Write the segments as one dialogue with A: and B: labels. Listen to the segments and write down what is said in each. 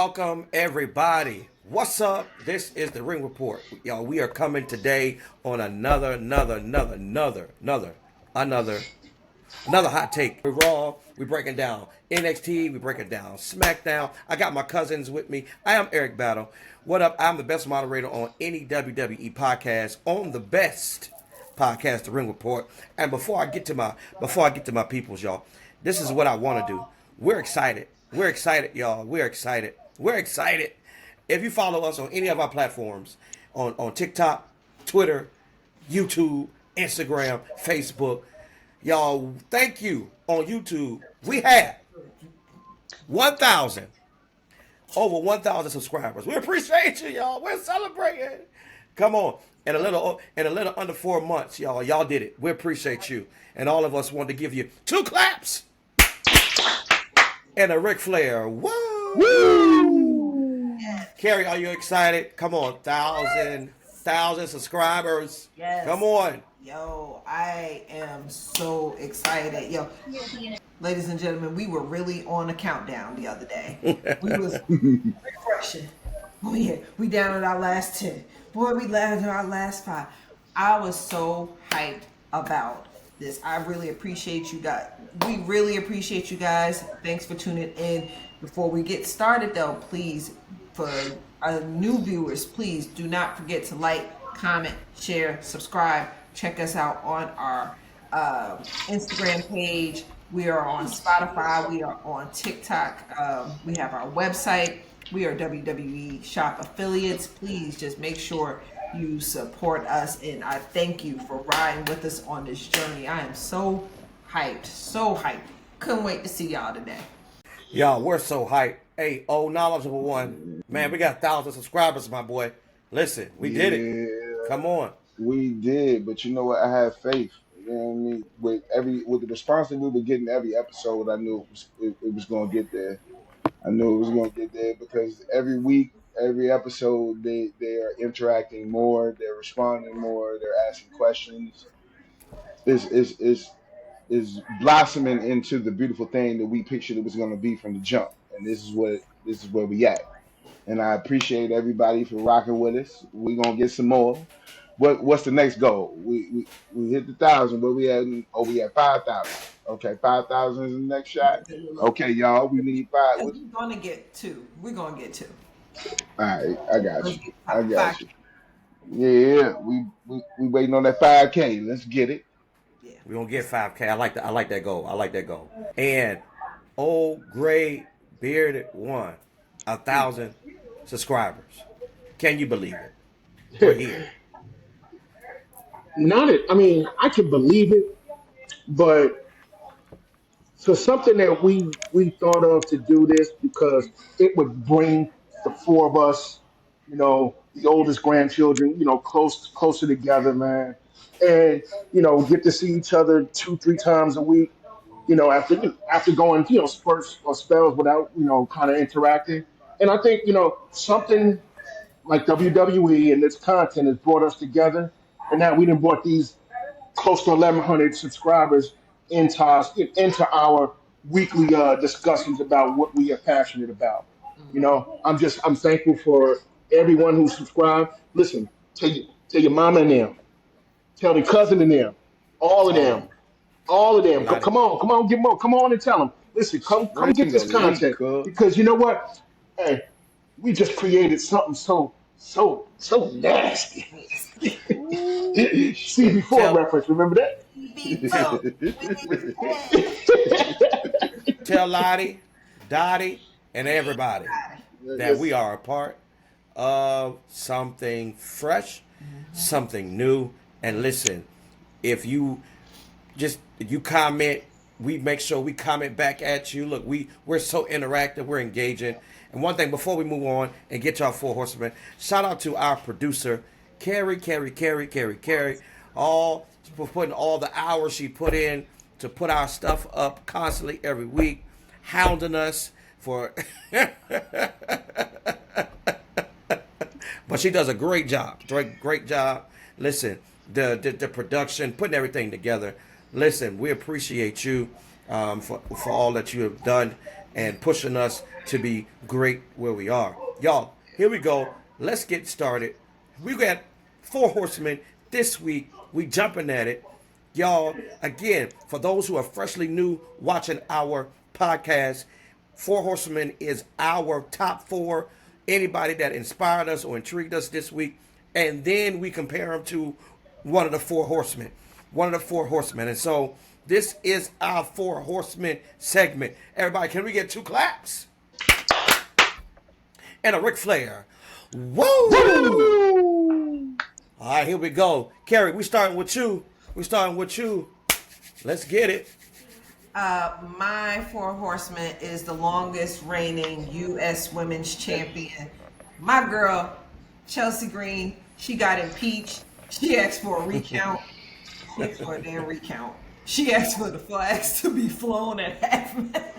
A: Welcome everybody. What's up? This is the Ring Report. Y'all, we are coming today on another hot take. We're Raw, we breaking down NXT, we breaking down Smackdown. I got my cousins with me. I am Eric Battle. What up? I'm the best moderator on any WWE podcast, on the best podcast, the Ring Report. And before I get to my peoples, y'all, this is what I want to do. We're excited. We're excited, y'all. We're excited. We're excited. If you follow us on any of our platforms, on TikTok, Twitter, YouTube, Instagram, Facebook, y'all, thank you. On YouTube, we have 1,000, over 1,000 subscribers. We appreciate you, y'all. We're celebrating. Come on. In a little under 4 months, y'all. Y'all did it. We appreciate you. And all of us want to give you 2 claps and a Ric Flair. Woo! Woo! Carrie, are you excited? Come on, thousand subscribers.
B: Yes.
A: Come on.
B: Yo, I am so excited. Yo, ladies and gentlemen, we were really on a countdown the other day. We was refreshing. Oh yeah, we down at our last 10. Boy, we landed our last 5. I was so hyped about this. I really appreciate you guys. We really appreciate you guys. Thanks for tuning in. Before we get started though, please, for our new viewers, please do not forget to like, comment, share, subscribe. Check us out on our Instagram page. We are on Spotify. We are on TikTok. We have our website. We are WWE Shop affiliates. Please just make sure you support us. And I thank you for riding with us on this journey. I am so hyped. So hyped. Couldn't wait to see y'all today.
A: Y'all, we're so hyped. Hey, knowledgeable one. Man, we got 1,000 subscribers, my boy. Listen, we did it. Come on.
C: We did, but you know what? I have faith. You know what I mean? With the response that we were getting every episode, I knew it was going to get there. I knew it was going to get there because every week, every episode, they are interacting more, they're responding more, they're asking questions. Is blossoming into the beautiful thing that we pictured it was going to be from the jump, and this is where we at. And I appreciate everybody for rocking with us. We're gonna get some more. What's the next goal? We hit the 1,000, but we had 5,000. Okay, 5,000 is the next shot. Okay, y'all, we need 5.
B: We're gonna get 2. We're gonna get 2.
C: All right, I got you. Yeah, we waiting on that 5K. Let's get it.
B: Yeah,
A: We're gonna get 5K. I like that goal. And old gray bearded one, 1,000 subscribers. Can you believe it? We're here.
D: I can believe it, but for something that we thought of to do this because it would bring the 4 of us, the oldest grandchildren, closer together, man, and get to see each other 2-3 times a week, after going, spurts or spells without, kind of interacting. And I think, something like WWE and its content has brought us together. And now we done brought these close to 1,100 subscribers into our weekly discussions about what we are passionate about. I'm thankful for everyone who subscribed. Listen, tell your mama and them, tell the cousin and them, all of them. Come on, get more. Come on and tell them. Listen, come get this content because you know what? Hey, we just created something so nasty. See before reference, remember that?
A: Tell Lottie, Dottie, and everybody that we are a part of something fresh, something new. And listen, if you comment, we make sure we comment back at you. Look, we're so interactive, we're engaging. And one thing before we move on and get y'all 4 horsemen, shout out to our producer, Carrie, all for putting all the hours she put in to put our stuff up constantly every week, hounding us for but she does a great job. Great job. Listen, the production, putting everything together. Listen, we appreciate you. for all that you have done and pushing us to be great where we are. Y'all, here we go. Let's get started. We got 4 Horsemen this week. We jumping at it. Y'all, again, for those who are freshly new watching our podcast, 4 Horsemen is our top 4. Anybody that inspired us or intrigued us this week. And then we compare them to one of the 4 Horsemen. One of the 4 Horsemen. And so this is our 4 Horsemen segment. Everybody, can we get 2 claps? And a Ric Flair. Woo!
C: Woo!
A: All right, here we go. Carrie, we starting with you. Let's get it.
B: My 4 Horsemen is the longest reigning U.S. Women's Champion. My girl, Chelsea Green, she got impeached. She asked for a recount. She asked for a damn recount. She asked for the flags to be flown at half-mast.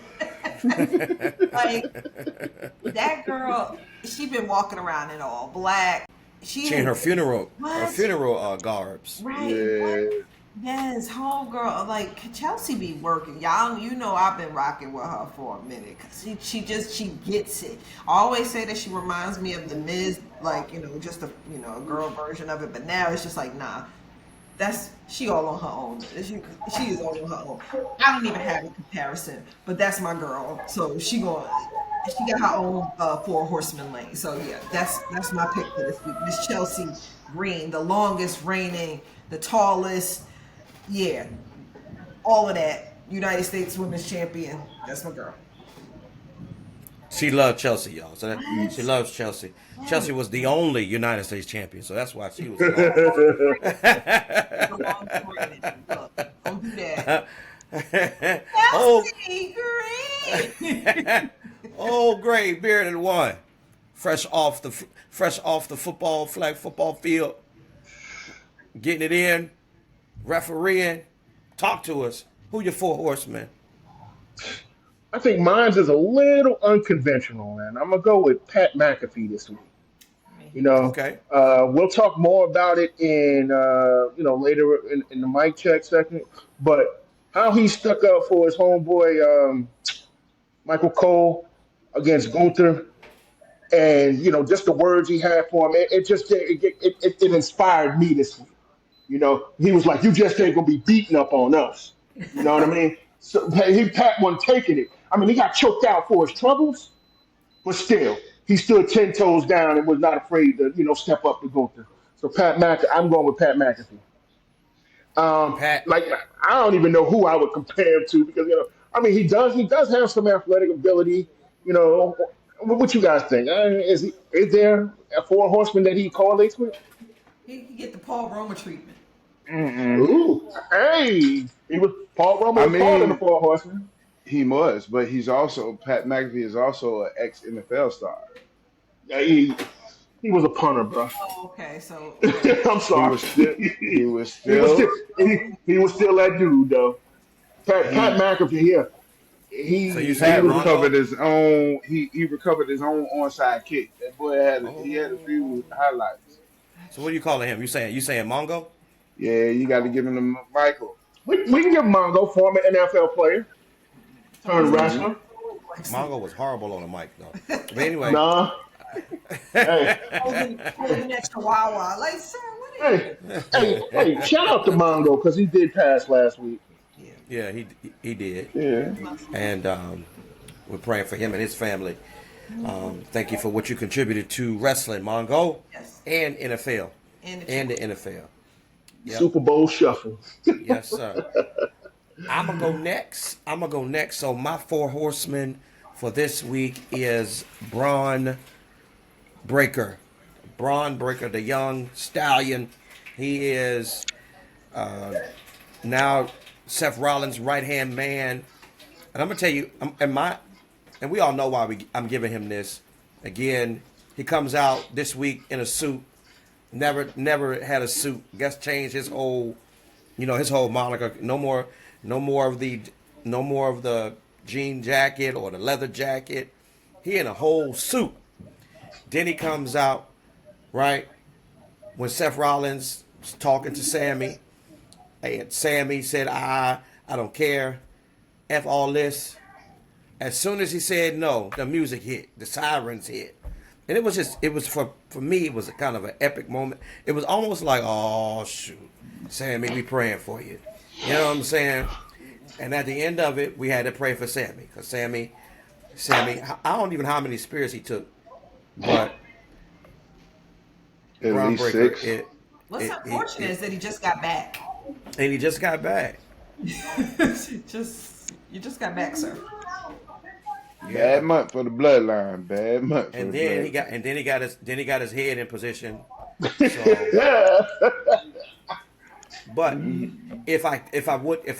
B: Like, that girl, she been walking around in all black.
A: She in her funeral garbs.
B: Right.
C: Yeah.
B: Yes, homegirl. Like, Chelsea be working. Y'all, you know I've been rocking with her for a minute. Cause she gets it. I always say that she reminds me of the Miz, like, just a girl version of it. But now it's just like, nah, she all on her own. She is all on her own. I don't even have a comparison, but that's my girl. So she got her own 4 Horsemen lane. So yeah, that's my pick for this week. Miss Chelsea Green, the longest reigning, the tallest, yeah, all of that. United States Women's Champion. That's my girl.
A: She loved Chelsea, y'all. So she loves Chelsea. Chelsea was the only United States champion, so that's why she was.
B: Don't do that. Chelsea Green.
A: Oh, great, bearded one, fresh off the flag football field, getting it in, refereeing. Talk to us. Who your 4 Horsemen?
D: I think mine's is a little unconventional, man. I'm gonna go with Pat McAfee this week.
A: Okay.
D: We'll talk more about it in later in the mic check segment. But how he stuck up for his homeboy Michael Cole against Gunther, and just the words he had for him, it inspired me this week. He was like, "You just ain't gonna be beating up on us." You know what I mean? So Pat wasn't taking it. I mean, he got choked out for his troubles, but still, he stood 10 toes down and was not afraid to step up to Gunther. So I'm going with Pat McAfee.
A: Pat.
D: Like, I don't even know who I would compare him to because I mean, he does have some athletic ability. What you guys think? Is there a 4 Horsemen that he correlates with?
B: He can get the Paul Roma treatment.
D: Ooh, hey, Paul Roma was part of the 4 Horsemen.
C: He was, but Pat McAfee is also an ex NFL star.
D: Yeah, he was a punter, bro.
B: Oh, okay, so
D: I'm sorry.
C: He was still
D: that dude though. Pat McAfee, yeah.
A: So you
C: He
A: said
C: recovered his own. He recovered his own onside kick. That boy he had a few highlights.
A: So what are you calling him? You saying Mongo?
C: Yeah, you got to give him the Michael.
D: We can give Mongo, former NFL player, turned wrestler.
A: Mongo was horrible on the mic though. But anyway.
D: Nah. Hey,
B: holding that chihuahua. Like, sir, what are you?
D: hey! Shout out to Mongo because he did pass last week.
A: Yeah, he did.
C: Yeah.
A: And we're praying for him and his family. Thank you for what you contributed to wrestling, Mongo,
B: Yes.
A: and NFL, and the NFL. Yep.
D: Super Bowl shuffle.
A: Yes, sir. I'm gonna go next. So my 4 Horsemen for this week is Braun Breaker, the young stallion. He is now Seth Rollins' right-hand man. And I'm gonna tell you, and we all know why I'm giving him this. Again, he comes out this week in a suit. Never had a suit. Guess changed his whole moniker. No more of the jean jacket or the leather jacket. He in a whole suit. Then he comes out, right, when Seth Rollins was talking to Sammy, and Sammy said, I don't care. F all this. As soon as he said no, the music hit, the sirens hit. And it was for me, it was a kind of an epic moment. It was almost like, oh, shoot, Sammy, we praying for you. You know what I'm saying? And at the end of it, we had to pray for Sammy. Because Sammy, I don't even know how many spears he took. But
C: At
A: Braun
C: least
A: Breaker,
C: 6.
B: What's unfortunate is that he just got back.
A: and he just got back.
B: You just got back, sir.
C: Bad month for the bloodline. Bad month.
A: And
C: for
A: then
C: the
A: he got his head in position. So, but if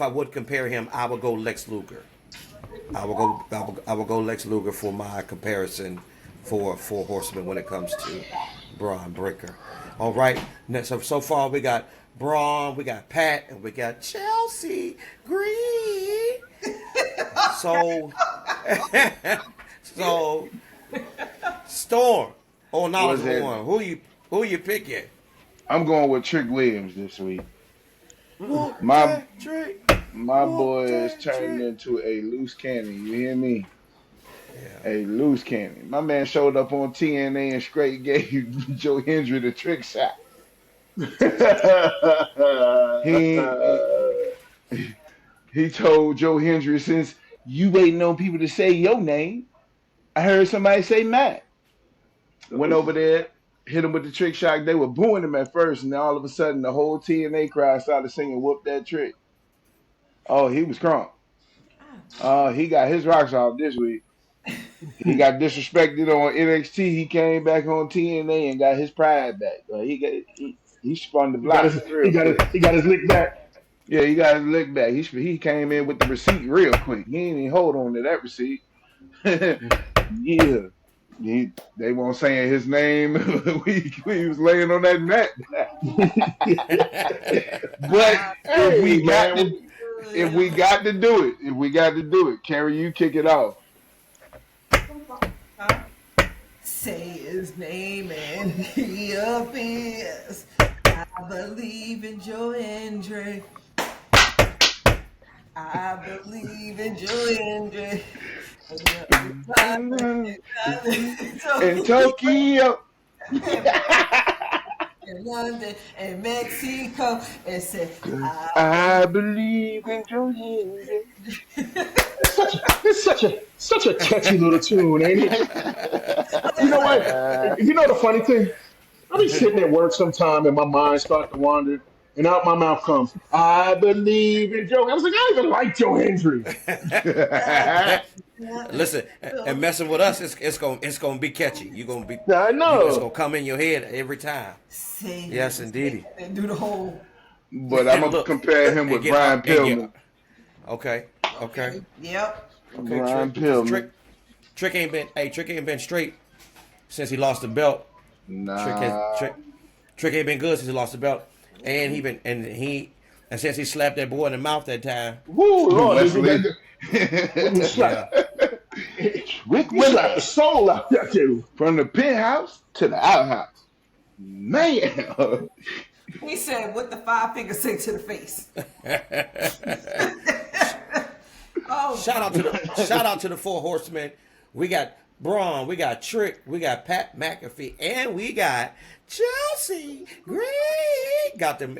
A: I would compare him, I would go Lex Luger. I will go Lex Luger for my comparison for Horsemen when it comes to Braun Breaker. All right. So far we got Braun, we got Pat, and we got Chelsea Green. So Storm or knowledgeable one. Who you picking?
C: I'm going with Trick Williams this week. My boy is turning into a loose cannon. You hear me?
A: Yeah.
C: A loose cannon. My man showed up on TNA and straight gave Joe Hendry the trick shot. He told Joe Hendry, since you waiting on people to say your name, I heard somebody say Matt. Went over there, hit him with the trick shot. They were booing him at first, and then all of a sudden the whole TNA crowd started singing "Whoop That Trick." Oh, he was crunk. He got his rocks off this week. He got disrespected on NXT. He came back on TNA and got his pride back. He spun the block.
D: He got his lick back.
C: Yeah, he got his lick back. He came in with the receipt real quick. He didn't even hold on to that receipt. Yeah. They weren't saying his name. we was laying on that mat. But if we got to do it, Carrie, you kick it off.
B: Say his name and he appears. I believe in Joe Hendry. I believe in Joe Hendry.
C: In Tokyo.
B: In London and Mexico. And said,
C: I believe in Joe Hendry.
D: It's such a catchy little tune, ain't it? You know what? You know the funny thing? I'll be sitting at work sometime and my mind starts to wander, and out my mouth comes, I believe in Joe. I was like, I don't even like Joe Hendry.
A: Listen, and messing with us, it's gonna be catchy. You're gonna be.
D: I know.
A: It's gonna come in your head every time. Yes, indeed.
B: And do the whole.
C: But I'm gonna compare him with Brian Pillman.
A: Okay.
B: Yep.
A: Okay,
C: Brian Pillman.
A: Trick ain't been straight since he lost the belt.
C: Nah.
A: Trick ain't been good since he lost the belt, and since he slapped that boy in the mouth that time.
D: Woo, Lord,
C: Wesley.
D: you slap the soul out that dude.
C: From the penthouse to the outhouse. Man.
B: He said, what the 5 fingers say to the face.
A: Shout out to the 4 Horsemen. We got Braun, we got Trick, we got Pat McAfee, and we got Chelsea Green. Got them.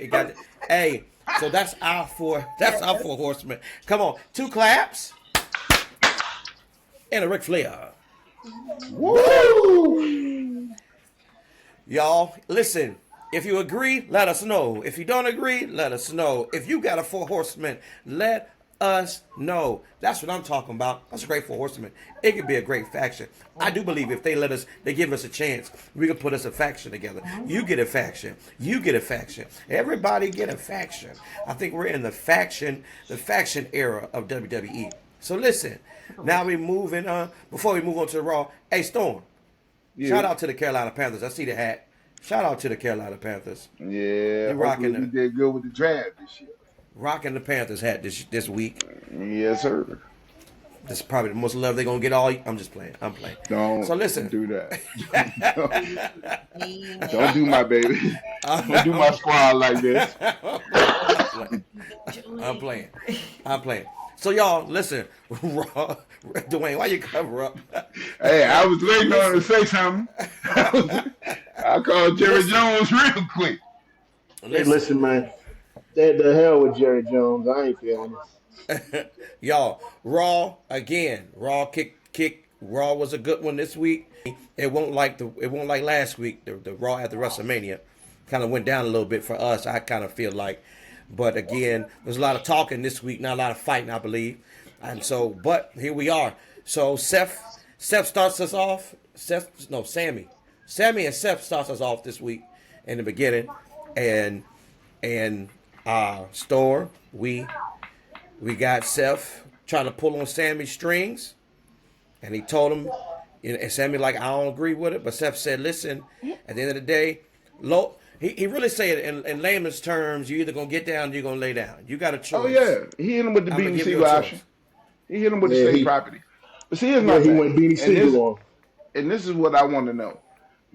A: Hey, so that's our 4 Horsemen. Come on, 2 claps and a Ric Flair.
D: Woo!
A: Y'all, listen. If you agree, let us know. If you don't agree, let us know. If you got a 4 Horsemen, let us know. That's what I'm talking about. That's a great 4 Horsemen. It could be a great faction. I do believe if they give us a chance, we can put us a faction together. You get a faction. You get a faction. Everybody get a faction. I think we're in the faction era of WWE. So listen, now we're moving on. Before we move on to the Raw, hey Storm, shout out to the Carolina Panthers. I see the hat. Shout out to the Carolina Panthers.
C: Yeah,
A: rocking
C: we did good with the draft this year.
A: Rocking the Panthers hat this week.
C: Yes, sir.
A: This is probably the most love they're gonna get all. I'm just playing. I'm playing.
C: Don't
A: so listen.
C: Do that. Don't do my baby. Don't do my squad like this.
A: I'm playing. So y'all, listen, Raw, Dwayne, why you cover up?
C: Hey, I was waiting on her to say something. I called Jerry
A: Listen,
C: Jones real quick.
D: Hey,
A: listen,
D: listen, man. The hell with Jerry Jones. I ain't feeling
A: y'all. Raw again. Raw was a good one this week. It won't like last week. The Raw at the WrestleMania kind of went down a little bit for us. I kind of feel like, but again, there's a lot of talking this week, not a lot of fighting, I believe. And so, but here we are. So Seth starts us off. Sammy and Seth starts us off this week in the beginning, and Storm, we got Seth trying to pull on Sammy's strings, and he told him, and Sammy like, I don't agree with it, but Seth said, listen, at the end of the day, he really said it in layman's terms, you're either gonna get down or you're gonna lay down. You got a choice.
C: Oh yeah, he hit him with the
A: I'm gonna
C: beating
A: give you
C: Siegel
A: a
C: option.
A: choice.
C: He hit him with
D: it.
C: the
D: Yeah,
C: state property. But see, here's my
D: he
C: thing,
D: went Beanie Siegel on.
C: and this is what I want to know: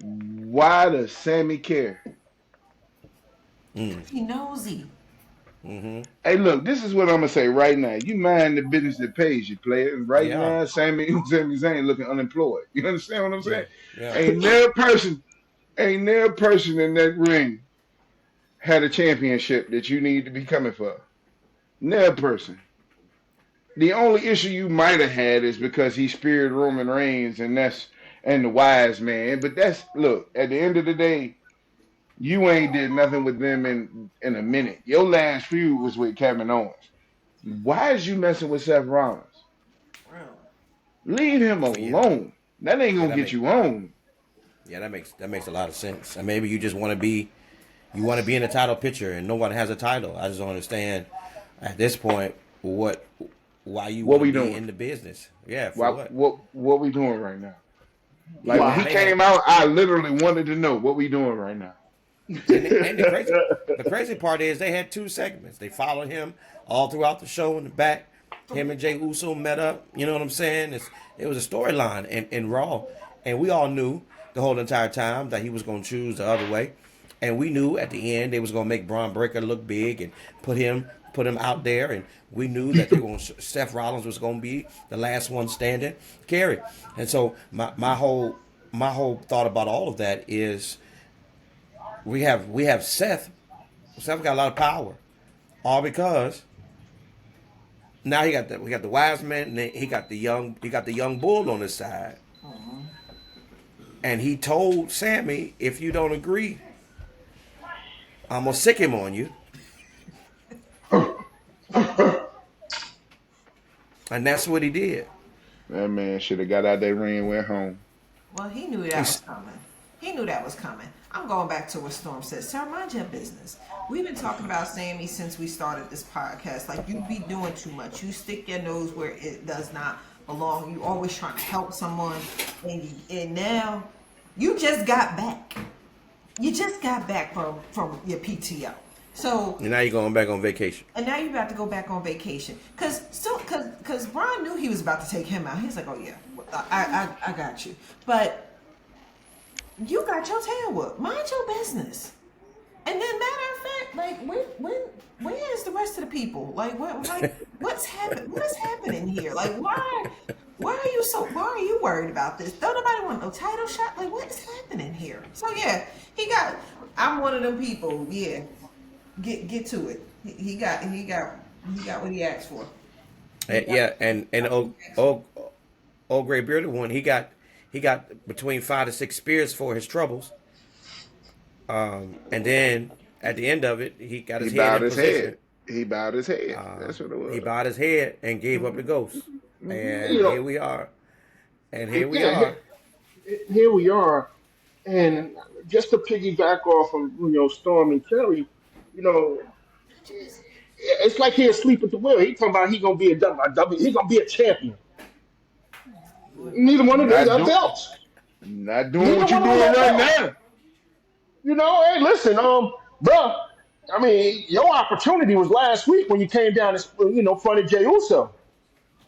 C: why does Sammy care?
B: He nosy.
C: Hey, look, this is what I'm gonna say right now. You mind the business that pays you, player. And right
A: Yeah,
C: now, Sami Zayn looking unemployed. You understand what I'm
A: yeah,
C: saying?
A: yeah.
C: Ain't there a person in that ring had a championship that you need to be coming for. Never person. The only issue you might have had is because he speared Roman Reigns and the wise man. But that's look, at the end of the day, you ain't did nothing with them in a minute. Your last feud was with Kevin Owens. Why is you messing with Seth Rollins?
B: Really.
C: Leave him
A: Oh yeah,
C: alone. That ain't
A: yeah.
C: gonna get you on.
A: That makes a lot of sense. And maybe you just want to be in the title picture, and no one has a title. I just don't understand at this point why you
C: What
A: want to
C: we
A: be
C: doing?
A: in the business. Yeah, for
C: Why,
A: what?
C: what we doing right now? Like when
A: Now
C: he
D: Why?
A: they had
C: came out, I literally wanted to know what we doing right now.
A: and the crazy part is they had two segments. They followed him all throughout the show in the back. Him and Jay Uso met up. You know what I'm saying? It was a storyline in Raw, and we all knew the whole entire time that he was going to choose the other way, and we knew at the end they was going to make Braun Breaker look big and put him out there, and we knew that they were going Seth Rollins was going to be the last one standing, carry. And so my whole thought about all of that is we have Seth. Seth got a lot of power, all because now we got the wise man, and then he got the young bull on his side, and he told Sammy, if you don't agree, I'm gonna sick him on you, and that's what he did.
C: That man should have got out that ring and went home.
B: Well, he knew that was coming. He knew that was coming. I'm going back to what Storm said. Sir, mind your business. We've been talking about Sammy since we started this podcast. Like, you be doing too much. You stick your nose where it does not belong. You always trying to help someone. And now, you just got back. You just got back from your PTO. So
A: And now you're going back on vacation.
B: and now you're about to go back on vacation. Cause Brian knew he was about to take him out. He's like, oh yeah, I got you. But you got your tail whooped. Mind your business. And then matter of fact, like where is the rest of the people? Like what's happening? What is happening here? Like why are you worried about this? Don't nobody want no title shot? Like what is happening here? So yeah, I'm one of them people, yeah. Get to it. He got what he asked for.
A: Yeah, and old gray bearded one, he got between 5 to 6 spears for his troubles. And then at the end of it, he got his
C: He
A: head
C: bowed
A: in
C: his
A: position.
C: head. He bowed his head. That's what it was.
A: He bowed his head and gave up the ghost. And
D: You know,
A: here we are. And here we
D: yeah,
A: are.
D: here we are. And just to piggyback off of Storm and Kerry, you know, it's like he asleep at the wheel. He talking about he gonna be he gonna be a champion. Neither one of them
C: Not
D: got
C: do,
D: belts.
C: not doing
D: Neither
C: what you're
D: one of them
C: doing
D: got
C: right
D: belts.
C: now.
D: Hey, listen, bruh. I mean, your opportunity was last week when you came down and fronted Jey Uso.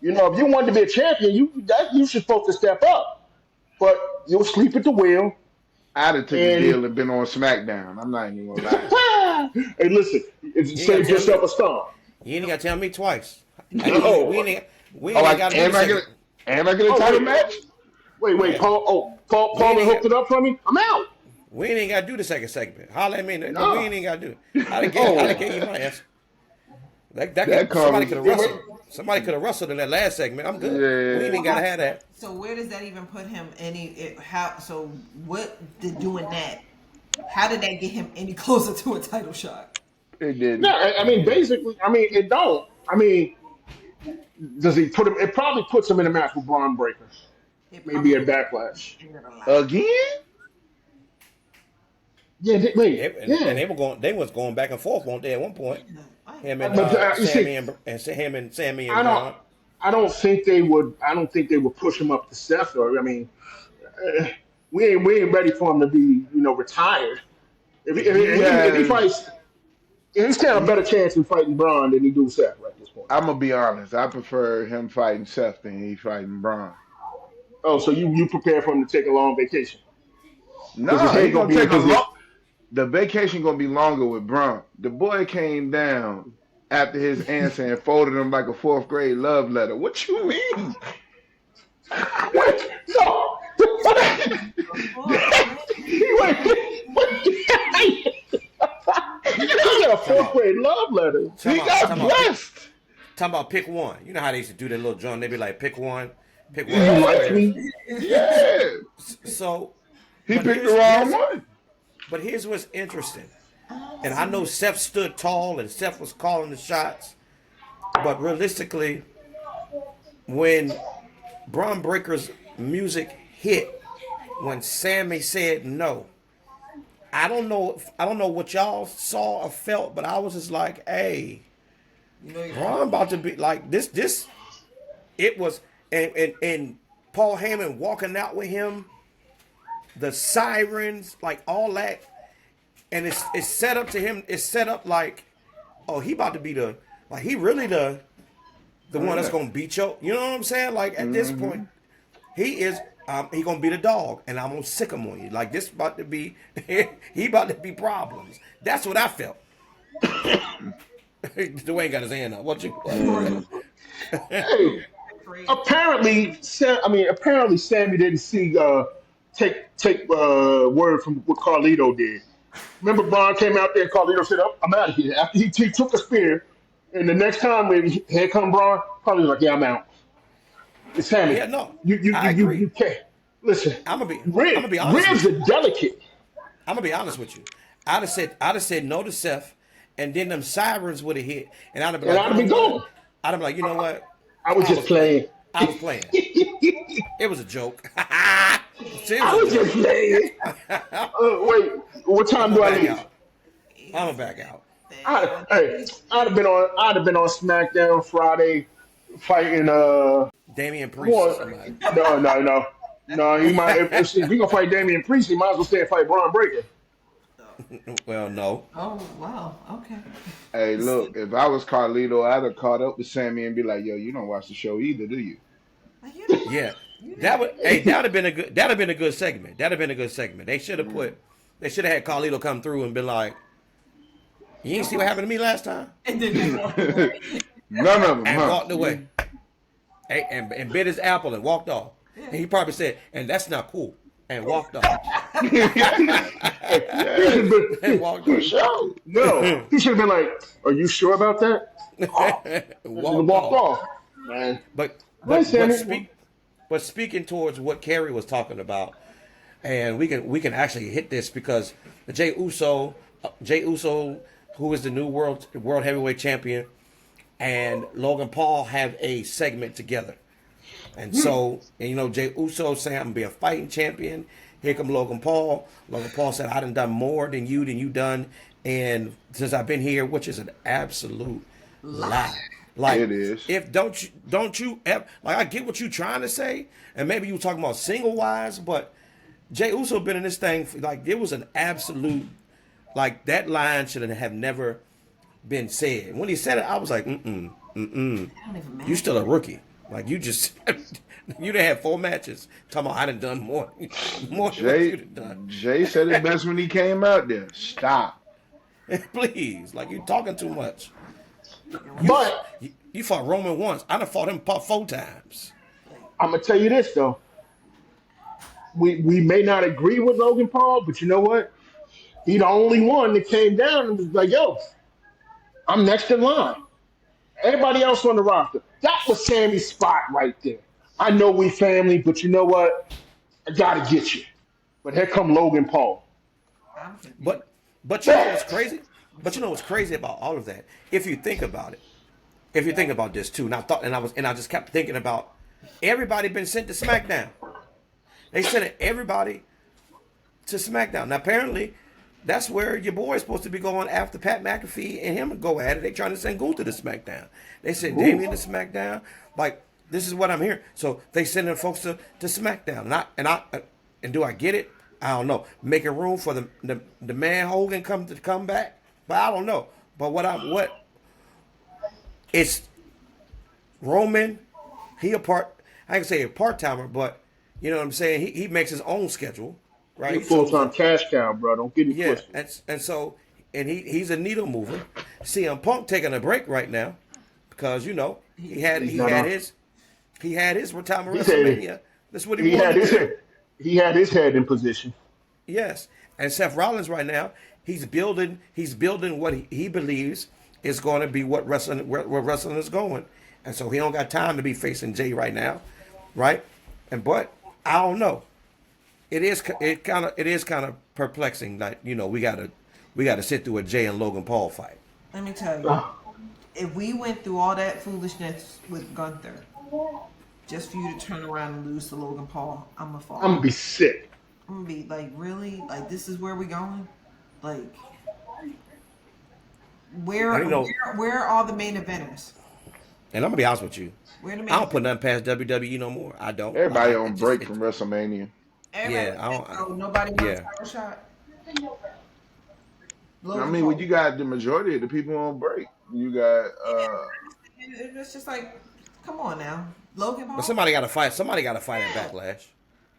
D: If you wanted to be a champion, you should supposed to step up. But you'll sleep at the wheel.
C: I'd have took the
D: And
C: deal and been on Smackdown. I'm not even gonna lie.
D: hey, listen,
A: You ain't got
D: save
A: to tell
D: yourself
A: me.
D: a stomp.
A: You ain't got to tell me twice.
D: No.
A: We
C: Oh,
A: ain't got to do the second.
C: am I get a
D: Oh
C: title
D: wait,
C: match?
A: Yeah.
D: Paul. Oh,
A: We
D: Paul
A: ain't
D: hooked
A: got,
D: it up for me. I'm out.
A: we ain't got to do the second segment. Holla at me. No, we
D: No.
A: ain't got to do it. I'd have
D: Oh,
A: gave you my answer.
C: That
A: Somebody
C: comes.
A: could have wrestled. Somebody could have wrestled in that last segment. I'm good. We ain't
C: Yeah.
A: even got to have that.
B: So where does that even put him? How? So what did doing that? How did that get him any closer to a title shot?
C: It
D: no.
C: didn't.
D: I mean, basically, I mean, it don't. I mean, does he put him? It probably puts him in a match with Braun Breaker,
B: It
D: maybe
B: probably
D: at Backlash.
B: ain't gonna lie.
C: Again?
D: Yeah, wait,
A: And
D: yeah.
A: they was going back and forth, weren't they? At one point, him and
D: But you see,
A: Sammy and
D: I don't.
A: Braun.
D: I don't think they would. I don't think they would push him up to Seth. Or I mean, uh, we ain't ready for him to be retired. If he
C: Has
D: fights, he stand a better
C: he?
D: chance in fighting Braun than he do Seth right at this point.
C: I'm gonna be honest. I prefer him fighting Seth than he fighting Braun.
D: Oh, so you prepare for him to take a long vacation because his
C: No, he
D: head gonna
C: gonna
D: be in
C: take a
D: position.
C: long. The vacation gonna be longer with Braun. The boy came down after his answer and folded him like a fourth grade love letter. What you mean?
D: What? No. Wait. He got a
A: Talking
D: fourth
A: about,
D: grade love letter.
C: He got
A: talking about
C: blessed.
A: pick one. You know how they used to do that little joint? They be like, pick
D: Do
A: one of
D: you
A: the
D: like
C: Yeah,
A: squares.
D: me?
C: yeah.
A: So,
C: He
A: but
C: picked the wrong one.
A: here's what's interesting. And I know Seth stood tall and Seth was calling the shots, but realistically, when Braun Breaker's music hit, when Sammy said no, I don't know what y'all saw or felt, but I was just like, hey,
B: You know,
A: Braun about to be like this. It was, and Paul Heyman walking out with him, the sirens, like all that, and it's set up to him. It's set up like, oh, he about to be he really the one that's gonna beat you. You know what I'm saying? Like at this point, he is. He gonna be the dog, and I'm gonna sick him on you. Like this about to be, he about to be problems. That's what I felt. Dwayne got his hand up. What you?
D: Hey, apparently Sammy didn't see take word from what Carlito did. Remember, Braun came out there. Carlito said, "Oh, I'm out of here." After he took a spear, and the next time when here come Braun, Carlito was like, "Yeah, I'm out." Sammy,
A: Yeah, no, I
D: you
A: agree.
D: can't listen.
A: I'm gonna be honest
D: Ribs
A: with you.
D: are delicate,
A: I'm gonna be honest with you. I'd have said no to Seth, and then them sirens would have hit, and I'd have been
D: and
A: like,
D: I'd
A: you
D: have
A: know
D: been
A: what?
D: gone.
A: I'd have been like, you know what?
D: I was
A: I
D: just
A: was playing.
D: playing.
A: I was playing. It was a joke. See, it
D: I
A: was
D: was
A: a
D: just
A: joke.
D: playing. Wait, what
A: I'm
D: time
A: gonna
D: do I
A: back
D: leave?
A: out. I'm gonna back out.
D: I'd have been on SmackDown Friday fighting
A: Damian
D: I'm
A: Priest or
D: on
A: somebody.
D: no he might if he gonna fight Damian Priest he might as well stay and fight Braun Breaker.
A: Well, no.
B: Oh wow. Okay.
C: Hey, look, if I was Carlito, I'd have caught up with Sammy and be like, "Yo, you don't watch the show either, do you?"
B: Like, you know what?
A: Yeah,
B: You
A: that
B: know.
A: would. Hey, that would have been a good. That'd have been a good segment. That'd have been a good segment. They should have
C: Mm.
A: put. They should have had Carlito come through and been like, "You ain't see what happened to me last time,"
B: And then just walk away.
C: None of them,
A: and
C: huh?
A: walked away. Hey, and bit his apple and walked off. And he probably said, "And that's not cool," and walked off.
D: He should
C: Yes,
D: have
A: And
D: been
A: walked
C: for
A: off.
C: sure.
D: no he should have been like, are you sure about that? And
A: Walked
D: walked
A: off.
D: off, man.
A: But
D: Hi
A: but but
D: Sammy.
A: speak. But speaking towards what Kerry was talking about, and we can actually hit this because Jay Uso, who is the new world heavyweight champion, and Logan Paul have a segment together. And so, and you know, Jay Uso saying I'm gonna be a fighting champion. Here come Logan Paul. Logan Paul said I done more than you done, and since I've been here, which is an absolute lie. Like,
C: It is.
A: if don't you ever, like I get what you trying to say, and maybe you were talking about single wise, but Jay Uso been in this thing for, like it was an absolute, like that line should have never been said. When he said it, I was like,
B: That don't even matter.
A: you still a rookie. Like you just you done had 4 matches. Talking about I done more than what you done done.
C: Jay said it best when he came out there. Stop.
A: Please, like you talking too much.
D: But
A: You fought Roman once. I done fought him about 4 times.
B: Like,
D: I'm gonna tell you this though. We may not agree with Logan Paul, but you know what? He the only one that came down and was like, "Yo, I'm next in line." Everybody else on the roster. That was Sammy's spot right there. I know we family, but you know what? I gotta get you. But here come Logan Paul.
B: I'm confused.
A: But you know what's crazy? But you know what's crazy about all of that? If you think about it, if you think about this too, and I just kept thinking about everybody been sent to SmackDown. They sent everybody to SmackDown. Now apparently, that's where your boy is supposed to be going after Pat McAfee and him go at it. They trying to send Gunther to SmackDown. They sent Damian to SmackDown. Like this is what I'm hearing. So they sending folks to SmackDown. And do I get it? I don't know. Making room for the man Hogan to come back, but I don't know. But what it's Roman. He I can say a part timer, but you know what I'm saying. He makes his own schedule, right?
D: He full time cash cow, bro. Don't get me
A: Yeah,
D: twisted.
A: and so he's a needle mover. CM Punk taking a break right now because you know he had his retirement
D: He said
A: WrestleMania. That's what he
D: He had
A: wanted
D: his
A: to do.
D: head. He had his head in position.
A: Yes, and Seth Rollins right now he's building what he believes is going to be where wrestling is going, and so he don't got time to be facing Jay right now, right? But I don't know. It is kind of perplexing. Like you know we gotta sit through a Jay and Logan Paul fight.
B: Let me tell you, if we went through all that foolishness with Gunther, just for you to turn around and lose to Logan Paul, I'm gonna fall.
D: I'm gonna be sick.
B: I'm gonna be like, really? Like, this is where we going? Like, where are all the main eventers?
A: And I'm gonna be honest with you,
B: Where the main
A: I don't put nothing past WWE no more. I don't.
C: Everybody
A: Like,
C: on break from WrestleMania.
B: Everybody,
A: I don't-
B: so nobody wants
A: yeah.
B: a title shot.
C: I
B: Logan
C: mean,
B: Paul.
C: when you got the majority of the people on break, you got
B: It's just like, come on now, Logan Paul.
A: But somebody got to fight. Somebody got to fight at Backlash,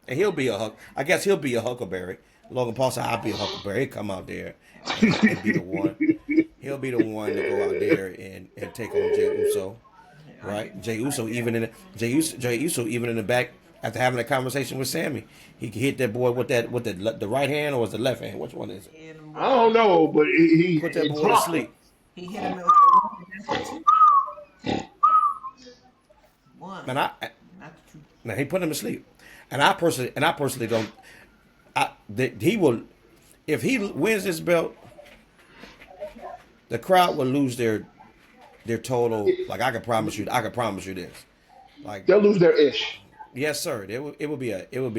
A: and he'll be I guess he'll be a Huckleberry. Logan Paul said, "I'll be a Huckleberry." He'll come out there and be the one. He'll be the one to go out there and take on Jey Uso, right? Jey Uso even in the back after having a conversation with Sammy, he hit that boy with the right hand or was the left hand? Which one is it?
D: I don't know, but he
A: Put that boy to
D: dropped
A: sleep.
B: He hit him with one.
A: And
B: Not the two.
A: now he put him to sleep. And I personally don't. He will, if he wins this belt, the crowd will lose their total. Like I can promise you this. Like
D: They'll lose their ish.
A: yes, sir. It would be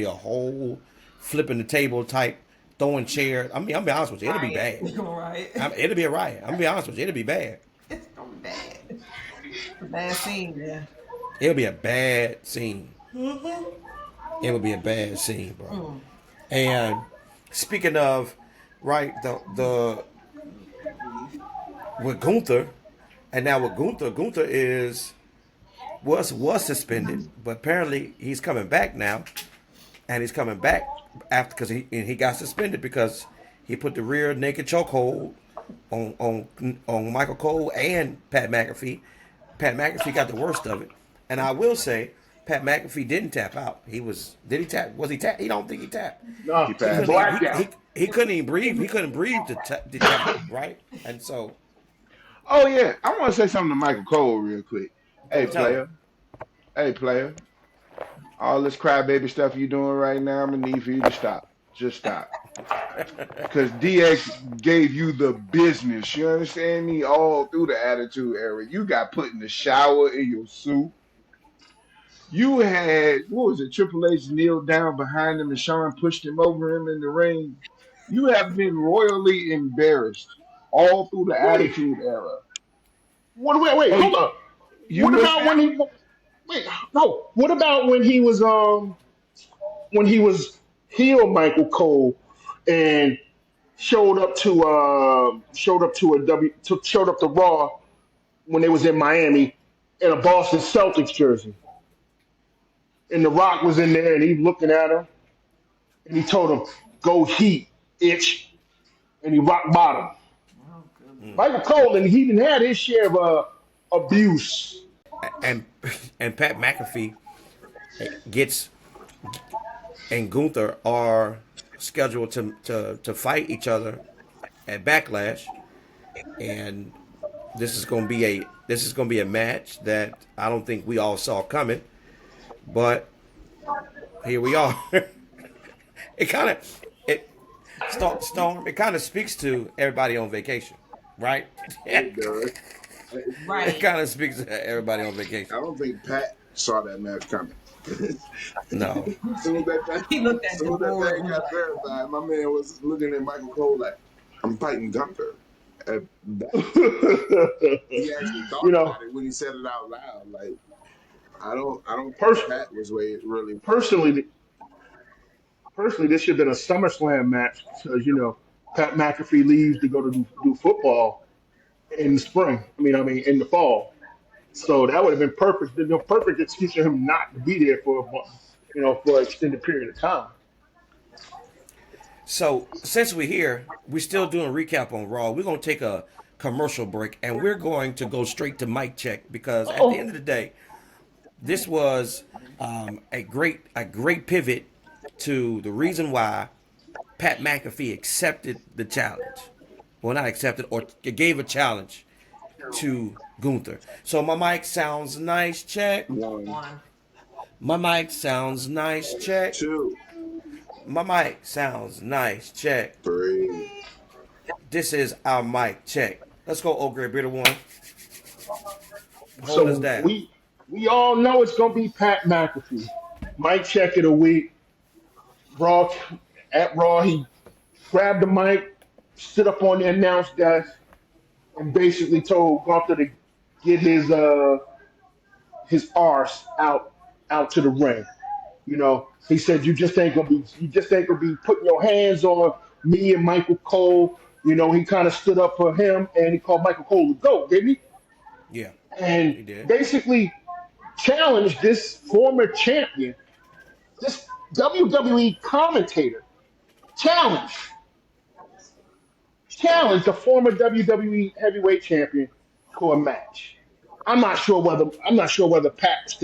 A: a whole flipping the table type, throwing chairs. I mean, I'll be honest with you, it'll be bad.
B: Right.
A: It'll be a riot. I'm gonna be honest with you, it'll be bad.
B: It's gonna be bad. It's a bad scene, yeah.
A: It'll be a bad scene. It would be a bad scene, bro. And speaking of, right, the with Gunther, and now with Gunther was suspended, but apparently he's coming back now, and he's coming back after because he got suspended because he put the rear naked chokehold on Michael Cole and Pat McAfee. Pat McAfee got the worst of it, and I will say Pat McAfee didn't tap out. Did he tap? Was he tap? He don't think he tapped.
D: No,
C: He passed.
D: blacked out.
A: He couldn't even breathe. He couldn't breathe to tap, right? And so
C: Oh yeah, I want to say something to Michael Cole real quick. Hey
A: Tell
C: player, hey player, all this crybaby stuff you doing right now, I'm gonna need for you to stop. Just stop. Because DX gave you the business. You understand me? All through the Attitude Era, you got put in the shower in your suit. You had what was it? Triple H kneeled down behind him and Shawn pushed him over him in the ring. You have been royally embarrassed all through the
D: Wait,
C: Attitude Era.
D: wait, hold up.
C: You
D: What
C: missed
D: about when
C: out.
D: he? Wait, no. What about when he was heel Michael Cole and showed up to Raw when they was in Miami in a Boston Celtics jersey, and The Rock was in there and he looking at him and he told him, "Go Heat, itch," and he rock bottom.
B: Oh, good.
D: Michael Cole and he didn't have his share of abuse.
A: and and Pat McAfee gets and Gunther are scheduled to fight each other at Backlash, and this is going to be a match that I don't think we all saw coming, but here we are. it kind of it Storm. It kind of speaks to everybody on vacation, right?
E: It
A: it
E: does.
B: Right.
A: kind of speaks to everybody on vacation.
E: I don't think Pat saw that match coming.
A: No,
E: soon as that thing,
B: He looked at the
E: soon as that
B: board
E: thing
B: and was
E: got
B: like,
E: verified, my man was looking at Michael Cole like, "I'm fighting Gunther." And he actually thought
D: You know,
E: about it when he said it out loud. Like, I don't think
D: pers-
E: Pat was really.
D: personally, personally, this should have been a SummerSlam match because Pat McAfee leaves to go to do football in the spring. I mean, in the fall. So that would have been perfect. The perfect excuse for him not to be there for a month, for an extended period of time.
A: so since we're here, we're still doing a recap on Raw. We're going to take a commercial break, and we're going to go straight to mic check because at the end
D: Oh,
A: of the day, this was a great pivot to the reason why Pat McAfee accepted the challenge. Well, not accepted, or gave a challenge to Gunther. So my mic sounds nice, check.
E: One,
B: one.
A: My mic sounds nice, check.
E: two,
A: My mic sounds nice, check.
E: three.
A: This is our mic check. Let's go, Old Grey Bearded One. Hold us
D: so
A: down.
D: we all know it's gonna be Pat McAfee. Mic check of the week. Raw at Raw, he grabbed the mic, stood up on the announce desk, and basically told Gunther to get his arse out to the ring. He said you just ain't gonna be putting your hands on me and Michael Cole. He kind of stood up for him and he called Michael Cole the GOAT, didn't he?
A: Yeah, he
D: And
A: did.
D: basically challenged this former champion, this WWE commentator, challenge, challenge the former WWE heavyweight champion to a match. I'm not sure whether Pat was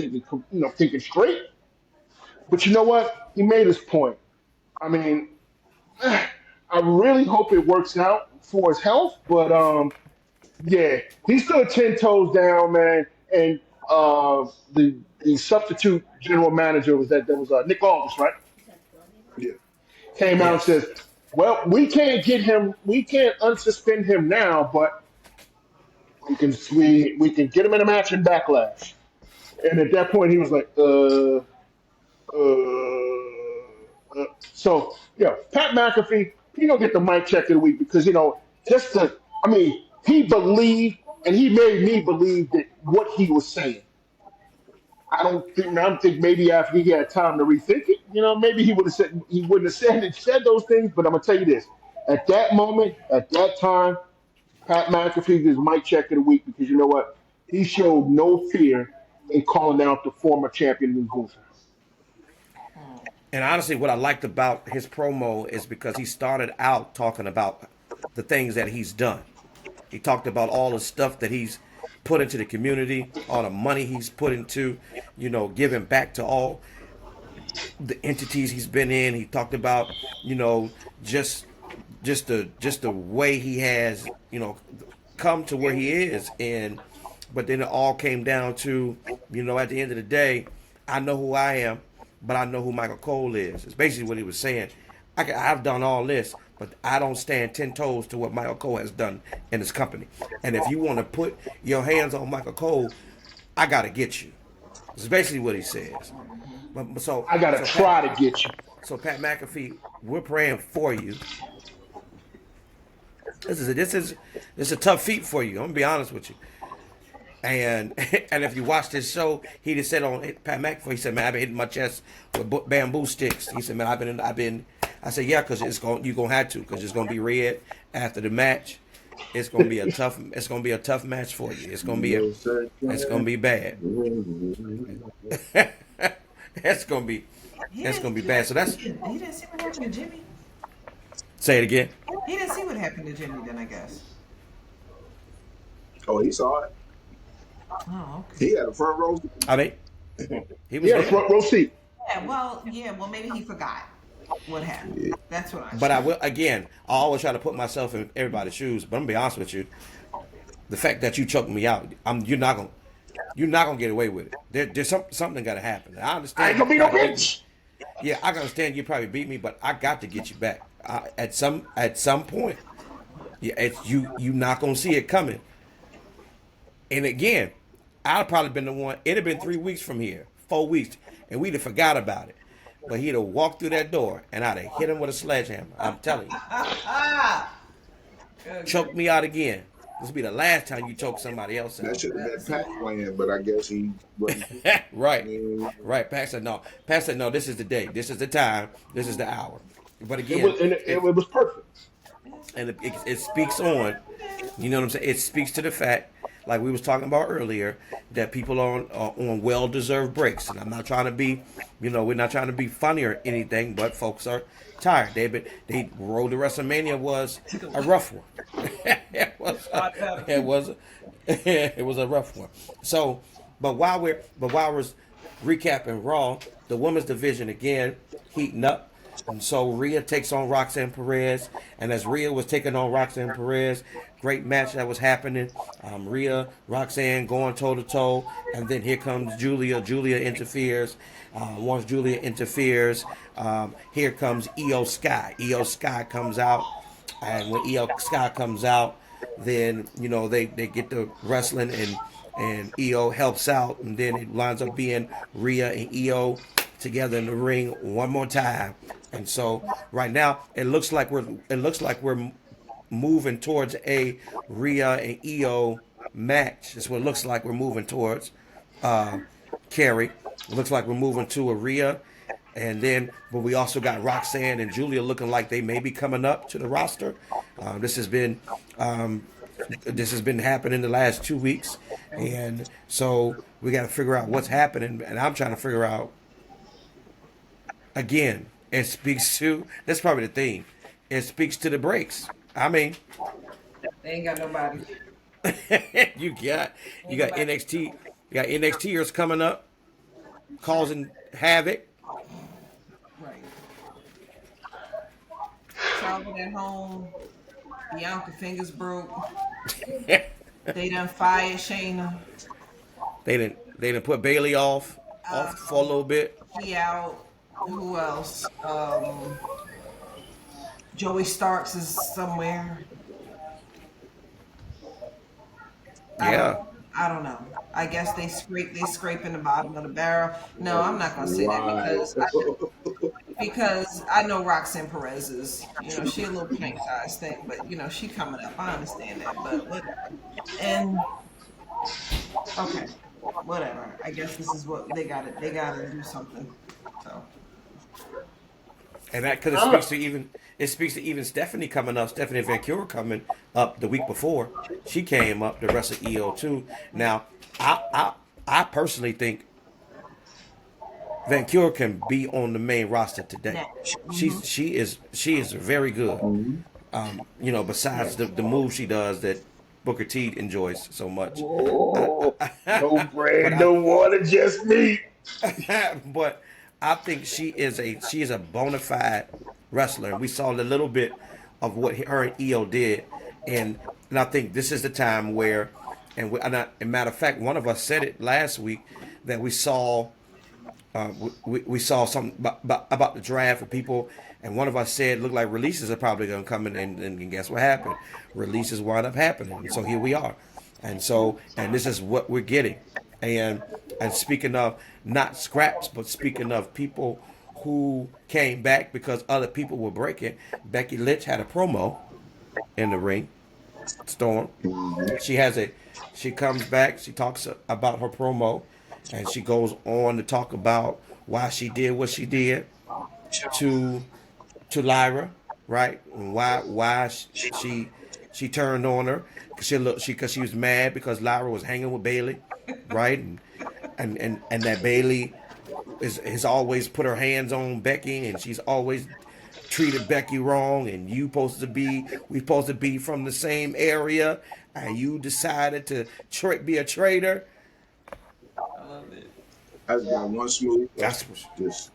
D: thinking straight, but you know what? He made his point. I mean, I really hope it works out for his health, but yeah, he stood 10 toes down, man. And the substitute general manager was Nick Aldis, right?
E: Yeah.
D: Came out and
A: Yes.
D: says, "Well, we can't unsuspend him now, but we can get him in a match in Backlash." And at that point, he was like, So, Pat McAfee, he gonna get the mic check of the week because just to, I mean, he believed and he made me believe that what he was saying. I don't think maybe after he had time to rethink it, maybe he wouldn't have said those things. But I'm gonna tell you this: at that moment, at that time, Pat McAfee is mic check of the week because you know what? He showed no fear in calling out the former champion Lou Gunther.
A: And honestly, what I liked about his promo is because he started out talking about the things that he's done. He talked about all the stuff that he's put into the community, all the money he's put into, giving back to all the entities he's been in. He talked about, just the way he has, come to where he is. But then it all came down to, at the end of the day, I know who I am, but I know who Michael Cole is. It's basically what he was saying. I've done all this, but I don't stand 10 toes to what Michael Cole has done in his company. And if you want to put your hands on Michael Cole, I got to get you. It's basically what he says.
D: I gotta try to get you.
A: So Pat McAfee, we're praying for you. This is a tough feat for you. I'm gonna be honest with you. And and if you watch this show, he just said on Pat McAfee, he said, "Man, I've been hitting my chest with bamboo sticks." He said, "Man, I've been." I said, "Yeah, because you're gonna have to, because it's gonna be red after the match. It's gonna be a tough match for you. It's gonna be bad. it's gonna be it's gonna be bad." So that's
B: He didn't see what happened to Jimmy.
A: say it again.
B: He didn't see what happened to Jimmy then, I guess.
E: Oh, he saw it.
B: Oh, okay.
E: He had a front row.
A: I mean, he was
D: Yeah,
A: there.
D: front row seat.
B: Well, maybe he forgot what happened.
E: Yeah.
B: That's what I
A: But I
B: should.
A: will again. I always try to put myself in everybody's shoes. But I'm gonna be honest with you. The fact that you choked me out, you're not gonna get away with it. There's something got to happen. I
D: I ain't
A: understand you
D: gonna be no
A: probably beat me.
D: bitch.
A: Yeah, I can understand you probably beat me, but I got to get you back at some point. Yeah, it's you not gonna see it coming. And again, I'd probably been the one. It'd have been 3 weeks from here, 4 weeks, and we'd have forgot about it. But he'd have walked through that door, and I'd have hit him with a sledgehammer. I'm telling you,
B: Ah,
A: choke me out again. This will be the last time you choke somebody else
E: That
A: out.
E: should have been Pat's plan, but I guess he wasn't.
A: Right,
E: Mm,
A: right. Pat said no. Pat said no. This is the day. This is the time. This is the hour. But
D: It
A: again,
D: was and it was perfect.
A: it speaks on. You know what I'm saying? It speaks to the fact, like we was talking about earlier, that people are on well-deserved breaks. And I'm not trying to be, we're not trying to be funny or anything, but folks are tired. They road to WrestleMania was a rough one. It was it was a rough one. So, but while we're recapping Raw, the women's division again heating up. And so Rhea takes on Roxanne Perez, and as Rhea was taking on Roxanne Perez, great match that was happening. Roxanne going toe to toe, and then here comes Julia. Julia interferes. Once Julia interferes, here comes Io Sky. Io Sky comes out, and when Io Sky comes out, then they get to wrestling, and Io helps out, and then it winds up being Rhea and Io together in the ring one more time. And so right now it looks like we're moving towards a Rhea and Io match. That's what it looks like we're moving towards. Carrie. It looks like we're moving to a Rhea. But we also got Roxanne and Julia looking like they may be coming up to the roster. This has been happening the last 2 weeks, and so we got to figure out what's happening. And I'm trying to figure out again. It speaks to that's probably the theme. It speaks to the breaks. I mean,
B: they ain't got nobody.
A: you got NXT, you got NXTers coming up, causing havoc.
B: Right. Charlotte at home. Bianca fingers broke. They done fired Shayna.
A: They didn't put Bailey off for a little bit.
B: He out. Who else? Joey Starks is somewhere.
A: Yeah.
B: I don't know. I guess they scraping the bottom of the barrel. No, I'm not gonna say that because I know Roxanne Perez is, she a little pink size thing, but she coming up. I understand that, but whatever. And okay, whatever. I guess this is what they got. They gotta do something. So.
A: And that because it speaks to even Stephanie coming up. Stephanie Vancouver coming up the week before. She came up to wrestle EO too. Now, I personally think Vancouver can be on the main roster today. She is very good. Besides the move she does that Booker T enjoys so much.
D: No bread, no water, just meat.
A: But I think she is a bona fide wrestler. We saw a little bit of what her and EO did, and I think this is the time where, as a matter of fact, one of us said it last week that we saw we saw something about the draft for people, and one of us said it looked like releases are probably going to come in, and guess what happened? Releases wound up happening, and so here we are, and this is what we're getting, and speaking of not scraps, but speaking of people who came back because other people were breaking, Becky Lynch had a promo in the ring. Storm, she comes back, she talks about her promo, and she goes on to talk about why she did what she did to Lyra, right? And why she turned on her because she was mad because Lyra was hanging with Bayley, right? And that Bayley has always put her hands on Becky, and she's always treated Becky wrong, and we supposed to be from the same area, and you decided to be a traitor.
B: love it.
E: I just got one smooth
A: That's
E: question. Just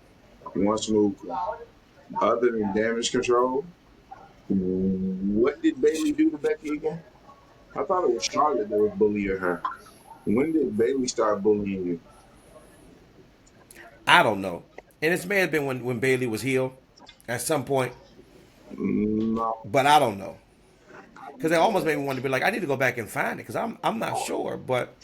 E: one smooth question. Other than damage control, what did Bailey do to Becky again? I thought it was Charlotte that was bullying her. When did Bailey start bullying you?
A: I don't know. And this may have been when Bailey was healed at some point,
E: No.
A: but I don't know. Because it almost made me want to be like, I need to go back and find it because I'm not sure. But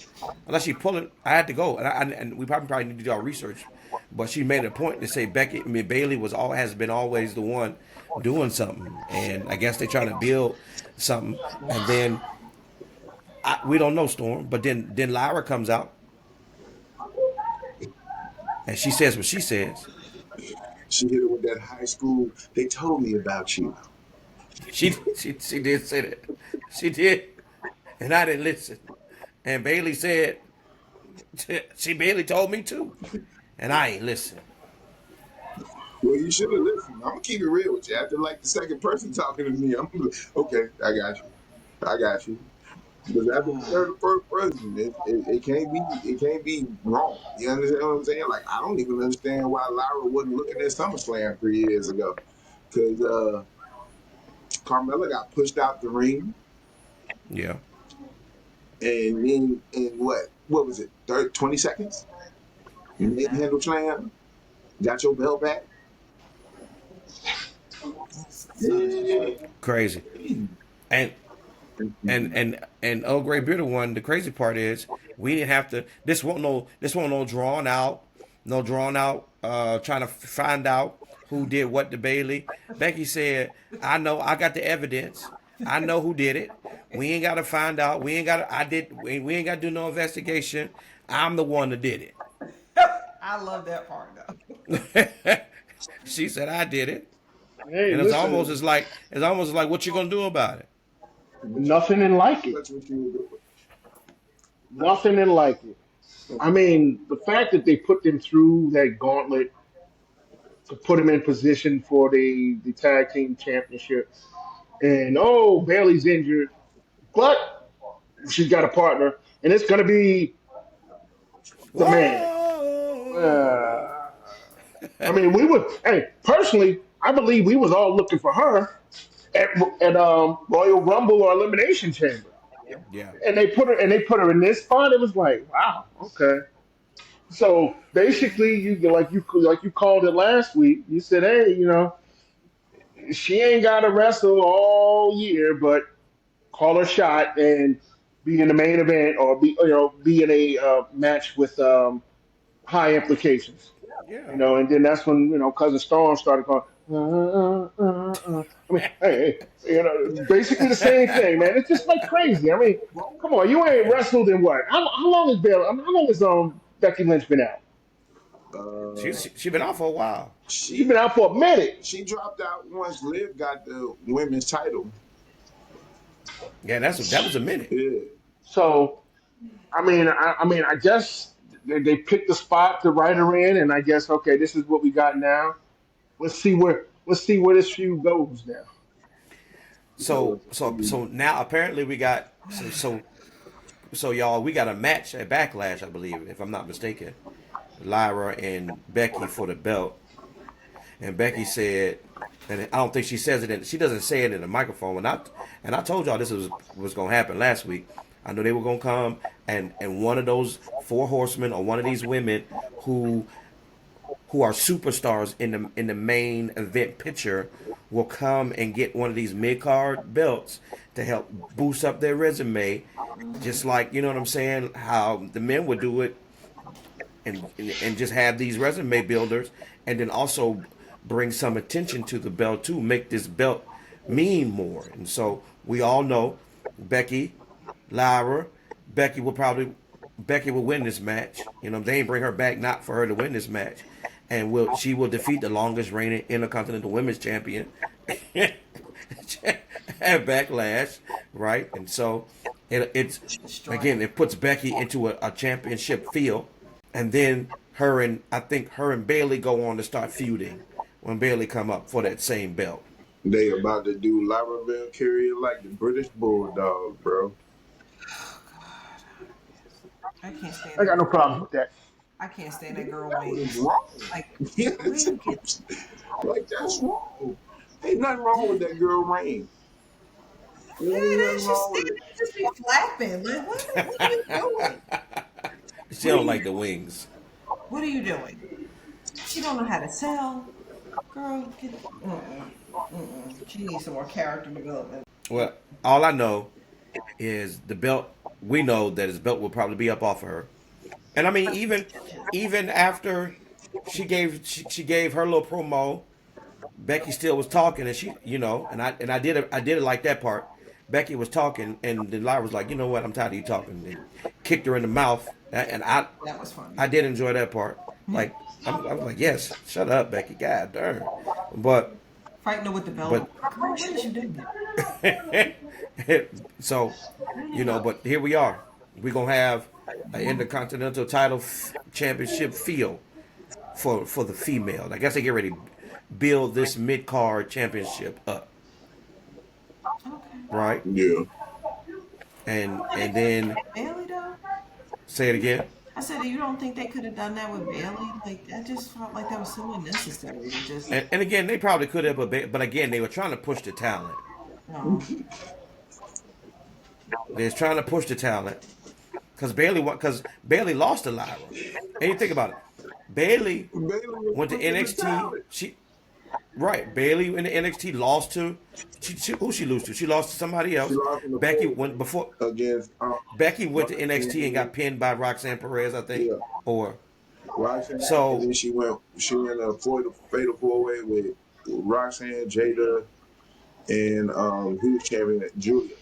A: unless she pull it, I had to go, and we probably need to do our research. But she made a point to say Bailey has been always the one doing something, and I guess they're trying to build something, and then we don't know Storm, but then Lyra comes out and she says what she says.
E: She hit her with that high school. They told me about you.
A: She did say that. She did, and I didn't listen. And Bailey said, Bailey told me too, and I ain't listen.
E: Well, you should have listened. I'm gonna keep it real with you. After like the second person talking to me, I'm okay. I got you. I got you. Because after the third or first person, it can't be wrong. You understand what I'm saying? Like I don't even understand why Lyra wasn't looking at SummerSlam 3 years ago. Because Carmella got pushed out the ring,
A: Yeah,
E: and in what was it? 20 seconds? You made handle slam, got your belt back.
A: crazy. And and oh great bitter one. The crazy part is we didn't have to. This won't no drawn out. Trying to find out who did what to Bailey. Becky said, "I know. I got the evidence. I know who did it. We ain't got to find out. We ain't got to. I did. We ain't got to do no investigation. I'm the one that did
B: I love that part though.
A: it." She said, "I did it,"
D: Hey,
A: and
D: listen,
A: it's almost like what you gonna do about it.
D: nothing in like it.
E: That's what you were
D: Nothing in like it. I mean, the fact that they put them through that gauntlet to put them in position for the tag team championship, and oh, Bailey's injured, but she's got a partner, and it's gonna be the man.
A: Whoa!
D: Uh, I mean, we were. Hey, personally, I believe we was all looking for her at Royal Rumble or Elimination Chamber,
B: Yeah.
A: Yeah.
D: and they put her in this spot. It was like, wow, okay. So basically, you called it last week. You said, hey, she ain't got to wrestle all year, but call her shot and be in the main event or be in a match with high implications.
A: Yeah.
D: And then that's when Cousin Storm started going. I mean, hey, basically the same thing, man. It's just like crazy. I mean, come on, you ain't wrestled in what? How long has How long has Becky Lynch been out?
A: She been out for a while.
D: She's been out for a minute.
E: she dropped out once Liv got the women's title.
A: Yeah, that was a minute.
E: Yeah.
D: So, I guess they picked the spot to write her in, and I guess okay, this is what we got now. Let's see where this feud goes now.
A: So now apparently we got so y'all we got a match at Backlash, I believe, if I'm not mistaken. Lyra and Becky for the belt, and Becky said, and I don't think she says it. She doesn't say it in the microphone. And I told y'all this was going to happen last week. I know they were going to come, and one of those four horsemen or one of these women who are superstars in the main event picture will come and get one of these mid card belts to help boost up their resume, just like you know what I'm saying. How the men would do it, and just have these resume builders, and then also bring some attention to the belt too, make this belt mean more. And so we all know Becky, Lyra, Becky will win this match. They ain't bring her back not for her to win this match, and she will defeat the longest reigning Intercontinental Women's Champion at Backlash, right? And so it's again it puts Becky into a championship feel. And then I think her and Bailey go on to start feuding when Bailey come up for that same belt.
E: They about to do Lyra Valkyria like the British Bulldog, bro.
B: I can't stand
D: I
B: that
D: got no
B: girl.
D: problems with that.
B: I can't stand that girl
E: That was
B: wings.
E: wrong.
B: Like,
E: Yeah,
B: where you get?
E: like that's wrong. Ain't nothing wrong with that girl Rain.
B: Yeah,
E: There ain't
B: it
E: nothing
B: is. She's
E: wrong with
B: standing
E: it.
B: there, just be flapping. Like, what are you doing?
A: She
B: What are
A: don't
B: you?
A: like the wings.
B: What are you doing? She don't know how to sell. Girl, get. She needs some more character development.
A: Well, all I know is the belt. We know that his belt will probably be up off of her. And I mean, even after she gave her little promo, Becky still was talking, and she, and I did it like that part. Becky was talking, and then Lyra was like, you know what, I'm tired of you talking, and kicked her in the mouth, and
B: That was funny.
A: I did enjoy that part. Like I was like, yes, shut up, Becky, God darn, but
B: Fighting her with the belt on.
A: but
B: Girl, what is you doing?
A: so,
B: Where you go?
A: but here we are. We're gonna have an intercontinental title championship feel for the female. I guess they get ready to build this mid card championship up,
B: Okay.
A: right?
E: Yeah.
A: And then
B: Bailey though.
A: say it again.
B: I said, you don't think they could have done that with Bailey? Like, I just felt like that was so unnecessary to just.
A: And again, they probably could have, but again, they were trying to push the talent.
B: No.
A: They was trying to push the talent because Bailey lost to Lyra. And you think about it, Bailey
E: Bailey was
A: went to
E: pushing the
A: NXT.
E: talent
A: Right, Bailey in the NXT lost to who she lose to? She lost to somebody
E: she
A: else.
E: lost in the
A: Becky
E: fourth
A: went before
E: against
A: Becky went to NXT and
E: Roxanne.
A: got pinned by Roxanne Perez, I think.
E: Yeah,
A: Or
E: Roxanne, and
A: so
E: then she went a fatal four way with Roxanne, Jada, and who was champion Julia.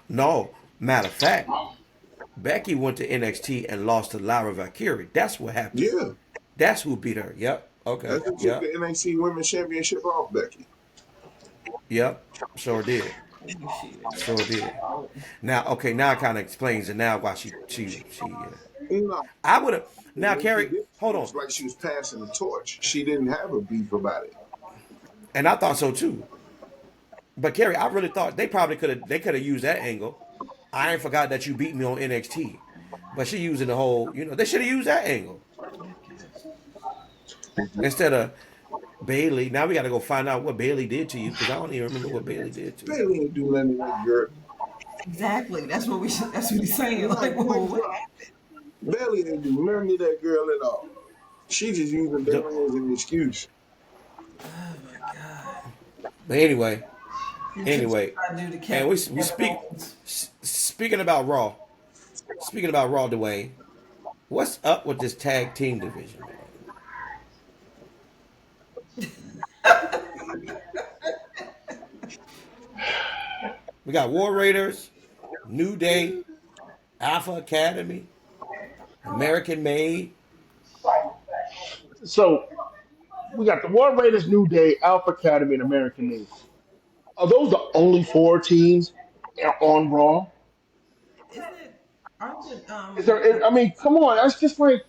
A: no. Matter of fact, Becky went to NXT and lost to Lyra Valkyrie. That's what happened.
E: Yeah,
A: That's who beat her. Yep. Okay.
E: that's who took the
A: Yep.
E: NXT Women's Championship off Becky.
A: Yep. Sure did. Sure did. Now, okay. Now it kind of explains it now why she.
E: No,
A: I would have. Now,
E: what she
A: Carrie,
E: did
A: hold on.
E: was like she was passing the torch. She didn't have a beef about it.
A: And I thought so too. But Carrie, I really thought they could have used that angle. I ain't forgot that you beat me on NXT. But she using the whole, they should have used that angle. Instead of Bailey. Now we gotta go find out what Bailey did to you because I don't even remember what Bailey did to you.
E: Bailey ain't do nothing to that girl.
B: Exactly. That's what we should. That's what he's saying. Like,
E: Like,
B: whoa,
E: like
B: what?
E: Bailey ain't do nothing to that girl at all. She just using
A: The-
E: Bailey as an excuse.
B: Oh my god.
A: But anyway,
B: You just
A: anyway,
B: trying to do the
A: and
B: Kevin
A: we speak
B: Owens.
A: speaking about Raw. Speaking about Raw, Dwayne, what's up with this tag team division, man? We got War Raiders, New Day, Alpha Academy, American Made.
D: So we got the War Raiders, New Day, Alpha Academy, and American Made. Are those the only four teams on Raw?
B: Isn't it? Aren't the
D: Is there? I mean, come on. That's just like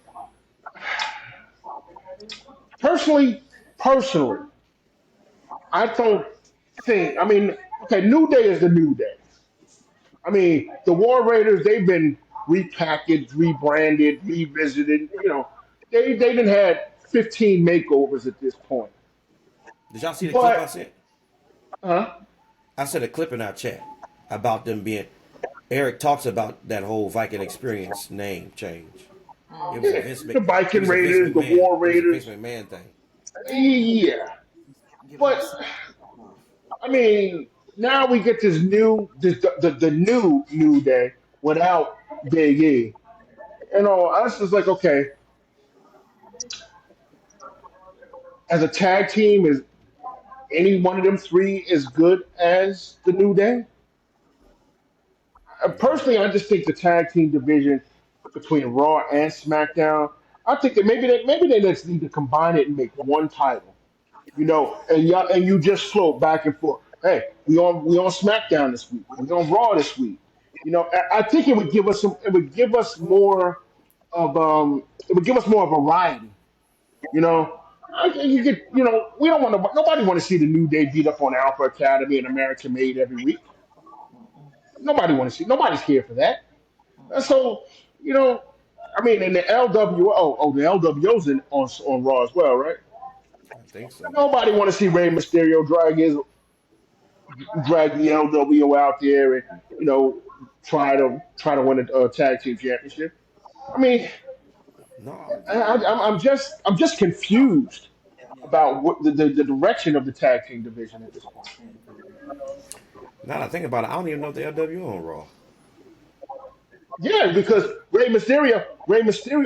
D: personally, personally. I don't think. I mean, okay, New Day is the New Day. I mean, the War Raiders, they've been repackaged, rebranded, revisited. They didn't had 15 makeovers at this point.
A: Did y'all see the clip I
D: But
A: sent?
D: huh?
A: I sent a clip in our chat about them being. Eric talks about that whole Viking Experience name change. It was a
D: Yeah,
A: Vince
D: the
A: Mc, it
D: Viking
A: was a Vince
D: Raiders, the
A: McMahon.
D: War
A: It was a Vince
D: Raiders.
A: McMahon thing.
D: Yeah,
B: give
D: but
B: us?
D: I mean, now we get the new day without Big E. I was just like, okay, as a tag team, is any one of them three as good as the New Day? Personally, I just think the tag team division between Raw and SmackDown. I think that maybe they just need to combine it and make one title. And you just float back and forth. Hey, we on SmackDown this week. We on Raw this week. I think it would give us some. It would give us more of It would give us more variety. You know, you get. We don't want to. Nobody want to see the New Day beat up on Alpha Academy and American Made every week. Nobody want to see. Nobody's here for that. And so, you know, I mean, in the LWO, the LWO's on Raw as well, right?
A: I think so.
D: Nobody want to see Rey Mysterio drag the LWO out there and try to win a tag team championship. I mean,
A: No,
D: I'm just confused about what the direction of the tag team division at this point.
A: now that I think about it, I don't even know if the LWO on Raw.
D: Yeah, because Rey Mysterio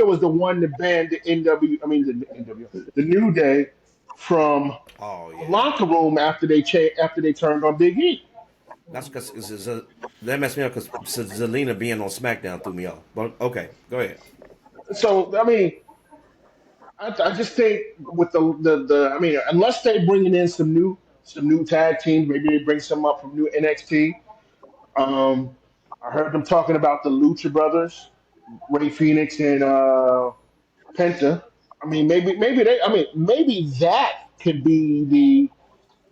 D: was the one that banned the NW, I mean the NW, the New Day from
A: Oh
D: the
A: yeah,
D: locker room after they turned on Big E.
A: that's because that messed me up because Zelina being on SmackDown threw me off. But okay, go ahead.
D: So I mean, I just think with the I mean, unless they bringing in some new tag teams, maybe they bring some up from new NXT. Um, I heard them talking about the Lucha Brothers, Ray Phoenix and Penta. I mean, maybe that could be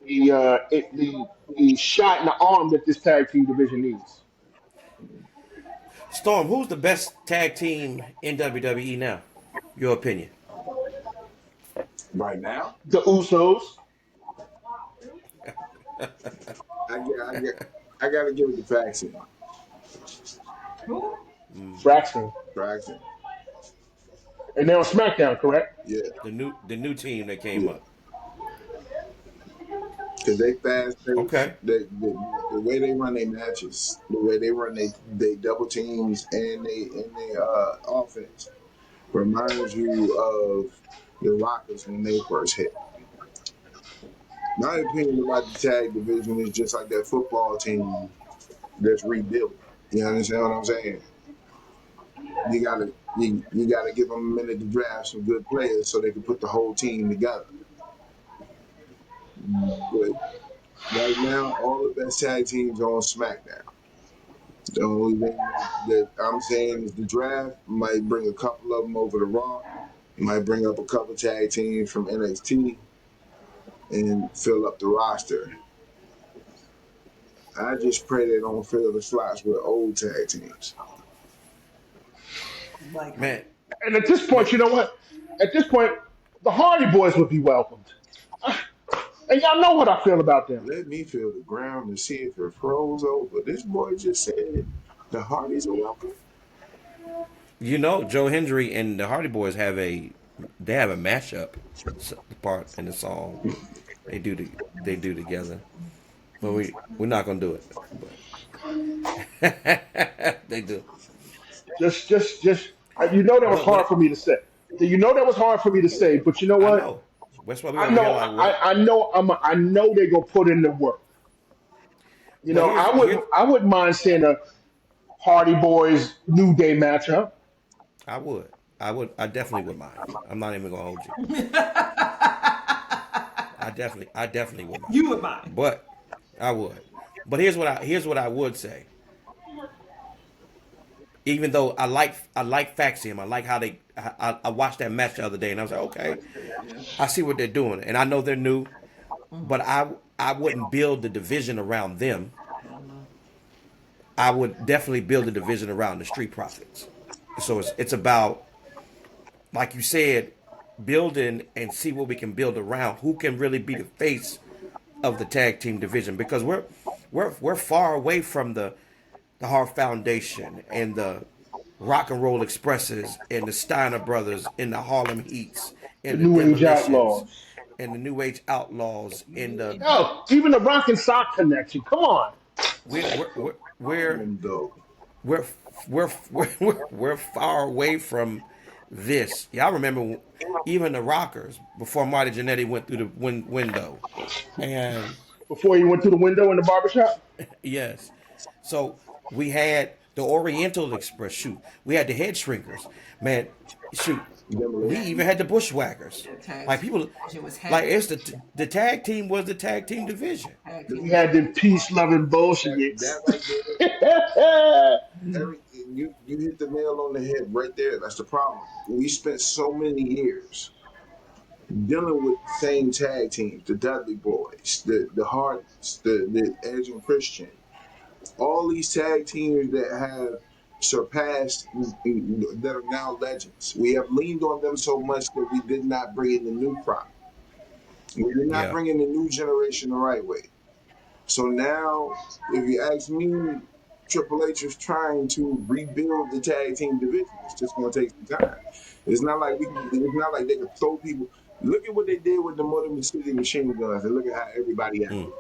D: the shot in the arm that this tag team division needs.
A: Storm, who's the best tag team in WWE now? Your opinion?
E: Right now,
D: The Usos,
E: I got to give it to Faction.
B: Who?
D: Braxton,
E: Faction.
D: and they're on SmackDown, correct?
E: Yeah,
A: The new team that came
E: yeah.
A: up.
E: Because they fast pace.
A: Okay.
E: The way they run their matches, the way they run they double teams and they offense reminds you of the Rockers when they first hit. My opinion about the tag division is just like that football team that's rebuilding. You understand what I'm saying? You gotta give them a minute to draft some good players so they can put the whole team together. But right now, all the best tag teams are on SmackDown. The only thing that I'm saying is the draft might bring a couple of them over to Raw. Might bring up a couple tag teams from NXT and fill up the roster. I just pray they don't fill the slots with old tag teams.
B: Like,
A: Man,
D: And at this point, you know what? At this point, the Hardy Boys would be welcomed. And y'all know what I feel about them.
E: Let me feel the ground and see if it froze over. This boy just said the Hardys are welcome.
A: Joe Hendry and the Hardy Boys have a mashup part in the song. They do together, but we're not gonna do it. They do,
D: Just. You know that was
A: but
D: hard for me to say. You know that was hard for me to say. But you know
A: I
D: what?
A: know that's why we
D: I
A: over here
D: know.
A: like what?
D: I know they gonna put in the work.
A: But here's
D: I
A: here
D: wouldn't. I wouldn't mind seeing a Hardy Boys New Day matchup.
A: I definitely would mind. I'm not even gonna hold you. I definitely would mind.
B: you would mind.
A: But I would. But here's what I would say. Even though I like Faxium, I like how I watched that match the other day, and I was like, okay, I see what they're doing, and I know they're new, but I wouldn't build the division around them. I would definitely build a division around the Street Profits. So it's about, like you said, building and see what we can build around. Who can really be the face of the tag team division? Because we're far away from the Hart Foundation and the Rock and Roll Expresses and the Steiner Brothers and the Harlem Heats
D: The
A: and the
D: New Age
A: Demolitions
D: Outlaws.
A: and the New Age Outlaws and the
D: Hell, even the Rock and Sock connection. Come on.
A: we're we're we're
E: Harlem though.
A: we're we're far away from this. Yeah, I remember even the Rockers before Marty Jannetty went through the window, and
D: Before you went through the window in the barbershop.
A: yes, so we had the Oriental Express. Shoot, we had the Head Shrinkers. Man, shoot, we
E: Demolition.
A: even had the Bushwhackers.
B: The tag
A: Like
B: team
A: people,
B: division was
A: like
B: heavy.
A: it's the tag team was the tag team division.
B: Tag
D: We
B: team.
D: had the peace loving
E: That
D: Bolsheviks.
E: right there, every, you hit the nail on the head right there. That's the problem. We spent so many years dealing with the same tag teams, the Dudley Boys, the Hardys, the Edge and Christian, all these tag teams that have surpassed that are now legends. We have leaned on them so much that we did not bring in the new crop. We did not
A: Yeah.
E: bring in the new generation the right way. So now, if you ask me, Triple H is trying to rebuild the tag team division. It's just going to take some time. It's not like we. It's not like they can throw people. Look at what they did with the Motor City Machine Guns, and look at how everybody acted.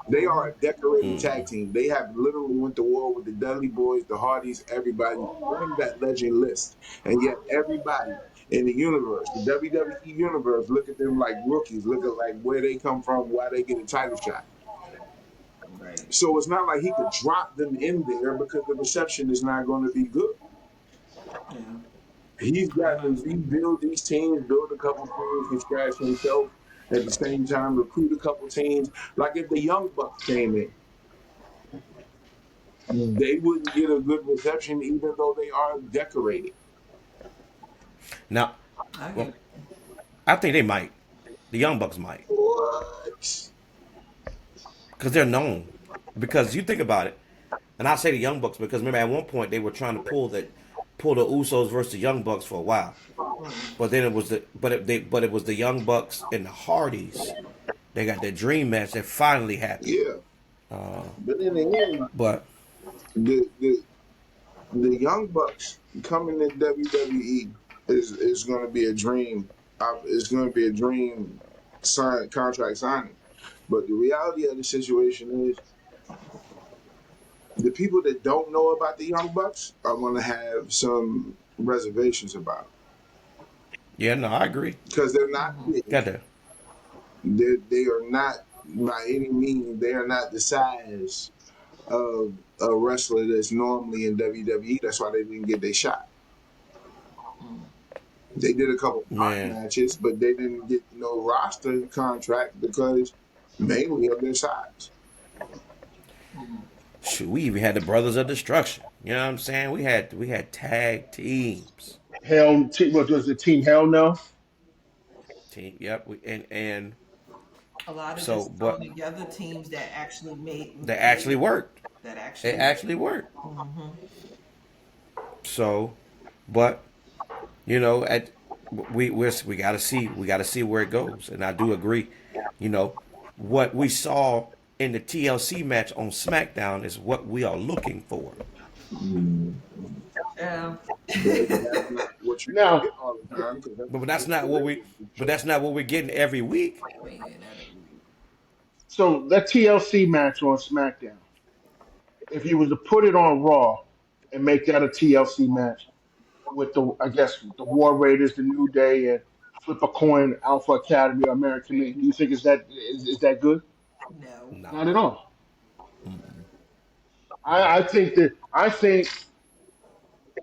E: They are a decorated tag team. They have literally went to war with the Dudley Boys, the Hardys, everybody on that legend list. And yet everybody in the universe, the WWE universe, look at them like rookies. Look at like where they come from, why they get a title shot.
B: Right.
E: So it's not like he could drop them in there because the reception is not going to be good.
B: Yeah.
E: He's
B: I
E: got to
B: understand.
E: rebuild these teams, build a couple teams from scratch himself. At the same time, recruit a couple teams. Like if the Young Bucks came in, they wouldn't get a good reception, even though they are decorated.
A: Now,
B: I
A: well,
B: get it.
A: I think they might. The Young Bucks might,
E: What?
A: because they're known. Because you think about it, and I say the Young Bucks because remember at one point they were trying to pull the Usos versus the Young Bucks for a while,
B: Mm.
A: but then it was it was the Young Bucks and the Hardys. They got their dream match that finally happened.
E: Yeah. But in the end,
A: But
E: the the, the Young Bucks coming to WWE is going to be a dream. It's going to be a dream contract signing. But the reality of the situation is the people that don't know about the Young Bucks are going to have some reservations about it
A: yeah, no, I agree.
E: because they're not
A: Got
E: big.
A: that.
E: They are not by any means. They are not the size of a wrestler that's normally in WWE. That's why they didn't get their shot. They did a couple dark
A: Man,
E: matches, but they didn't get no roster contract because mainly of their size.
A: shoot, we even had the Brothers of Destruction. You know what I'm saying? We had tag teams.
D: What was the team? Hell no.
A: Team, yep. And
B: A lot of
A: so,
B: just throwing
A: but
B: together teams that actually
A: they actually worked.
B: that
A: It
B: actually.
A: actually worked.
B: Mm-hmm.
A: So, but at we got to see where it goes, and I do agree. You know, what we saw in the TLC match on SmackDown is what we are looking for.
E: Mm.
B: Yeah.
E: But that's not what you're going to
D: Now,
E: get all the time because that's
A: But
E: not
A: that's
E: what
A: not
E: the
A: what we.
E: ratings would
A: But
E: show.
A: that's not what we're getting every week.
B: We ain't getting that every week.
D: so that TLC match on SmackDown, if you was to put it on Raw and make that a TLC match with I guess the War Raiders, the New Day, and flip a coin, Alpha Academy, or American Made, do you think is that good?
B: No.
A: Nah.
D: Not at all. I think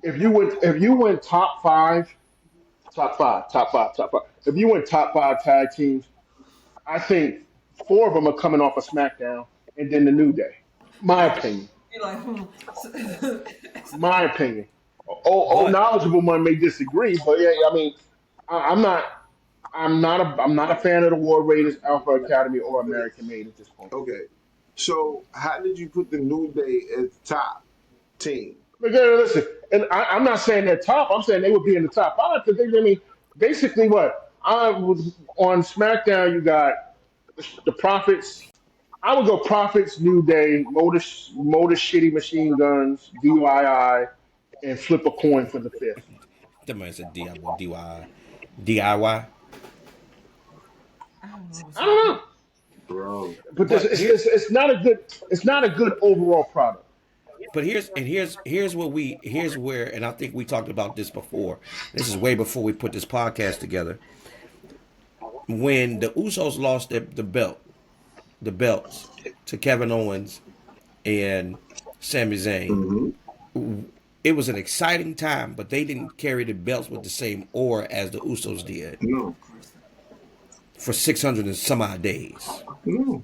D: if you went top five. If you went top five tag teams, I think four of them are coming off of SmackDown, and then the New Day. My
B: Right.
D: opinion.
B: You're like,
D: My opinion. Oh,
A: But
D: knowledgeable one may disagree, but yeah, I mean, I'm not. I'm not a fan of the War Raiders, Alpha Academy, or American Made at this point.
E: Okay. So how did you put the New Day at the top team?
D: But listen, and I'm not saying they're top. I'm saying they would be in the top five because I mean, basically, what I was on SmackDown, you got the Profits. I would go Profits, New Day, Motor Shitty Machine Guns, DIY, and flip a coin for the fifth.
A: that man said DIY. DIY.
B: I don't know what's
D: I don't
B: happening.
D: know,
E: Bro.
D: but
A: But here's
D: it's not a good overall product.
A: here's where, and I think we talked about this before. This is way before we put this podcast together. When the Usos lost the belts to Kevin Owens and Sami Zayn,
E: Mm-hmm.
A: it was an exciting time, but they didn't carry the belts with the same aura as the Usos did
E: No.
B: Of course not.
A: for 600 and some odd days.
E: No.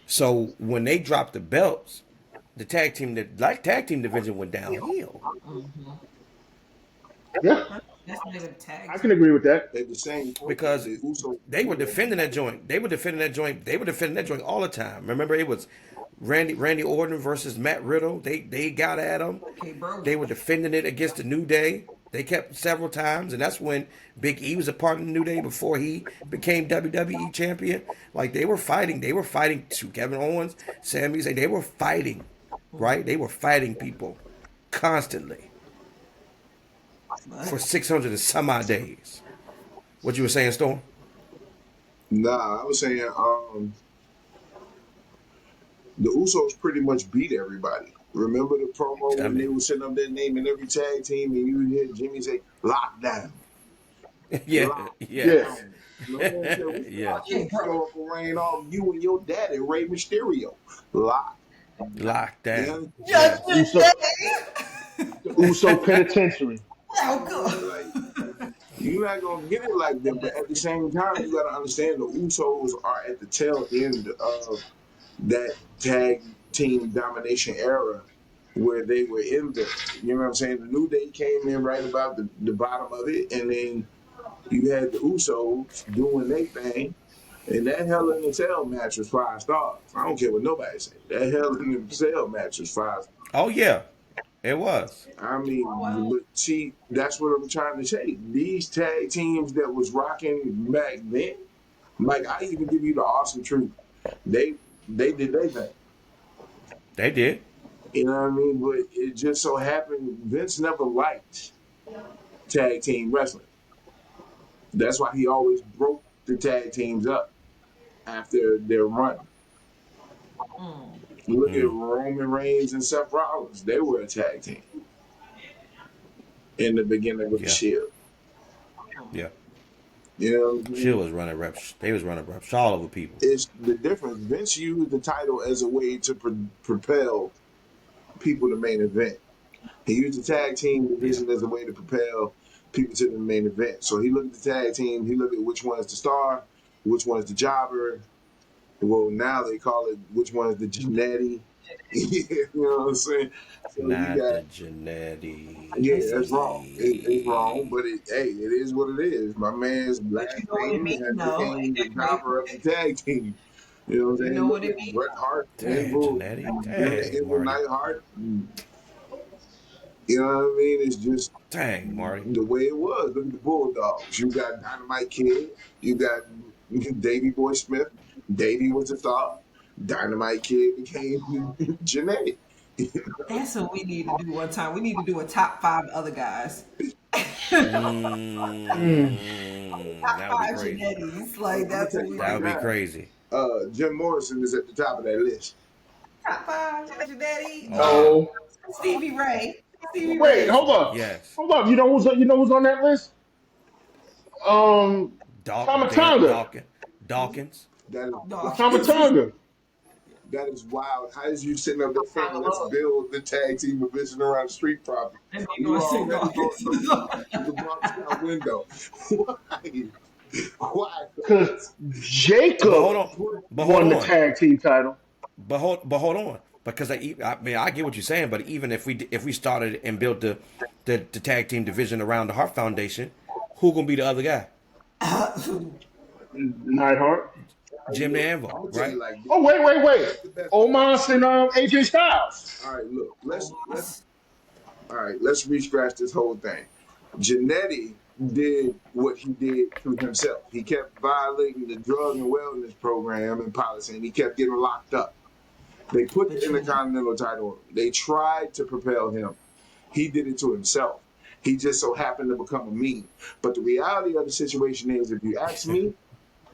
A: So when they dropped the belts, the tag team division went downhill.
B: Mm-hmm.
D: Yeah,
B: That's made a tag
D: I can
B: team.
D: agree with that.
E: At the same point, though,
A: because
E: the Usos
A: they were
E: do that.
A: defending that joint. They were defending that joint. They were defending that joint all the time. Remember, it was Randy Orton versus Matt Riddle. They got at him.
B: Okay, bro.
A: They were defending it against the New Day. They kept several times, and that's when Big E was a part of the New Day before he became WWE champion. Like they were fighting. They were fighting to Kevin Owens, Sami Zayn. They were fighting, right? They were fighting people constantly
B: But
A: for 600 and some odd days. What you were saying, Storm?
E: Nah, I was saying, the Usos pretty much beat everybody. Remember the promo
A: I
E: when they
A: mean,
E: were sitting up there naming every tag team, and you would hear Jimmy say, "Lockdown,
A: yeah, yeah,
D: Yeah.
E: lockdown." My man said, "We
A: yeah.
B: okay,
E: finna
B: bro.
E: show up and rain off you and your daddy, Rey Mysterio." Lockdown.
A: Locked down.
E: You
A: Yes.
B: Judgment
D: Uso,
B: Day.
D: the Uso Penitentiary.
B: Oh,
E: know,
B: good.
E: like you're not gonna get it like that, but at the same time, you gotta understand the Usos are at the tail end of that tag team domination era where they were in there. You know what I'm saying? The New Day came in right about the bottom of it, and then you had the Usos doing their thing. And that Hell in a Cell match was 5 stars. I don't care what nobody say. That Hell in a Cell match was 5 stars.
A: Oh yeah, it was.
E: I mean,
B: Well,
E: but see, that's what I'm trying to say. These tag teams that was rocking back then, like I even give you the awesome truth. They they did their thing.
A: They did.
E: You know what I mean? But it just so happened Vince never liked tag team wrestling. That's why he always broke the tag teams up after their run.
B: mm,
E: You look at
A: Mm,
E: Roman Reigns and Seth Rollins; they were a tag team in the beginning of the
A: yeah,
E: Shield.
A: yeah.
E: You know what I'm
A: She
E: saying?
A: was running reps. They was running reps all over people.
E: It's the difference. Vince used the title as a way to propel people to main event. He used the tag team
A: Yeah.
E: division as a way to propel people to the main event. So he looked at the tag team. He looked at which one is the star, which one is the jobber. Well, now they call it which one is the Genetti. You know what I'm saying? So you
A: Not
E: got
A: the Genetti.
E: yeah,
B: okay,
E: that's
B: so,
E: wrong. It's wrong, but hey, it is what it is. My man's
B: but you
E: last
B: know what it
E: name
B: means,
E: has
B: though.
E: became the
B: Right?
E: jobber of the tag team. You know what I'm
B: You
E: saying?
B: know
E: Look
B: what it
E: at
B: means.
E: Bret Hart,
A: Dang, Genetti. Dang,
E: Anvil
A: Marty.
E: Neidhart. You know what I mean? It's just
A: Dang, Marty.
E: the way it was. Look at the Bulldogs. You got Dynamite Kid. You got Davy Boy Smith. Davy was the star. Dynamite Kid became Genetic.
B: That's what we need to do one time. We need to do a top five other guys. Top
D: Mm.
A: That would be
B: five
A: crazy.
B: Genettis.
E: I'm
B: Like
E: gonna
B: that's
E: tell
B: what
E: you
B: we
A: That
E: right
A: would
B: need to
A: be
B: do.
E: now.
A: crazy.
E: Jim Morrison is at the top of that list.
B: Top five Genetti.
A: Oh yeah.
D: No.
B: Stevie Ray. Stevie
D: Wait,
B: Ray.
D: hold up.
A: Yes.
D: Hold up. You know who's on that list? Um Tamatanga.
A: Dawkins.
E: That is
B: Dog.
E: wild.
D: Tamatanga.
E: That is wild. How is you sitting up there saying let's build the tag team division around the street property?
B: And you
E: You
B: gonna say
E: already
B: Dawkins.
E: wrote the barbershop window. Why? Why?
D: Because
A: But
D: Jacob
A: hold on. But hold
D: won the
A: on.
D: tag team title.
A: But hold on. Because I mean I get what you're saying, but even if we started and built the tag team division around the Hart Foundation, who gonna be the other guy?
D: Neidhart.
A: Jim the Anvil,
E: I'm gonna tell you
A: right?
E: like this.
D: Oh, wait.
E: What's the best way?
D: Omos and AJ Styles.
E: All right, look. Let's
B: Almost.
E: all right. Let's re-scratch this whole thing. Janetti did what he did to himself. He kept violating the drug and wellness program and policy, and he kept getting locked up. They put the
B: But you know.
E: Intercontinental title. They tried to propel him. He did it to himself. He just so happened to become a meme. But the reality of the situation is, if you ask me,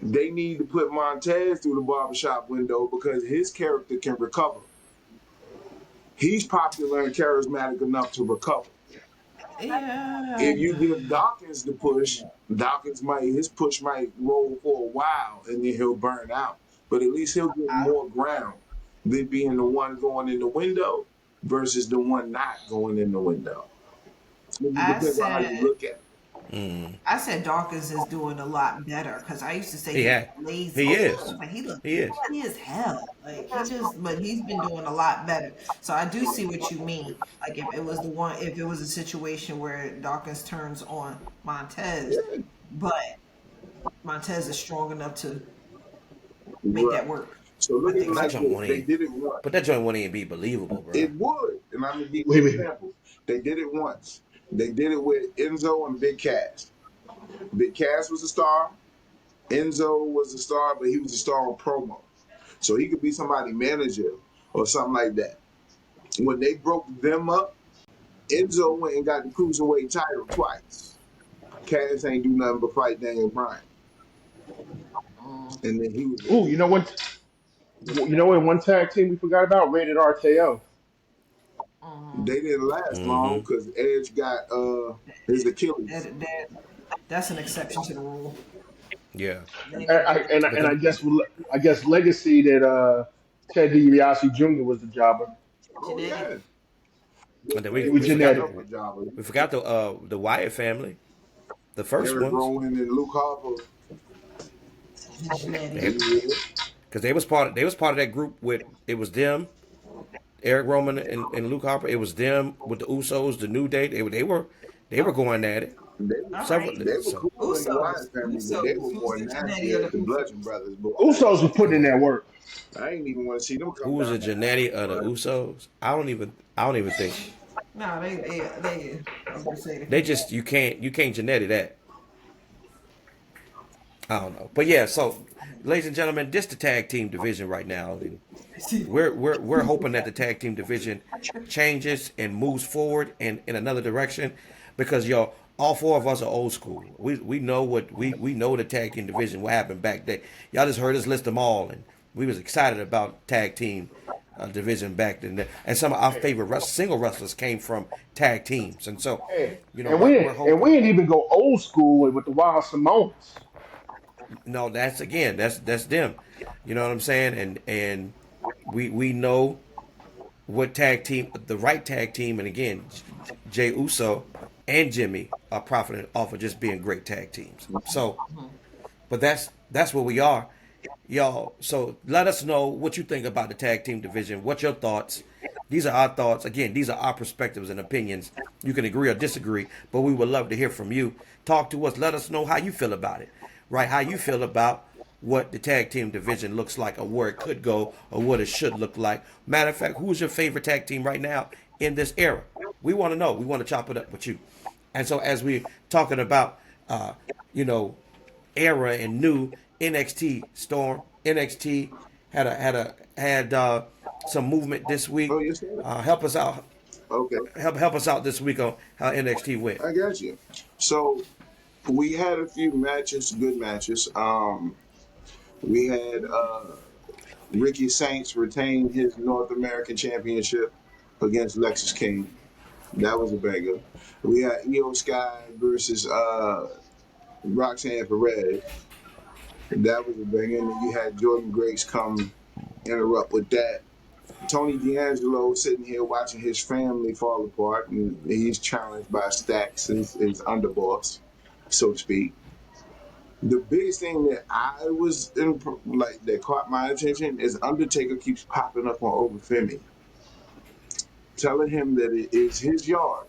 E: they need to put Montez through the barbershop window because his character can recover. He's popular and charismatic enough to recover.
B: Yeah.
E: If you give Dawkins the push, Dawkins might his push might roll for a while and then he'll burn out. But at least he'll get more ground than being the one going in the window versus the one not going in the window. So it
B: I
E: depends on how you
B: said
E: look at it.
B: I said Dawkins is doing a lot better because I used to say
A: He
B: he was
A: had,
B: lazy.
A: he is,
B: Like he looked
A: he is.
B: lazy as hell. Like he just, but he's been doing a lot better. So I do see what you mean. Like if it was a situation where Dawkins turns on Montez,
E: Yeah,
B: but Montez is strong enough to make
E: right.
B: that work.
E: So
B: I
E: look at it
B: think
A: But that
B: so.
E: like
A: joint
E: this.
A: won't
E: They
A: even.
E: did it once.
A: But that joint won't even be believable, bro.
E: It would, and I'm gonna give you
D: Wait,
E: an
D: wait.
E: example. They did it once. They did it with Enzo and Big Cass. Big Cass was a star. Enzo was a star, but he was a star on promo. So he could be somebody manager or something like that. When they broke them up, Enzo went and got the cruiserweight title twice. Cass ain't do nothing but fight Daniel Bryan,
B: Mm,
E: and then he was
D: Ooh, you know what? You know what? One tag team we forgot about, Rated RKO.
B: mm.
E: they didn't last long
A: Mm-hmm.
E: because Edge got his Achilles.
B: That's an exception to the rule.
A: Yeah.
B: They
D: And
B: need to do
D: and
A: Because
D: I guess Legacy that Ted DiBiase Jr. was the jobber.
E: Oh
B: genetic.
E: yeah,
A: and then
D: He
A: we
D: was
A: we forgot
D: genetic.
E: upper jobber.
A: the Wyatt family, the first
E: Eric
A: ones.
E: Rowan and Luke Harper.
B: Genetic.
A: They
E: Yeah,
A: because they was part of that group with it was them, Eric Roman and Luke Harper. It was them with the Usos, the New Day. They were
B: Oh,
A: going at it.
E: they
B: all
A: Several.
B: right.
E: they were
A: So
E: cool in the Wyatt family, but they
B: Usos.
E: were
B: Who's
E: more
B: the
E: nasty
B: Genetti of
E: as
B: the
E: the Bludgeon
B: Usos?
E: Brothers. Boy,
D: Usos was putting in that work.
E: I ain't even want to see them
A: who
E: come
A: was
E: down
A: the
E: that
A: Genetti of the
E: alley.
A: Usos? I don't even think
B: No, they. I was gonna say the
A: they
B: people.
A: just you can't Genetti that. I don't know, but yeah. So, ladies and gentlemen, this the tag team division right now, and we're hoping that the tag team division changes and moves forward in another direction, because y'all, all four of us are old school. We know we know the tag team division, what happened back then. Y'all just heard us list them all, and we was excited about tag team division back then. And some of our favorite single wrestlers came from tag teams, and so
D: And,
A: we're
D: we
A: hoping.
D: didn't even go old school with the Wild Samoans.
A: No, that's again, that's them. You know what I'm saying? And we know what tag team, the right tag team, and again, Jay Uso and Jimmy are profiting off of just being great tag teams. So, but that's where we are, y'all. So let us know what you think about the tag team division. What's your thoughts? These are our thoughts. Again, these are our perspectives and opinions. You can agree or disagree, but we would love to hear from you. Talk to us. Let us know how you feel about it, right? How you feel about what the tag team division looks like, or where it could go, or what it should look like. Matter of fact, who's your favorite tag team right now in this era? We want to know. We want to chop it up with you. And so, as we're talking about, you know, era and new NXT Storm. NXT had some movement this
E: Oh
A: week.
E: yes, sir.
A: Help us out.
E: Okay,
A: Help us out this week on how NXT went.
E: I got you. So we had a few matches, good matches. We had Ricky Saints retain his North American Championship against Lexus King. That was a banger. We had Io Sky versus Roxanne Perez. That was a banger. And then you had Jordan Grace come interrupt with that. Tony D'Angelo sitting here watching his family fall apart, and he's challenged by Stax, his underboss, so to speak. The biggest thing that I was in, like that caught my attention is Undertaker keeps popping up on Overfemi, telling him that it is his yard,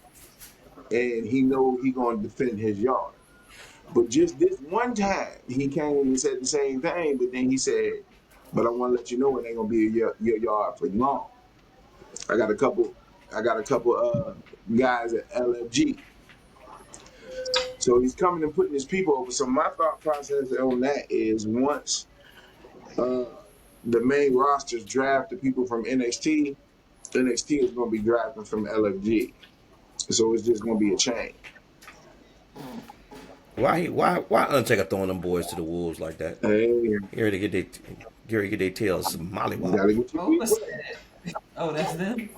E: and he know he gonna defend his yard. But just this one time, he came and said the same thing, but then he said, "But I want to let you know it ain't gonna be your yard for long." I got a couple. I got a couple guys at LFG. So he's coming and putting his people over. So my thought process on that is once uh, the main rosters draft the people from NXT, NXT is going to be drafting from LFG. So it's just going to be a change.
A: Why Undertaker throwing them boys to the wolves like that?
E: Hey,
A: Here to get their tails
E: you got to
A: mollywop.
E: get your
B: Oh,
E: feet
B: what's
E: wet.
B: that? Oh, that's them.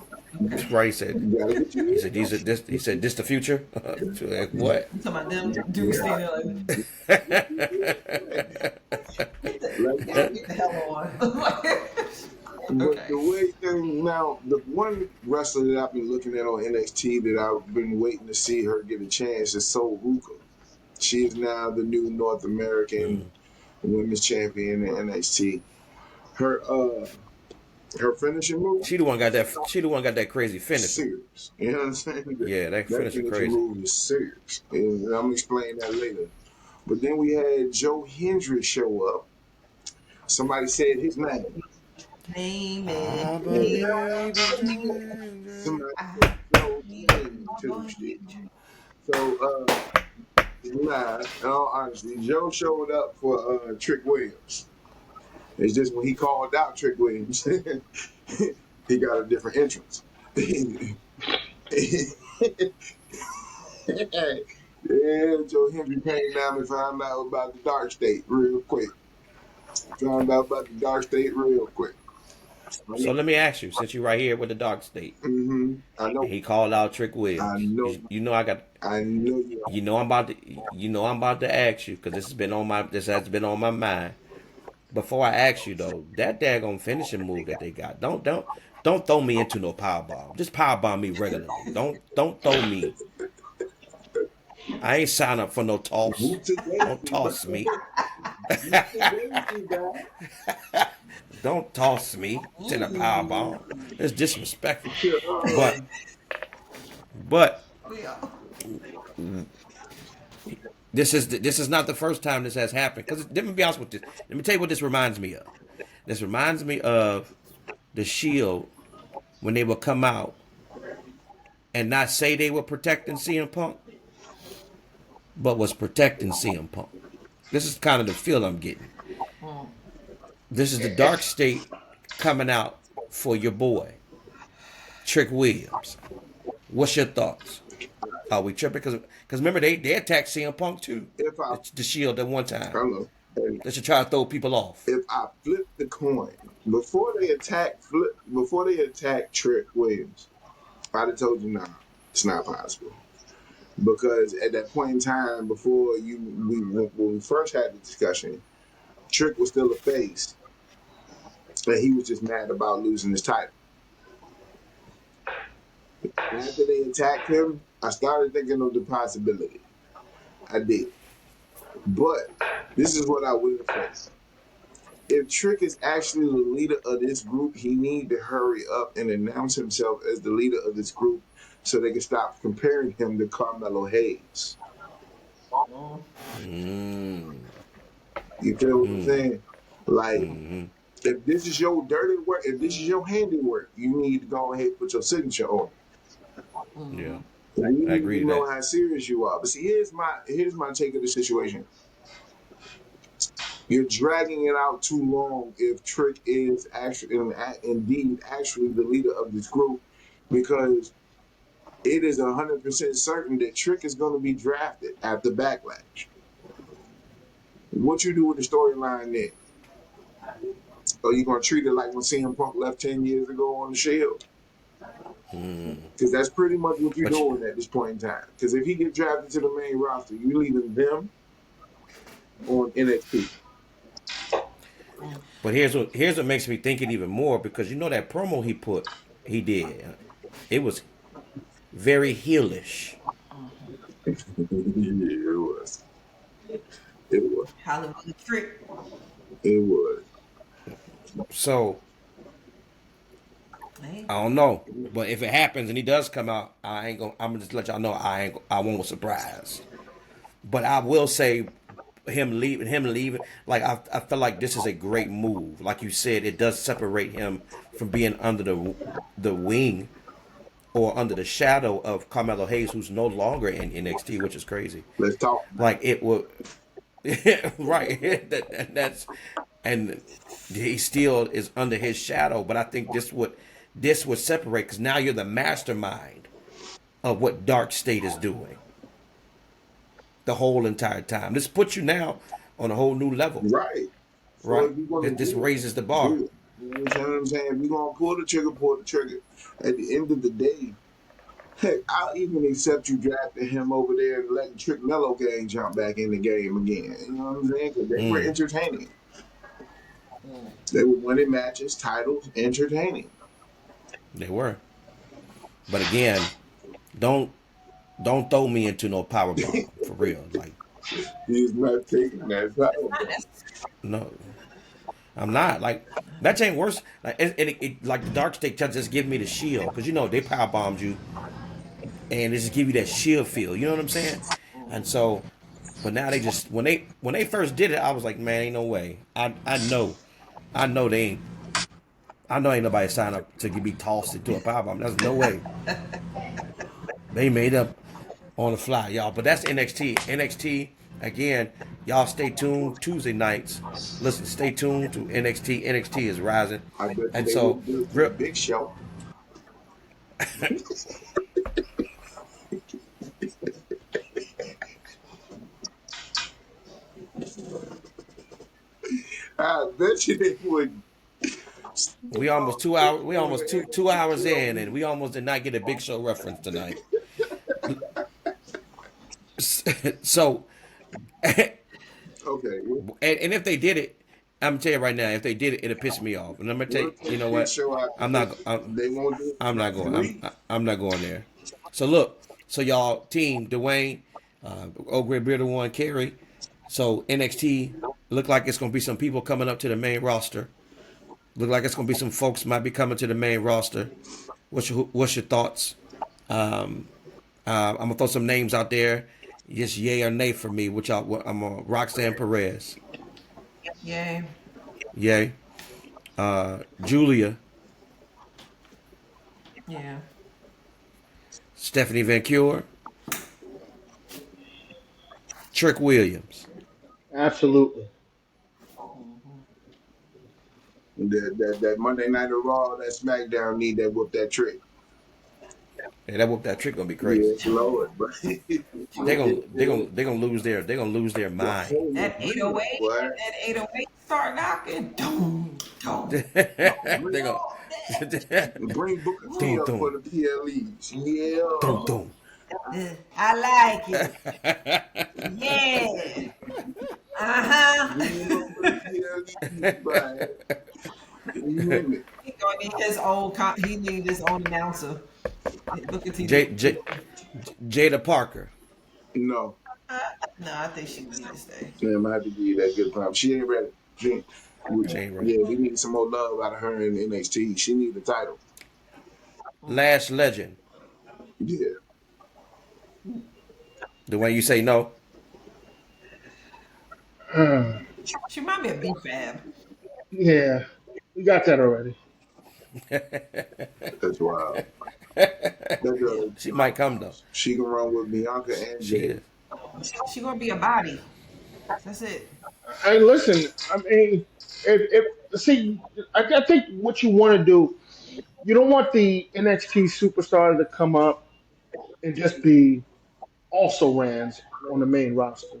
B: Okay.
A: Right? He said.
E: You got to get your
A: He
E: feet
A: said these are this. He said this the future. Like, what?
B: You talking about them dudes
E: wet.
B: standing like,
E: Like,
B: get the hell on.
E: but
B: Okay.
E: the way thing now, the one wrestler that I've been looking at on NXT that I've been waiting to see her get a chance is Sol Ruka. She is now the new North American Women's Champion in NXT. Her her finishing move,
A: She the one got that. She the one got that crazy finisher.
E: serious. You know what I'm saying?
A: Yeah, that
E: That
A: finisher
E: finishing
A: crazy.
E: move is serious, and I'm gonna explain that later. But then we had Joe Hendry show up. Somebody said his name.
B: Name
A: I
B: it.
A: believe in dreams.
E: Somebody
B: I
E: said Joe
B: believe
E: Two Stitch. So nah, in all honesty, Joe showed up for Trick Williams. It's just when he called out Trick Williams, he got a different entrance. Yeah, Joe Hendry came down and found out about the dark state real quick. Found out about the dark state real quick.
A: So let me ask you, since you're right here with the Dark State,
E: I
A: and
E: know,
A: he called out Trick
E: I
A: Williams,
E: know,
A: you know I got,
E: I know you.
A: you know I'm about to ask you because this has been on my mind. Before I ask you though, that daggone finishing move that they got, don't throw me into no power bomb. Just power bomb me regularly. Don't throw me. I ain't sign up for no toss.
E: Who today,
A: Don't toss me.
E: Who today, guy?
A: Don't toss me to the power bomb. It's disrespectful.
E: To,
A: But
B: Yeah.
A: this is not the first time this has happened. Because let me be honest with this. Let me tell you what this reminds me of. This reminds me of the Shield when they would come out and not say they were protecting CM Punk, but was protecting CM Punk. This is kind of the feel I'm getting. This is the Dark State coming out for your boy, Trick Williams. What's your thoughts? Are we tripping? Because remember, they attacked CM Punk too.
E: if I,
A: The Shield at one time.
E: hello,
A: They should try to throw people off.
E: if I flip the coin before they attack Trick Williams, I'd have told you, nah, it's not possible. Because at that point in time, before when we first had the discussion, Trick was still a face, and he was just mad about losing his title. After they attacked him, I started thinking of the possibility. I did. But this is what I would have said. If Trick is actually the leader of this group, he need to hurry up and announce himself as the leader of this group so they can stop comparing him to Carmelo Hayes. You feel what I'm saying? Like, if this is your dirty work, if this is your handiwork, you need to go ahead and put your signature on it.
A: Yeah.
E: You
A: I
E: need
A: agree
E: to
A: with
E: know
A: that.
E: how serious you are. But see, here's my take of the situation. You're dragging it out too long if Trick is actually indeed actually the leader of this group, because it is 100% certain that Trick is going to be drafted after Backlash. What you do with the storyline then? Are you going to treat it like when CM Punk left 10 years ago on the Shield? Because that's pretty much what you're
A: But
E: doing at this point in time. Because if he gets drafted to the main roster, you're leaving them on NXT.
A: but here's what makes me think it even more, because you know that promo he did, it was very heelish.
E: Yeah, it was. It was.
B: Hollywood Trick.
E: It was.
A: So
B: Hey.
A: I don't know, but if it happens and he does come out, I'm gonna just let y'all know I won't surprise. But I will say him leaving, like I feel like this is a great move. Like you said, it does separate him from being under the wing or under the shadow of Carmelo Hayes, who's no longer in NXT, which is crazy.
E: Let's talk.
A: Like it would, right? That's and he still is under his shadow. But I think this would separate, because now you're the mastermind of what Dark State is doing the whole entire time. This puts you now on a whole new level,
E: Right. So
A: right?
E: if you're gonna
A: This
E: do it,
A: raises the bar.
E: do it. You know what I'm saying? If you're going to pull the trigger, pull the trigger. At the end of the day, heck, I'll even accept you drafting him over there and letting Trick Mello gang jump back in the game again. You know what I'm saying? Because they were entertaining. They were winning matches, titles, entertaining.
A: They were, but again, don't throw me into no power bomb for real. Like
E: He's not taking that power
B: Not
E: bomb.
B: necessarily.
A: No, I'm not. Like that ain't worse. Like like the dark state just give me the shield because you know they power bombed you and they just give you that shield feel. You know what I'm saying? And so, but now they just when they first did it, I was like, man, ain't no way. I know they ain't. I know ain't nobody sign up to be tossed into a power bomb. There's no way. They made up on the fly, y'all. But that's NXT. NXT again. Y'all stay tuned Tuesday nights. Listen, stay tuned to NXT. NXT is rising,
E: I bet you
A: and
E: they
A: so
E: wouldn't do it to the
A: real.
E: big show. I bet you they wouldn't.
A: We almost 2 hours. We almost two hours in, and we almost did not get a Big Show reference tonight. So,
E: Okay,
A: and if they did it, I'm gonna tell you right now, if they did it, it'll piss me off. And I'm gonna tell
E: we'll
A: you, you
E: take
A: know
E: Big
A: what?
E: Show out
A: I'm
E: because
A: not. I'm,
E: they won't do it
A: I'm
E: for
A: not
E: like
A: going.
E: 3.
A: I'm not going there. So look. So y'all, team Dwayne, Old Gray Bearded One, Carey. So NXT look like it's gonna be some people coming up to the main roster. Look like it's gonna be some folks might be coming to the main roster. What's your thoughts? I'm gonna throw some names out there. Just yay or nay for me. Which I'm on Roxanne Perez.
B: Yay.
A: Yay. Julia.
B: Yeah.
A: Stephanie Van Cure. Trick Williams.
D: Absolutely.
E: That Monday Night Raw, that SmackDown need that whoop that trick.
A: Hey, that whoop that trick gonna be crazy.
E: Yes, Lord, but
A: They're gonna lose their
E: the
A: mind.
E: whole
B: That
E: agreement,
B: 808,
E: boy.
B: that 808 start knocking. Doom, doom.
A: They're
E: Bring,
A: gonna
E: bring Booker T
A: Doom
E: up for
A: doom
E: the PLEs.
A: doom
E: Yeah.
A: doom.
B: I like it. Yeah. Uh-huh.
E: Bring him up for the PLEs, boy. You hear me?
B: He gonna need his he need his own announcer. Look at
A: J,
B: TV.
A: J, Jada Parker.
E: No.
B: No, I think she need to stay.
E: Sam, I have to give you that good problem. She ain't ready.
A: She ain't ready.
E: Yeah, we need some more love out of her in NXT. She need the title.
A: Lash Legend.
E: Yeah.
A: The way you say no.
B: She might be a B fab.
D: Yeah, we got that already.
E: That's wild. That girl,
A: She might come though.
E: she can run with Bianca and
A: She
E: Jada.
A: is.
B: She gonna be a body. That's it.
D: Hey, listen. I mean, if see, I think what you want to do, you don't want the NXT superstar to come up and just be also rans on the main roster.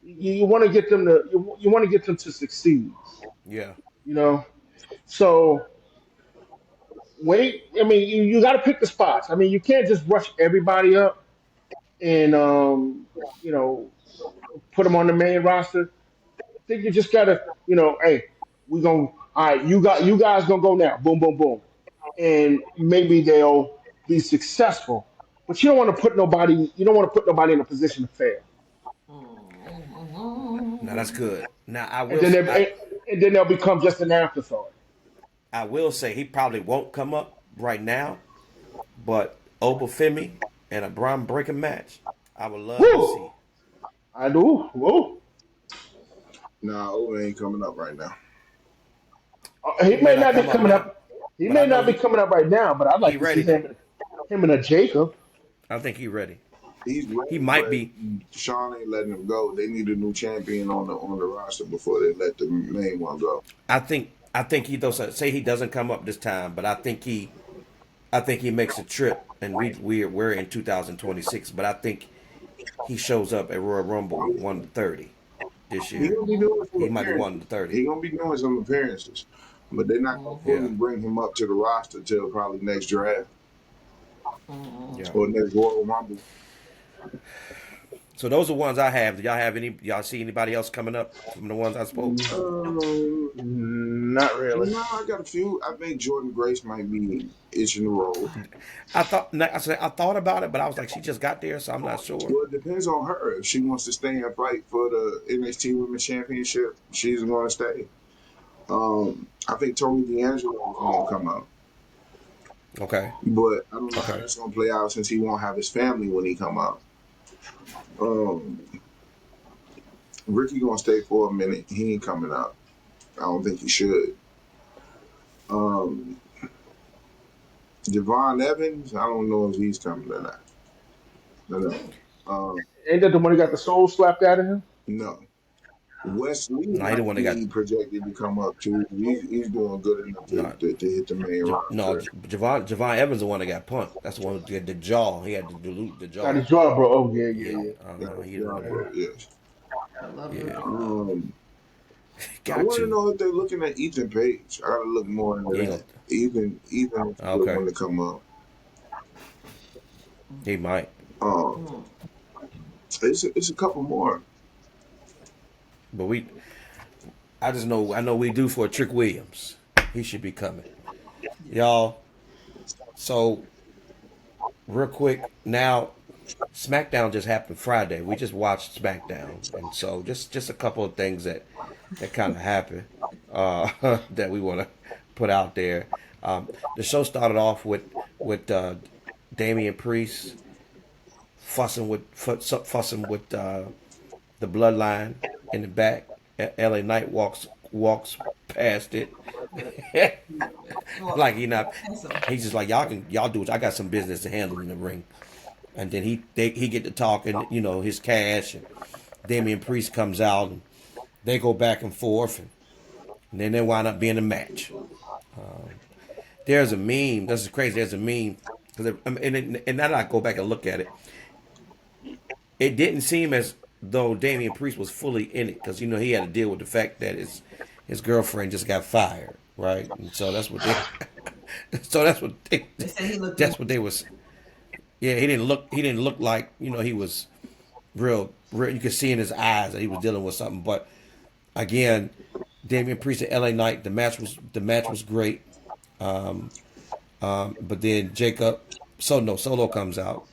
D: You want to get them to you want to get them to succeed.
A: Yeah.
D: You know, so wait. I mean, you got to pick the spots. I mean, you can't just rush everybody up and you know put them on the main roster. I think you just gotta, hey, we gonna all right, you guys gonna go now. Boom, boom, boom. And maybe they'll be successful. But you don't want to put nobody in a position to fail.
A: Now that's good. Now
D: And and then they'll become just an afterthought.
A: I will say he probably won't come up right now, but Obafemi and a Braun Breaker match, I would love to
D: Woo!
A: see.
D: I do. Woo!
E: Nah, Owen ain't coming up right now.
D: He
A: He may
D: may
A: not
D: not be
A: come up
D: coming
A: now,
D: up. He
A: but I
D: may
A: know
D: not be coming up right now, but I'd
A: he
D: like to see
A: ready though.
D: him and a Jacob.
A: I think he ready.
E: He's
A: He
E: ready,
A: might
E: but
A: be.
E: Sean ain't letting him go. They need a new champion on the roster before they let the main one go.
A: I think he does. Say he doesn't come up this time, but I think he makes a trip, and we're in 2026. But I think he shows up at Royal Rumble 1 to 30 this
E: He
A: year.
E: gonna be doing some
A: He might be
E: appearances.
A: 1 to 30.
E: He gonna be doing some appearances, but they're not gonna
A: Yeah,
E: fully bring him up to the roster till probably next draft
A: yeah.
E: or next Royal Rumble.
A: So those are ones I have. Do y'all have any? Y'all see anybody else coming up from the ones I spoke?
E: Um,
D: Not really.
E: no, I got a few. I think Jordan Grace might be itching to roll.
A: I thought about it, but I was like, she just got there, so I'm not sure.
E: Well, it depends on her. If she wants to stay and fight for the NXT Women's Championship, she's going to stay. I think Tony D'Angelo is going to come out,
A: Okay.
E: but I don't know how
A: Okay.
E: that's going to play out since he won't have his family when he come out. Um, Ricky going to stay for a minute. He ain't coming out. I don't think he should. Um, Javon Evans, I don't know if he's coming or not. No.
D: Ain't that the one that got the soul slapped out of him?
E: No. Wesley
A: No, he the
E: might
A: one that got
E: be projected to come up too. He's doing good enough
A: no.
E: to hit the main
A: No,
E: roster.
A: Javon Evans the one that got punked. That's the one who did the jaw. He had to dilute the
D: Got
A: jaw.
D: his jaw, bro. Oh yeah,
A: Yeah.
D: yeah, yeah.
A: He the
E: Yeah,
A: one
E: bro,
A: that.
E: yes.
B: I love
A: Yeah.
B: Ricky.
E: I
A: Got
E: want to
A: to.
E: know if they're looking at Ethan Page. I gotta look more into
A: You ain't
E: that. Ethan is a good
A: okay.
E: one to come up.
A: He might.
E: Um, it's a couple more.
A: But I know we do for Trick Williams. He should be coming. Y'all. So real quick, now SmackDown just happened Friday. We just watched SmackDown, and so just a couple of things that kind of happened that we want to put out there. The show started off with Damian Priest fussing with the Bloodline in the back. LA Knight walks past it.
B: Well,
A: Like he not,
B: so
A: he's just like y'all do it. I got some business to handle in the ring, and then he get to talking, his cash, and Damian Priest comes out, and they go back and forth, and then they wind up being a match. There's a meme. This is crazy. There's a meme because and now that I go back and look at it, it didn't seem as though Damian Priest was fully in it because he had to deal with the fact that his girlfriend just got fired, right? And so that's what they so
B: they say he looked
A: that's what they was. Yeah, he didn't look like he was real. You could see in his eyes that he was dealing with something. But again, Damian Priest and LA Knight, the match was great. But then Solo comes out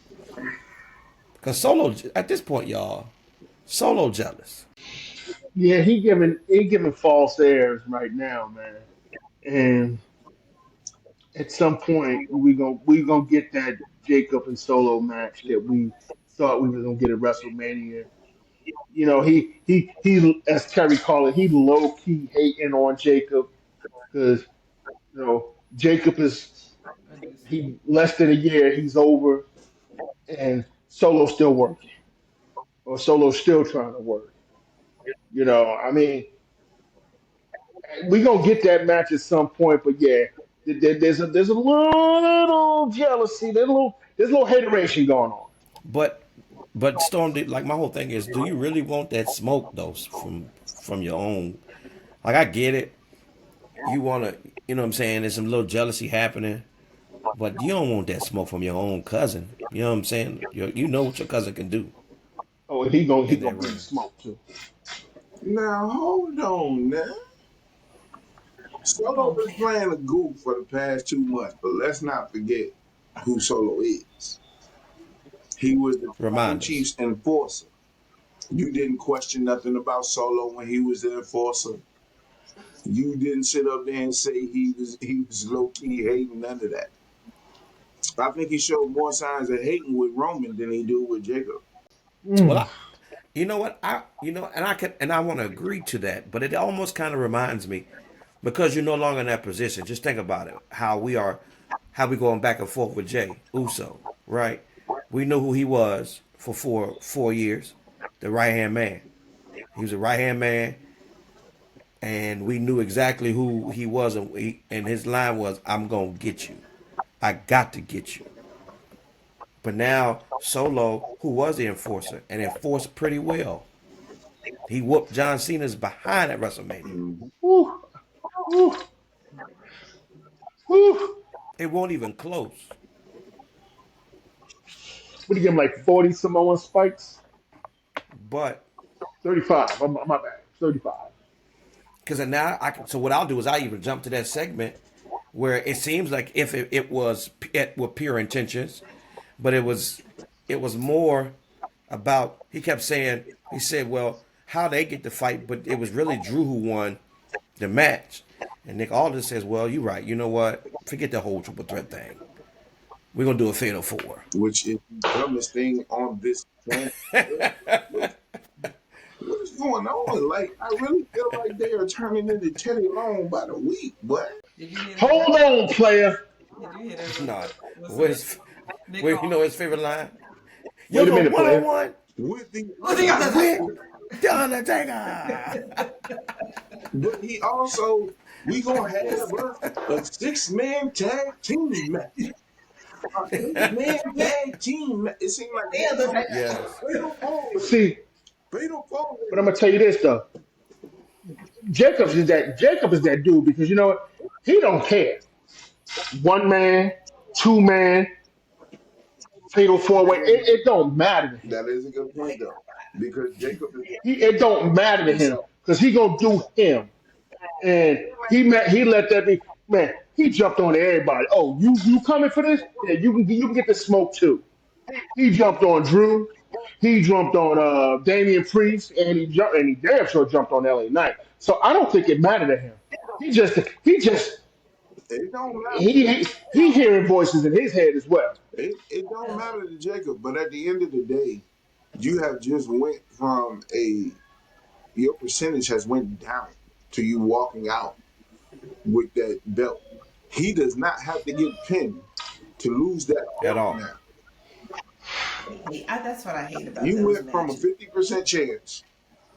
A: because Solo at this point, y'all, Solo jealous.
D: Yeah, he giving false airs right now, man. And at some point we gonna get that Jacob and Solo match that we thought we were gonna get at WrestleMania. He as Terry called it, he low key hating on Jacob because Jacob is he less than a year he's over and Solo's still working or Solo's still trying to work. I mean, we gonna get that match at some point, but yeah, there's a little jealousy, there's a little hateration going on.
A: But Storm, like my whole thing is, do you really want that smoke though from your own? Like I get it, you want to, what I'm saying? There's some little jealousy happening, but you don't want that smoke from your own cousin. You know what I'm saying? You know what your cousin can do
D: Oh, and he
A: in
D: gonna
A: that
D: bring
A: ring.
D: the smoke too.
E: Now hold on now.
B: Hold
E: Solo
B: on,
E: been
B: Cam.
E: playing a goof for the past 2 months, but let's not forget who Solo is. He was the Tribal
A: Remind us.
E: Chief's enforcer. You didn't question nothing about Solo when he was the enforcer. You didn't sit up there and say he was low key hating, none of that. I think he showed more signs of hating with Roman than he do with Jacob.
A: Well,
D: Mm.
A: you know what and I want to agree to that, but it almost kind of reminds me because you're no longer in that position. Just think about it, how we going back and forth with Jay Uso, right? We knew who he was for four years, the right hand man. He was a right hand man, and we knew exactly who he was, and his line was, "I'm gonna get you. I got to get you." But now Solo, who was the enforcer and enforced pretty well, he whooped John Cena's behind at WrestleMania.
E: Mm-hmm.
D: Woo, woo, woo.
A: It won't even close.
D: What do you give him like 40 Samoan spikes?
A: But
D: 35. My bad. 35.
A: because now so what I'll do is I even jump to that segment where it seems like if it was with pure intentions, but it was more about he said, well, how they get the fight, but it was really Drew who won the match. And Nick Aldis says, well, you're right. You know what? Forget the whole triple threat thing. We're gonna do a fatal four.
E: which is the dumbest thing on this planet. What is going on? Like, I really feel like they are turning into Teddy Long by the week, but
B: Did you hear
D: Hold
B: that?
D: on, player.
B: Did you hear that?
A: Nah,
B: What's
A: what's
B: Nick
A: you know his favorite line? You're
D: Wait a
A: going
D: minute,
A: one on
D: player.
A: one
E: with the
B: What's he got to say?
A: with the Undertaker.
E: but he also we gonna have a 6-man tag team match. A 8-man tag team match. It seemed like
B: Yeah, the
A: Yes.
E: fatal four.
D: See,
E: Fatal four.
D: but I'm gonna tell you this though. Jacob is that dude because you know what? He don't care. One man, two man, fatal four way. It don't matter to him.
E: That is a good point though, because Jacob is
D: It don't matter to him
E: himself.
D: because he gonna do him. And he let that be man. He jumped on everybody. Oh, you coming for this? Yeah, you can get the smoke too. He jumped on Drew. He jumped on Damian Priest, and he damn sure jumped on LA Knight. So I don't think it mattered to him. He just
E: It don't matter.
D: he hearing voices in his head as well.
E: It don't matter to Jacob, but at the end of the day, you have just went from your percentage has went down to you walking out with that belt. He does not have to get pinned to lose that
A: At
E: belt
A: all.
E: now.
B: That's what I hate about
E: You
B: those
E: went from a
B: matches.
E: 50% chance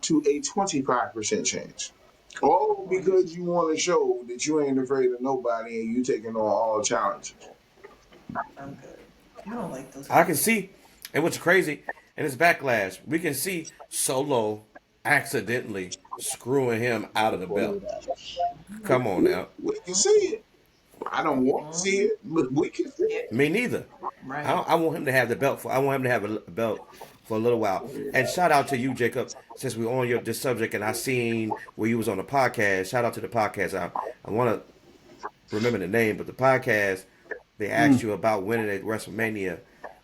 E: to a 25% chance. All because you want to show that you ain't afraid of nobody and you taking on all challenges.
B: I'm good. I don't like those.
A: I can see, and what's crazy, and it's Backlash. We can see Solo accidentally screwing him out of the belt. Come on now.
E: We can see it. I don't want to see it, but we can see it.
A: Me neither.
B: Right.
A: I want him to have the belt for. I want him to have a belt for a little while. And shout out to you, Jacob, since we're on this subject, and I seen where you was on the podcast. Shout out to the podcast. I want to remember the name, but the podcast they asked you about winning at WrestleMania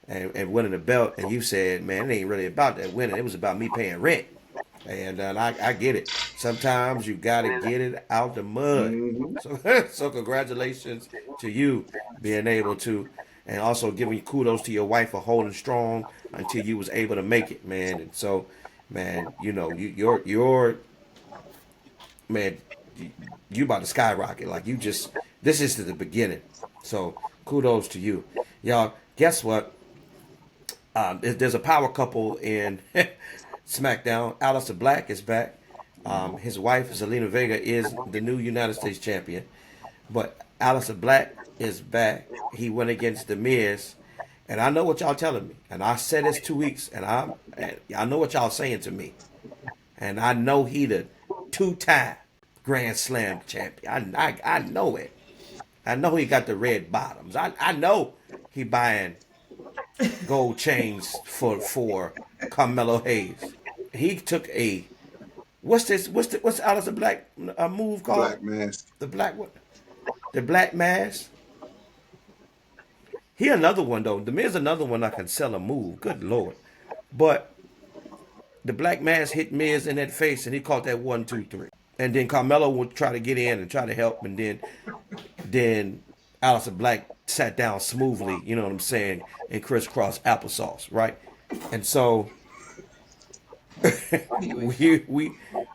A: and winning the belt, and you said, "Man, it ain't really about that winning. It was about me paying rent." And I get it. Sometimes you gotta get it out the mud. So congratulations to you being able to, and also giving kudos to your wife for holding strong until you was able to make it, man. And so, man, you know you're man, you about to skyrocket. Like this is the beginning. So kudos to you, y'all. Guess what? There's a power couple in SmackDown. Aleister Black is back. His wife, Zelina Vega, is the new United States champion. But Aleister Black is back. He went against The Miz. And I know what y'all telling me. And I said this 2 weeks, and I know what y'all saying to me. And I know he the two-time Grand Slam champion. I know it. I know he got the red bottoms. I know he buying gold chains for Carmelo Hayes. He took what's Aleister Black move called?
E: Black mask.
A: The black what? The Black Mass. He another one though. The Miz another one I can sell a move. Good lord. But the Black Mass hit Miz in that face and he caught that 1, 2, 3. And then Carmelo would try to get in and try to help, and then Aleister Black sat down smoothly, you know what I'm saying, and crisscross applesauce, right? And so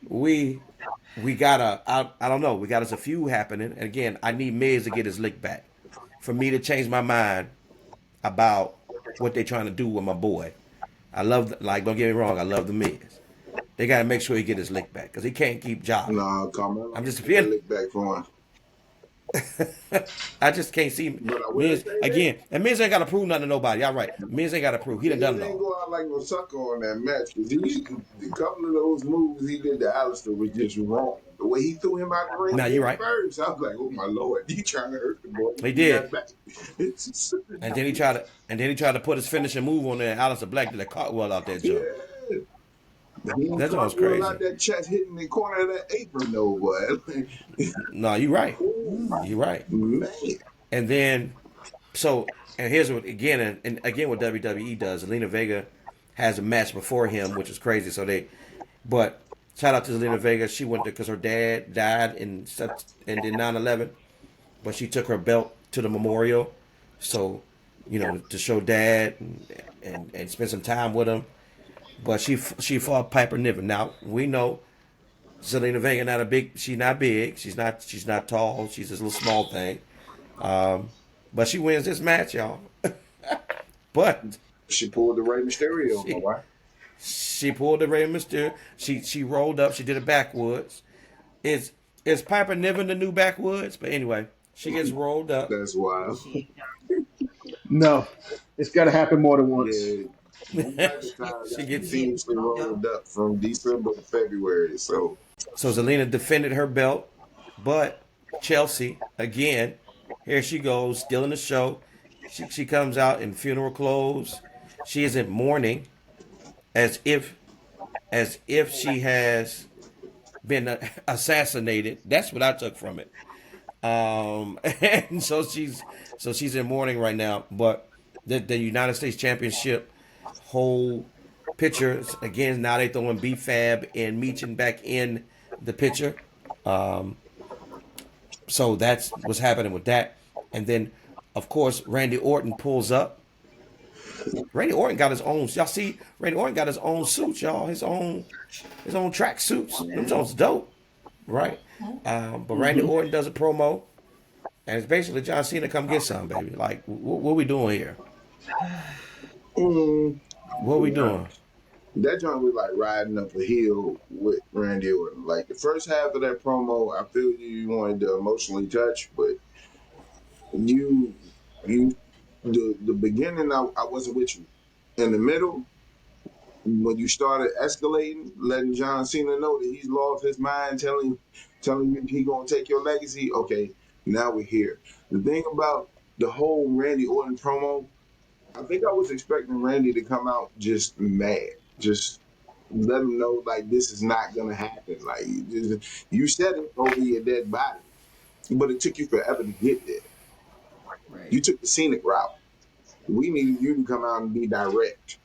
A: we got I don't know, we got us a feud happening, and again, I need Miz to get his lick back for me to change my mind about what they're trying to do with my boy. I love, like, don't get me wrong, I love the Miz. They got to make sure he get his lick back because he can't keep jobbing.
E: Nah, Carmelo.
A: I'm just feeling.
E: Lick back for him.
A: I just can't see Miz again. And Miz ain't got to prove nothing to nobody. Y'all right. Miz ain't got to prove. He done done it
E: He didn't
A: all.
E: go out like no sucker on that match. Cause a couple of those moves he did to Alistair was just wrong. The way he threw him out the ring
A: Nah, you're right.
E: first, I was like, oh my lord, he trying to hurt the boy.
A: He did.
E: It's,
A: And then he tried to put his finishing move on there. And Aleister Black did a cartwheel out there, Joe.
E: yeah. He ain't
A: That was
E: cartwheel out
A: crazy.
E: that chest hitting the corner of that apron, no boy.
A: No, you're right.
E: Oh,
A: You're right.
E: man.
A: And then, so, and here's what, again, and again, what WWE does. Zelina Vega has a match before him, which is crazy. So but shout out to Zelina Vega. She went there because her dad died in 9/11, but she took her belt to the memorial. So, to show dad and spend some time with him. But she fought Piper Niven. Now we know Zelina Vega not a big. She's not big. She's not tall. She's this little small thing. But she wins this match, y'all. But
E: She pulled the Rey Mysterio, my
A: she
E: wife.
A: she pulled the Rey Mysterio. She rolled up. She did a backwoods. Is Piper Niven the new backwoods? But anyway, she gets rolled up.
E: That's wild.
D: No, it's got to happen more than once.
E: Yeah. Them type of times
A: she
E: got
A: gets
E: continuously rolled up from December to February. So
A: So Zelina defended her belt, but Chelsea again, here she goes, still in the show. She comes out in funeral clothes. She is in mourning, as if she has been assassinated. That's what I took from it. And so she's in mourning right now. But the United States Championship whole picture again. Now they throwing B-Fab and Meechin back in the picture. So that's what's happening with that. And then, of course, Randy Orton pulls up. Randy Orton got his own. Y'all see, Randy Orton got his own suits, y'all. His own track suits. Them jones dope, right? But Randy Orton does a promo, and it's basically John Cena come get some, baby. Like, what we doing here? What we doing?
E: that joint was like riding up a hill with Randy Orton. Like the first half of that promo, I feel you wanted to emotionally touch, but you the beginning I wasn't with you. In the middle, when you started escalating, letting John Cena know that he's lost his mind, telling you he gonna take your legacy. Okay, now we're here. The thing about the whole Randy Orton promo, I think I was expecting Randy to come out just mad, just let him know like this is not gonna happen. Like you said it over your dead body, but it took you forever to get there.
B: Right.
E: You took the scenic route. We needed you to come out and be direct.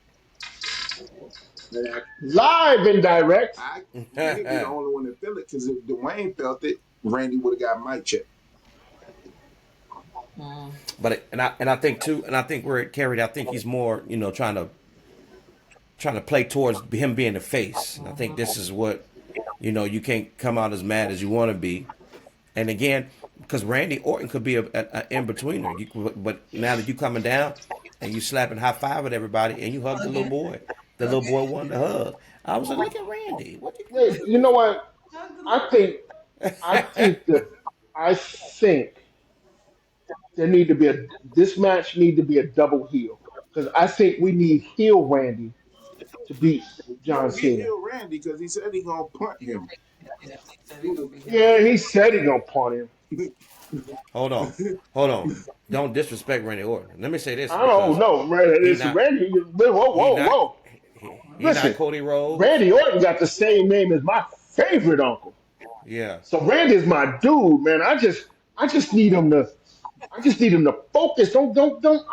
E: And
D: Live and direct.
E: I can't be the only one that feel it because if Dwayne felt it, Randy would have got my check.
A: But I think too, and I think where it carried, I think he's more, trying to play towards him being the face. And I think this is what, you can't come out as mad as you want to be. And again, because Randy Orton could be a in-betweener. But now that you coming down and you slapping high five at everybody and you hug the little boy. The little boy wanted to hug. I was like, look at Randy. What
D: Hey, you know what? I think I think that I think this match need to be a double heel because I think we need heel Randy to beat
E: No,
D: John
E: we
D: Cena.
E: heal Randy because he said he gonna punt him.
B: Yeah, he said he gonna be
D: Yeah, he said he gonna punt him.
A: Hold on. Hold on. Don't disrespect Randy Orton. Let me say this
D: I don't
A: because
D: know, man.
A: he
D: It's
A: not
D: Randy. Whoa,
A: he
D: whoa,
A: not
D: whoa!
A: he not
D: Listen,
A: Cody Rhodes.
D: Randy Orton got the same name as my favorite uncle.
A: Yeah.
D: So Randy's my dude, man. I just need him to focus. Don't.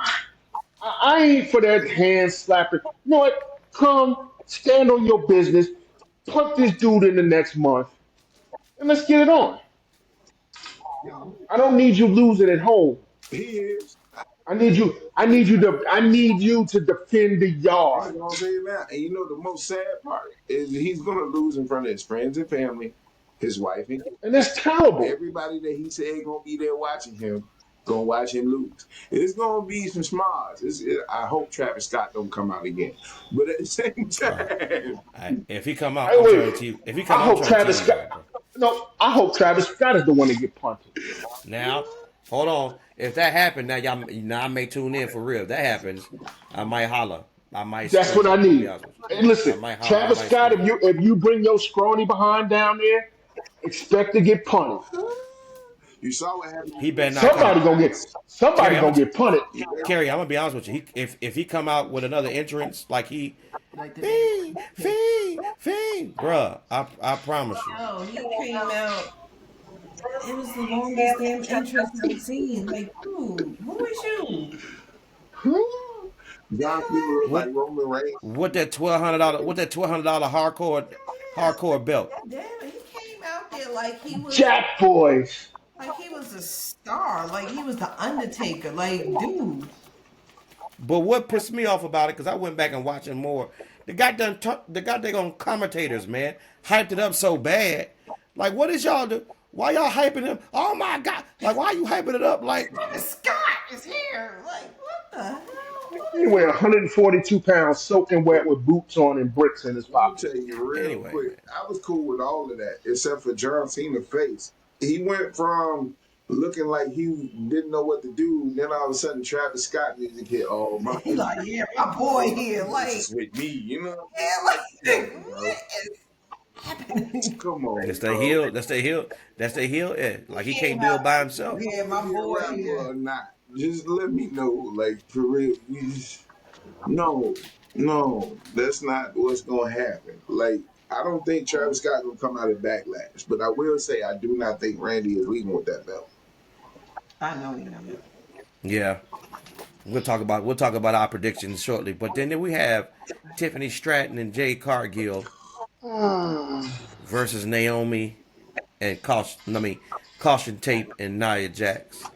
D: I ain't for that hand slapping. You know what? Come stand on your business. Put this dude in the next month, and let's get it on. I don't need you losing at home.
E: He is.
D: I need you to defend the
E: I'm
D: yard.
E: gonna say it now. And you know the most sad part is he's gonna lose in front of his friends and family, his wife and kids.
D: And that's terrible.
E: Everybody that he said gonna be there watching him, gonna watch him lose. It's gonna be some smiles. I hope Travis Scott don't come out again. But at the same time,
A: If he come out,
D: Hey,
A: I'm
D: wait.
A: turning TV. If he
D: I
A: come out, I'm
D: hope
A: turning
D: Travis
A: TV
D: Scott.
A: on, bro.
D: No, I hope Travis Scott is the one to get punted.
A: Now, hold on. If that happened, now I may tune in for real. If that happens, I might holler. I might
D: That's what
A: scream.
D: I
A: I'm gonna be
D: need.
A: honest with
D: Hey,
A: you. I
D: listen,
A: might holler. I
D: Travis
A: might
D: Scott, if
A: scream.
D: you bring your scrawny behind down there, expect to get punted.
E: you saw what happened
A: He
E: to
A: better
E: Rick
A: not come.
D: Somebody gonna get
E: Styles.
D: somebody
A: Kerry,
D: gonna get punted.
A: Kerry, I'm gonna be honest with you. If he come out with another entrance like he
B: like the
A: fee, fee, fee, bruh. I promise you.
B: Oh, he came out. It was the longest damn entrance I've seen. Like, dude, who is you? The
E: John
B: hell
E: Cena
B: out
E: looked
B: of
E: like
A: What
E: Roman Reigns.
A: what that $1,200 what that $1,200 hardcore belt?
B: here. Damn, he came out there
D: Jack Boys.
B: like he was a star. Like he was the Undertaker. Like, dude.
A: But what pissed me off about it, because I went back and watching more, the goddamn commentators, man, hyped it up so bad. Like, what is y'all do? Why y'all hyping him? Oh my god! Like, why are you hyping it up? Like,
B: Scott is here. Like, what the hell?
D: He weighed 142 pounds, soaking wet with boots on and bricks in his
E: Let me
D: pocket.
E: tell you real
A: anyway,
E: quick.
A: man.
E: I was cool with all of that except for John Cena's face. He went from looking like he didn't know what to do. Then all of a sudden, Travis Scott music hit. Oh my,
B: He like, yeah, my boy here.
E: this
B: Like,
E: is with me. You know,
B: yeah,
E: come
B: like,
E: on, bro.
B: what is happening?
E: Come on,
A: That's their
E: bro.
A: heel. That's their heel. That's their heel. Yeah. Like, he
B: He
A: can't
B: came
A: do it
B: out.
A: by himself.
B: Yeah,
E: To
B: my
E: be a
B: boy
E: rapper
B: here.
E: or not, just let me know. Like for real, no, no, that's not what's gonna happen. Like I don't think Travis Scott gonna come out of Backlash, but I will say I do not think Randy is leaving with that belt.
B: I know he not.
A: Yeah. We'll talk about our predictions shortly. But then we have Tiffany Stratton and Jay Cargill versus Naomi and Caution Tape and Nia Jax.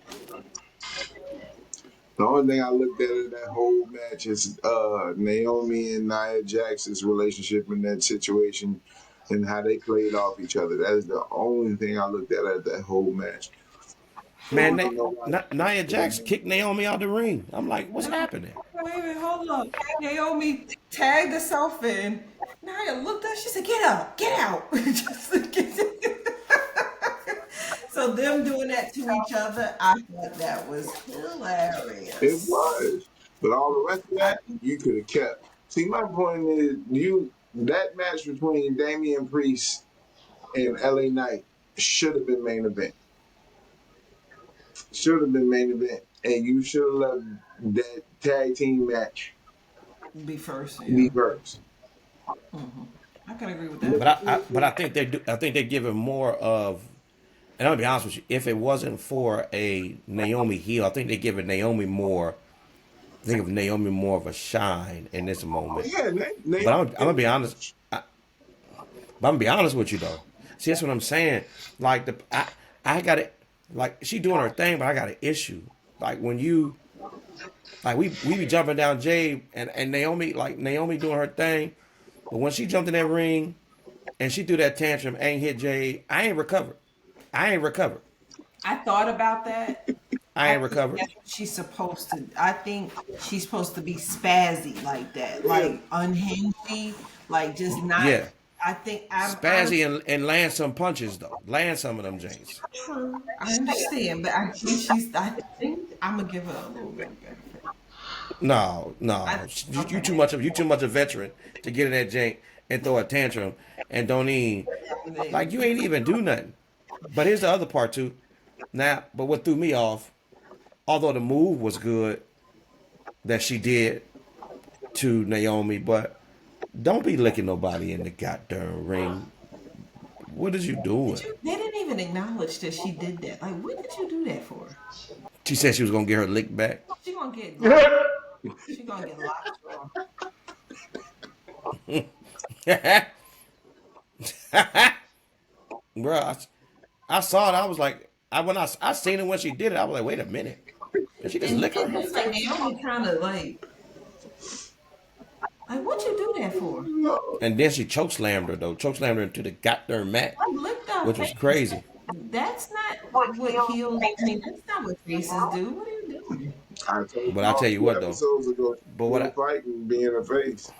E: The only thing I looked at in that whole match is Naomi and Nia Jax's relationship in that situation and how they played off each other. That is the only thing I looked at that whole match. I
A: Man,
E: don't know
A: Nia Jax
E: why.
A: kicked Naomi out the ring. I'm like, what's happening?
B: Wait a minute, hold up. Naomi tagged herself in. Naya looked up. She said, "Get up, get out." Just to so them doing that to each other, I thought that was
E: It
B: hilarious.
E: was. But all the rest of
B: I,
E: that, you could have kept. See, my point is, that match between Damian Priest and LA Knight should have been main event. Should have been main event. And you should have let that tag team match
B: be first,
E: be
B: yeah.
E: first.
B: I can agree with that.
A: But I think they do. I think they give him more of. And I'm gonna be honest with you. If it wasn't for a Naomi heel, I think they give it Naomi more. Think of Naomi more of a shine in this
E: Oh,
A: moment.
E: yeah,
A: But
E: Naomi.
A: I'm gonna be honest. But I'm gonna be honest with you though. See, that's what I'm saying. Like I got it. Like she doing her thing, but I got an issue. Like when you, like we be jumping down Jay and Naomi, like Naomi doing her thing, but when she jumped in that ring and she threw that tantrum, ain't hit Jay, I ain't recovered. I ain't recovered.
B: I thought about that.
A: I
B: I
A: ain't
B: think
A: recovered.
B: that's what she's supposed to. I think she's supposed to be spazzy like that,
E: Yeah,
B: like unhinged, like just not.
A: Yeah,
B: I think I'm
A: spazzy and land some punches though. Land some of them Jays.
B: true. I understand, but I think she's. I think I'm gonna give her a little bit of benefit.
A: No,
B: I
A: no,
B: think
A: you
B: okay.
A: too much a veteran to get in that jank and throw a tantrum and don't even like you ain't even do nothing. But here's the other part too. Now, but what threw me off, although the move was good that she did to Naomi, but don't be licking nobody in the goddamn ring. What is you
B: Did
A: doing?
B: you? They didn't even acknowledge that she did that. Like, what did you do that for?
A: She said she was gonna get her lick back.
B: She gonna get locked. She gonna get locked.
A: Bro, I saw it. I was like, I seen it when she did it. I was like, wait a minute. Did she just
B: And
A: lick her
B: it's
A: hand?
B: like Naomi trying to like what you do that for?
E: no.
A: And then she choke slammed her though. Choke slammed her into the goddamn mat,
B: I licked her
A: which was
B: face.
A: crazy.
B: That's not what heels. I mean, that's not what faces do. What are you doing?
E: I told
A: But
E: you
A: I tell
E: all
A: you
E: two
A: what though.
E: episodes ago,
A: But what
E: no
A: I,
E: fighting being a face.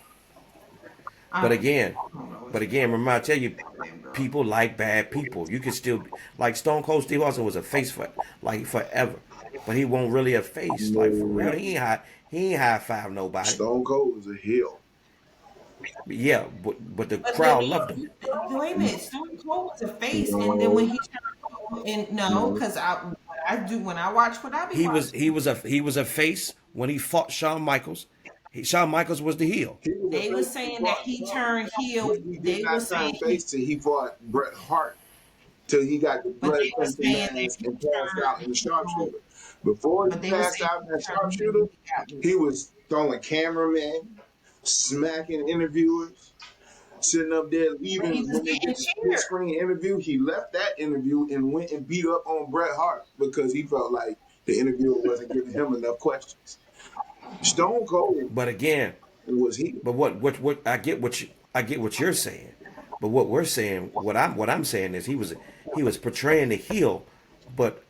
A: but
B: I
A: again,
B: don't know
A: but
B: what's
A: again, remember I tell you,
B: name, girl.
A: people like bad people. You can still like Stone Cold Steve Austin was a face for like forever, but he won't really a face like for real.
E: No,
A: He ain't high five nobody.
E: Stone Cold was a heel.
A: But yeah, but the
B: But then
A: crowd loved him.
B: wait a minute, Stone Cold was a face, and then
E: No,
B: when he turned and no,
E: no.
B: because I do when I watch what I be
A: He was
B: watching.
A: he was a face when he fought Shawn Michaels, Shawn Michaels was the heel.
E: He was a
B: They was
E: face
B: saying that
E: before
B: he
E: Hart,
B: turned heel.
E: but he did
B: They were
E: not
B: saying
E: turn face till he fought Bret Hart till he got the
B: but
E: blood
B: they were
E: crimson
B: saying that
E: mask
B: he
E: and passed out in
B: turned
E: the
B: heel.
E: sharpshooter. Before he
B: But they were
E: passed
B: saying
E: out in
B: he
E: that
B: turned heel
E: sharpshooter,
B: when he got
E: he
B: moved.
E: was throwing cameramen, smacking interviewers, sitting up there,
B: But he
E: even
B: was
E: when they
B: getting
E: did the split
B: cheered.
E: screen interview, he left that interview and went and beat up on Bret Hart because he felt like the interviewer wasn't giving him enough questions. Stone Cold
A: But again,
E: was he.
A: but what I get what you're saying, but what we're saying, what I'm saying is he was portraying the heel, but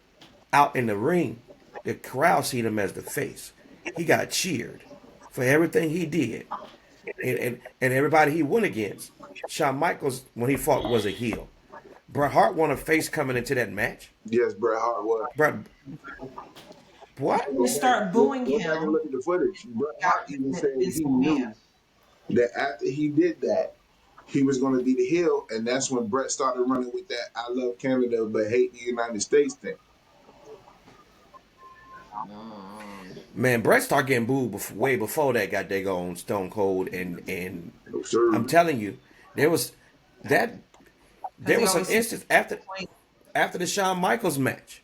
A: out in the ring, the crowd seen him as the face. He got cheered for everything he did, and everybody he went against. Shawn Michaels, when he fought, was a heel. Bret Hart won a face coming into that match.
E: Yes, Bret Hart was.
A: Bret, what?
B: To start booing
E: Go back and
B: him,
E: look at the footage. Bret
B: got
E: Hart even said
B: Vince
E: he
B: McMahon.
E: knew that after he did that, he was going to be the heel, and that's when Bret started running with that "I love Canada but hate the United States" thing.
A: Man, Bret started getting booed way before that got they on Stone Cold, and
E: No, sir.
A: I'm telling you, there was that
B: Because
A: there
B: they
A: was some
B: always say
A: instance after the Shawn Michaels match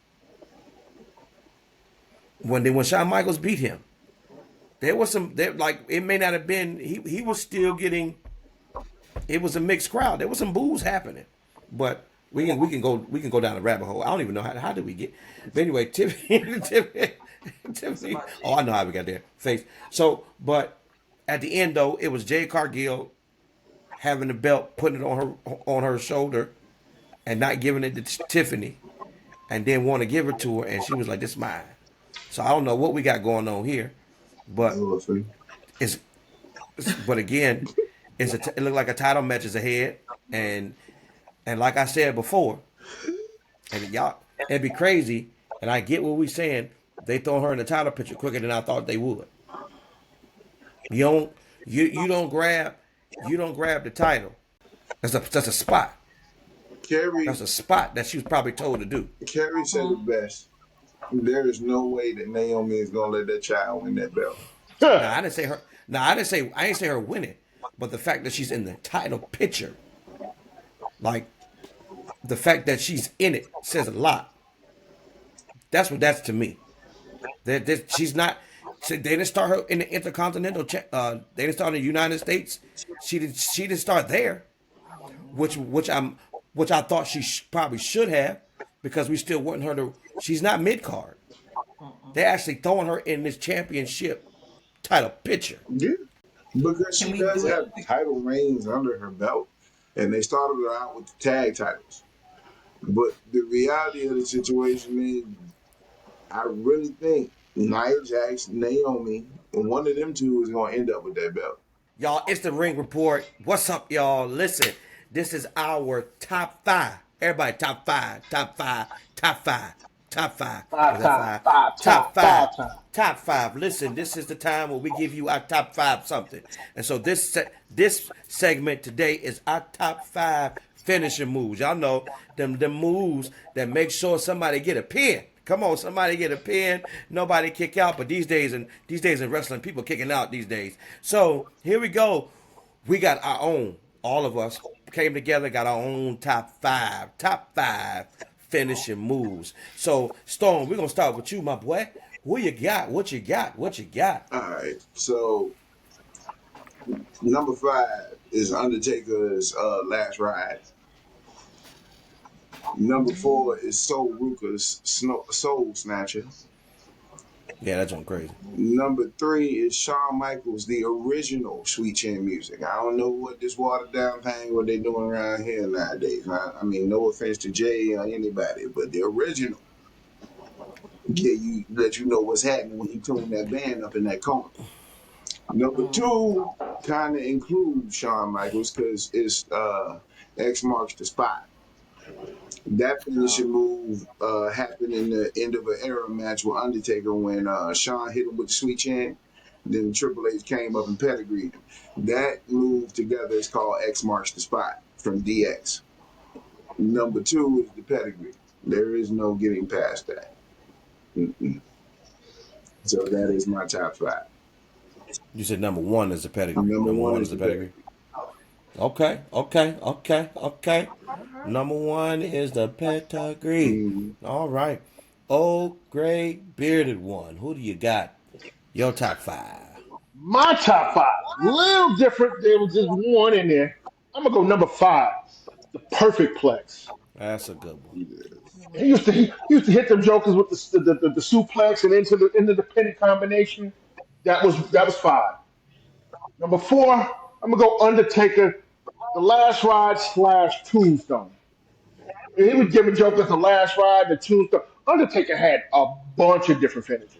A: when Shawn Michaels beat him. There was some there like it may not have been he was still getting it was a mixed crowd. There was some boos happening, but we can go down a rabbit hole. I don't even know how did we get. But anyway, Tiffany. Oh, I know how we got there. Face. So, but at the end though, it was Jay Cargill having the belt, putting it on her shoulder, and not giving it to Tiffany, and then want to give it to her, and she was like, "This is mine." So I don't know what we got going on here, but
E: Oh, see.
A: it's but again, it looked like a title match is ahead, and like I said before, and y'all, it'd be crazy, and I get what we saying. They throw her in the title picture quicker than I thought they would. You don't you don't grab the title. That's a spot.
E: Kerry,
A: That's a spot that she was probably told to do.
E: Kerry said it best. There is no way that Naomi is going to let that child win that belt.
A: Now I didn't say her. Now I didn't say her winning, but the fact that she's in the title picture, like the fact that she's in it, says a lot. That's what that's to me. That she's not. They didn't start her in the Intercontinental. They didn't start in the United States. She didn't start there, which I thought she probably should have, because we still want her to. She's not mid card. They're actually throwing her in this championship title picture.
E: Yeah. Because
B: Can
E: she
B: we
E: does
B: do it?
E: have title reigns under her belt. And they started her out with the tag titles. But the reality of the situation is, I really think Nia Jax, Naomi, and one of them two is going to end up with that belt.
A: Y'all, it's the Ring Report. What's up, y'all? Listen, this is our top five. Everybody, top five, top five, top five, top five.
D: Five
A: Was that
D: times,
A: five?
D: five times,
A: Top five.
D: five times.
A: Top five. Listen, this is the time where we give you our top five something. And so this segment today is our top five finishing moves. Y'all know them moves that make sure somebody get a pin. Come on, somebody get a pin. Nobody kick out, but these days in wrestling, people kicking out these days. So here we go. We got our own. All of us came together, got our own top five finishing moves. So Stone, we're gonna start with you, my boy. What you got? What you got? What you got?
E: All right. So, number 5 is Undertaker's last ride. Number 4 is Soul Ruka's Soul Snatcher.
A: Yeah, that's on crazy.
E: Number 3 is Shawn Michaels, the original Sweet Chin Music. I don't know what this watered down thing, what they doing around here nowadays. I mean, no offense to Jay or anybody, but the original let you know what's happening when he tuned that band up in that corner. Number 2 kind of includes Shawn Michaels because it's X marks the spot. That finishing move happened in the end of an era match with Undertaker when Shawn hit him with the sweet chin. Then Triple H came up and pedigreed him. That move together is called X marks the spot from DX. Number 2 is the pedigree. There is no getting past that. Mm-mm. So that is my top 5.
A: You said number one is the pedigree.
E: Number
A: Number
E: one
A: one
E: is
A: is the
E: the
A: pedigree.
E: pedigree.
A: Okay.
B: All right.
A: Number one is the pedigree.
E: Mm-hmm.
A: All right. Old gray bearded one. Who do you got? Your top five.
D: My top five, little different. There was just one in there. I'm gonna go number five, the Perfect Plex.
A: That's a good one.
E: Yes.
D: He used to hit them jokers with the suplex and into the pin combination. That was five. Number four, I'm gonna go Undertaker, the Last Ride slash Tombstone. And he was giving jokers the Last Ride, the Tombstone. Undertaker had a bunch of different finishes.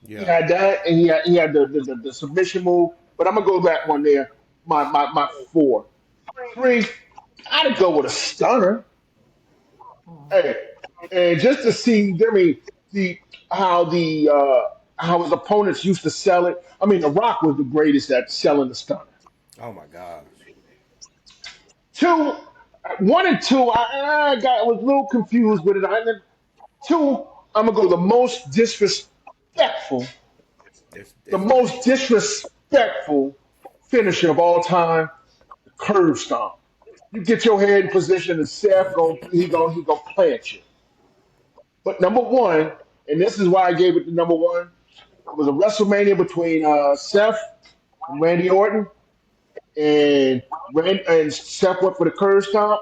D: He
A: Yeah.
D: had that, and he had the submission move. But I'm gonna go that one there. My four. Three, gotta go with a stunner. Hey, and just to see, I mean, the how the how his opponents used to sell it. I mean, The Rock was the greatest at selling the stunner.
A: Oh my gosh.
D: Two, one and two, I was a little confused with it. Two, I'm gonna go the most disrespectful, the
A: It's
D: most disrespectful finisher of all time, the curve stomp. You get your head in position, and Seth he gonna plant you. But number one, and this is why I gave it the number one. It was a WrestleMania between Seth and Randy Orton, and Seth went for the curve stomp,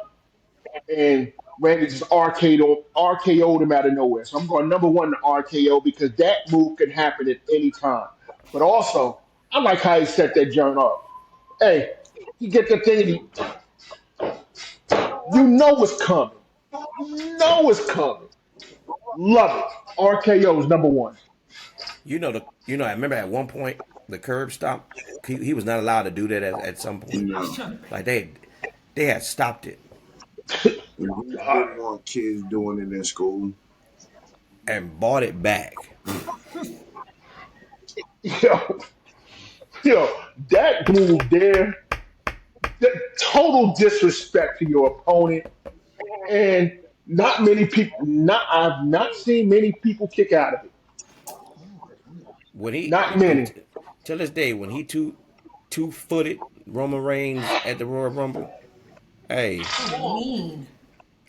D: and Randy just RKO'd him out of nowhere. So I'm going number one to RKO because that move can happen at any time. But also, I like how he set that joint up. Hey, he get the thing, and you know it's coming. You know it's coming. Love it. RKO is number one.
A: I remember at one point the curb stop. He was not allowed to do that at some point.
E: No.
A: Like they had stopped it
E: We didn't want kids doing it in school.
A: and bought it back.
D: Yo, yo, that move there, that total disrespect to your opponent, and not many people. I've not seen many people kick out of it.
A: When
D: Not many.
A: till this day when he two-footed Roman Reigns at the Royal Rumble. Hey,
B: Mean.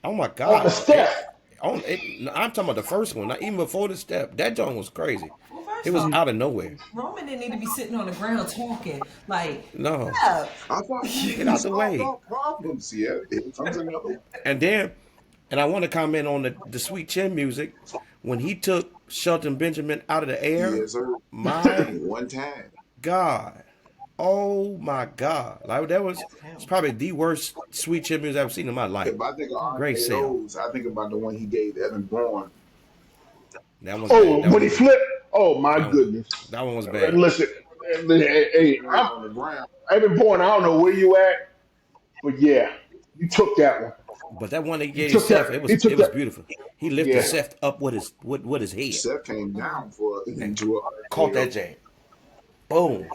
A: oh my
D: On the
A: God!
D: step.
A: I'm talking about the first one, not even before the step. That joint was crazy.
B: Well, first
A: It was
B: off,
A: out of nowhere.
B: Roman didn't need to be sitting on the ground talking. Like,
A: No,
B: yeah.
E: I thought
A: get out the way.
E: all problems. Yeah, it comes another.
A: And then, and I want to comment on the Sweet Chin music when he took Shelton Benjamin out of the air.
E: Yes, sir.
A: My
E: One time.
A: God. Oh my God. Like that was it's probably the worst Sweet Chin music I've seen in my life.
E: If I think of
A: Great sale.
E: RKO's, I think about the one he gave Evan Bourne.
A: That one's
D: Oh,
A: bad.
D: when he flipped. Oh my
A: That one,
D: goodness.
A: that one was
D: And
A: bad.
D: listen, hey,
E: On the ground.
D: I've been born. I don't know where you at, but yeah, you took that one.
A: But that one he
D: He
A: gave
D: took
A: Seth,
D: that.
A: it
D: He
A: was
D: took
A: it was
D: that.
A: beautiful. He lifted
D: Yeah.
A: Seth up with his head.
E: Seth came down for
A: And
E: into a
A: caught that jam. Boom.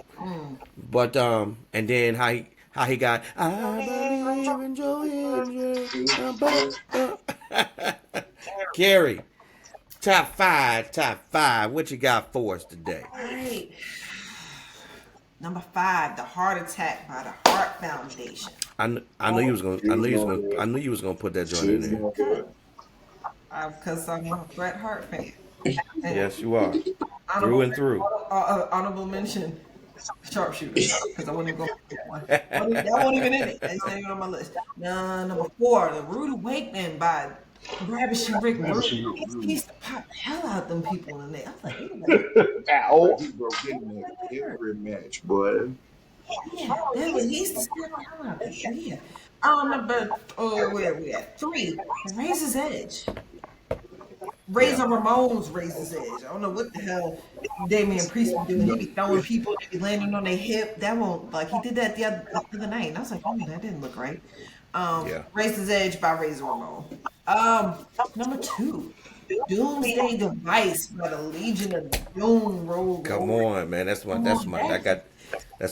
A: But and then how he got I believe in Joe Gary, top five. What you got for us today?
B: All right. Number five, the heart attack by the Heart Foundation.
A: I knew you was gonna I knew you was gonna put that joint in there.
B: Because I'm a Bret Hart fan. And
A: Yes, you are. Through
B: honorable,
A: and through.
B: honorable mention, sharpshooters. Because I wouldn't go for one. That wasn't even in it. That's not even on my list. Number four, the Rude Awakening by Ravishing Rick Rude. He used to pop the hell out them people in there. I was like, ew,
D: Ow.
E: He broke in every match, boy.
B: yeah, he used to scare the hell out of them. Yeah. Where we at? Three, Razor's Edge. Razor Ramon's Razor's Edge. I don't know what the hell Damian Priest be doing. He be throwing people, they be landing on their hip. That won't like he did that the other night. And I was like, oh, that didn't look right.
A: Yeah.
B: Razor's Edge by Razor Ramon. Number two, Doomsday Device by the Legion of Doom Roll.
A: Come on, man. That's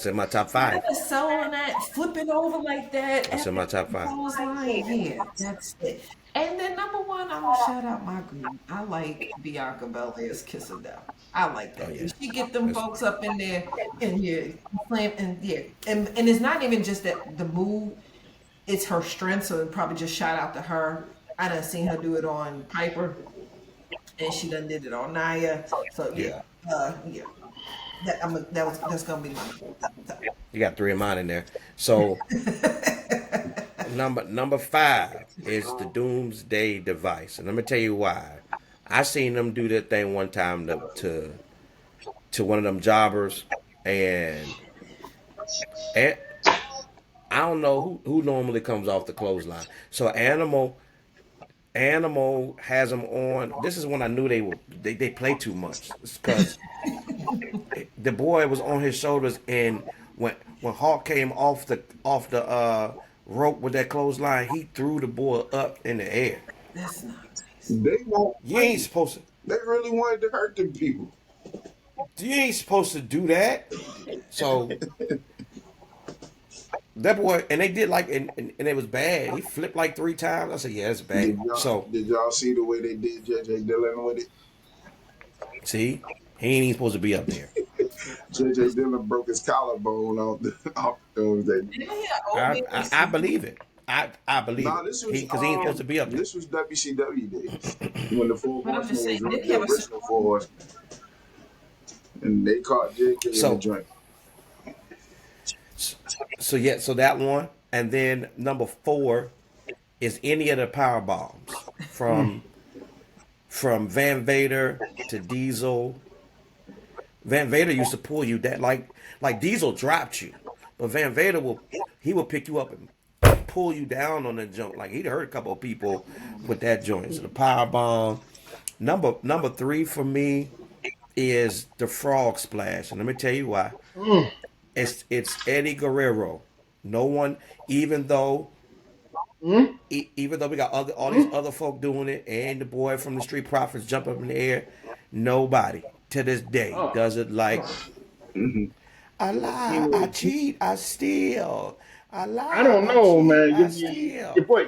A: in my top five.
B: Selling that, flipping over like that.
A: That's in my top five.
B: I was like, yeah, that's it. And then number one, one, I'm gonna shout out my group. I like Bianca Belair's Kiss of Death. I like
A: Oh
B: that.
A: yeah,
B: When she get them
A: that's
B: folks up in there and yeah, slam and yeah, and it's not even just that the move, it's her strength. So it probably just shout out to her. I done seen her do it on Piper, and she done did it on Naya. So yeah,
A: yeah.
B: yeah. That's gonna be my number.
A: You got three of mine in there. So number five is the Doomsday Device, and let me tell you why. I seen them do that thing one time to one of them jobbers, and, and I don't know who normally comes off the clothesline. So Animal has them on. This is when I knew they play too much. It's because the boy was on his shoulders, and when Hawk came off the rope with that clothesline, he threw the boy up in the air.
B: That's not nice.
E: They won't
A: You ain't
E: fight.
A: supposed to.
E: They really wanted to hurt them people.
A: You ain't supposed to do that. So that boy, and they did like, and it was bad. He flipped like three times. I said, yeah, it's bad. So
E: Did y'all see the way they did JJ Dillon with it?
A: see, he ain't even supposed to be up there.
E: JJ Dillon broke his collarbone off off Thursday.
B: Didn't he have old
A: I
B: man
A: I, I believe it. I believe
E: Nah,
A: it.
E: this
A: He
E: was
A: because he ain't supposed to be up there.
E: this was WCW days when the Four
B: But I'm just
E: Horsemen
B: saying,
E: was
B: did he
E: the
B: have a
E: original Four Horsemen, and they caught JK in the
A: So
E: joint.
A: so that one, and then number four is any of the power bombs from Van Vader to Diesel. Van Vader used to pull you that like Diesel dropped you, but Van Vader will pick you up and pull you down on the jump. Like he'd hurt a couple of people with that joint. So the power bomb. Number three for me is the frog splash, and let me tell you why.
D: Mm.
A: It's Eddie Guerrero. No one, even though
D: Mm.
A: even though we got all these
D: Mm.
A: other folk doing it, and the boy from the Street Profits jump up in the air, nobody to this day
D: Oh.
A: does it like
D: Oh.
E: Mm-hmm.
A: I lie, I cheat, I steal. I
D: I
A: lie,
D: don't
A: I
D: know,
A: cheat,
D: man.
A: I
D: Your
A: steal.
D: boy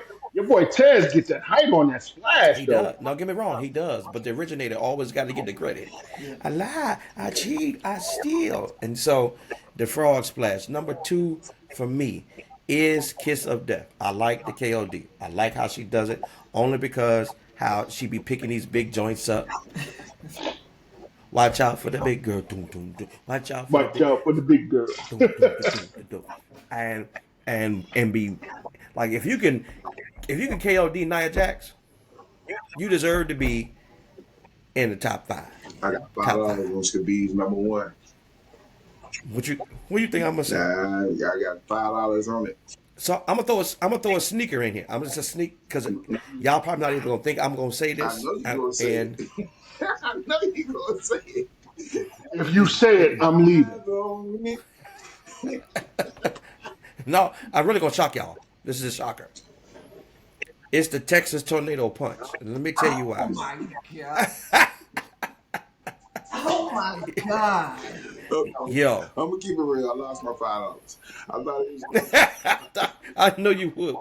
D: Tez gets that height on that splash
A: He
D: though.
A: does. Don't get me wrong, he does. But the originator always got to get the credit.
B: Yeah.
A: I lie, I cheat, I steal. And so the frog splash. Number two for me is Kiss of Death. I like the KOD. I like how she does it only because how she be picking these big joints up. Watch out for the big girl. Doom, doom, doom. Watch out for the
D: Watch
A: big
D: out for the big girl.
A: doom, doom, doom, doom, doom. And be like if you can KOD Nia Jax, you deserve to be in the top five.
E: I got
A: Top
E: $5
A: five.
E: on Khabib's number one.
A: What you think I'm gonna say?
E: Yeah, I got $5 on it.
A: So I'm gonna throw a sneaker in here. I'm just a sneak because y'all probably not even gonna think I'm gonna say
E: I
A: this.
E: know you're gonna say
A: And
E: it. I know you're gonna say it.
D: If you say it, I'm leaving.
E: $5 on it.
A: no, I'm really gonna shock y'all. This is a shocker. It's the Texas Tornado Punch. And let me tell you
B: Oh
A: why.
B: my god. Oh my god.
A: Yo,
E: I'm gonna keep it real. I lost my $5. I thought it was
A: I know you would.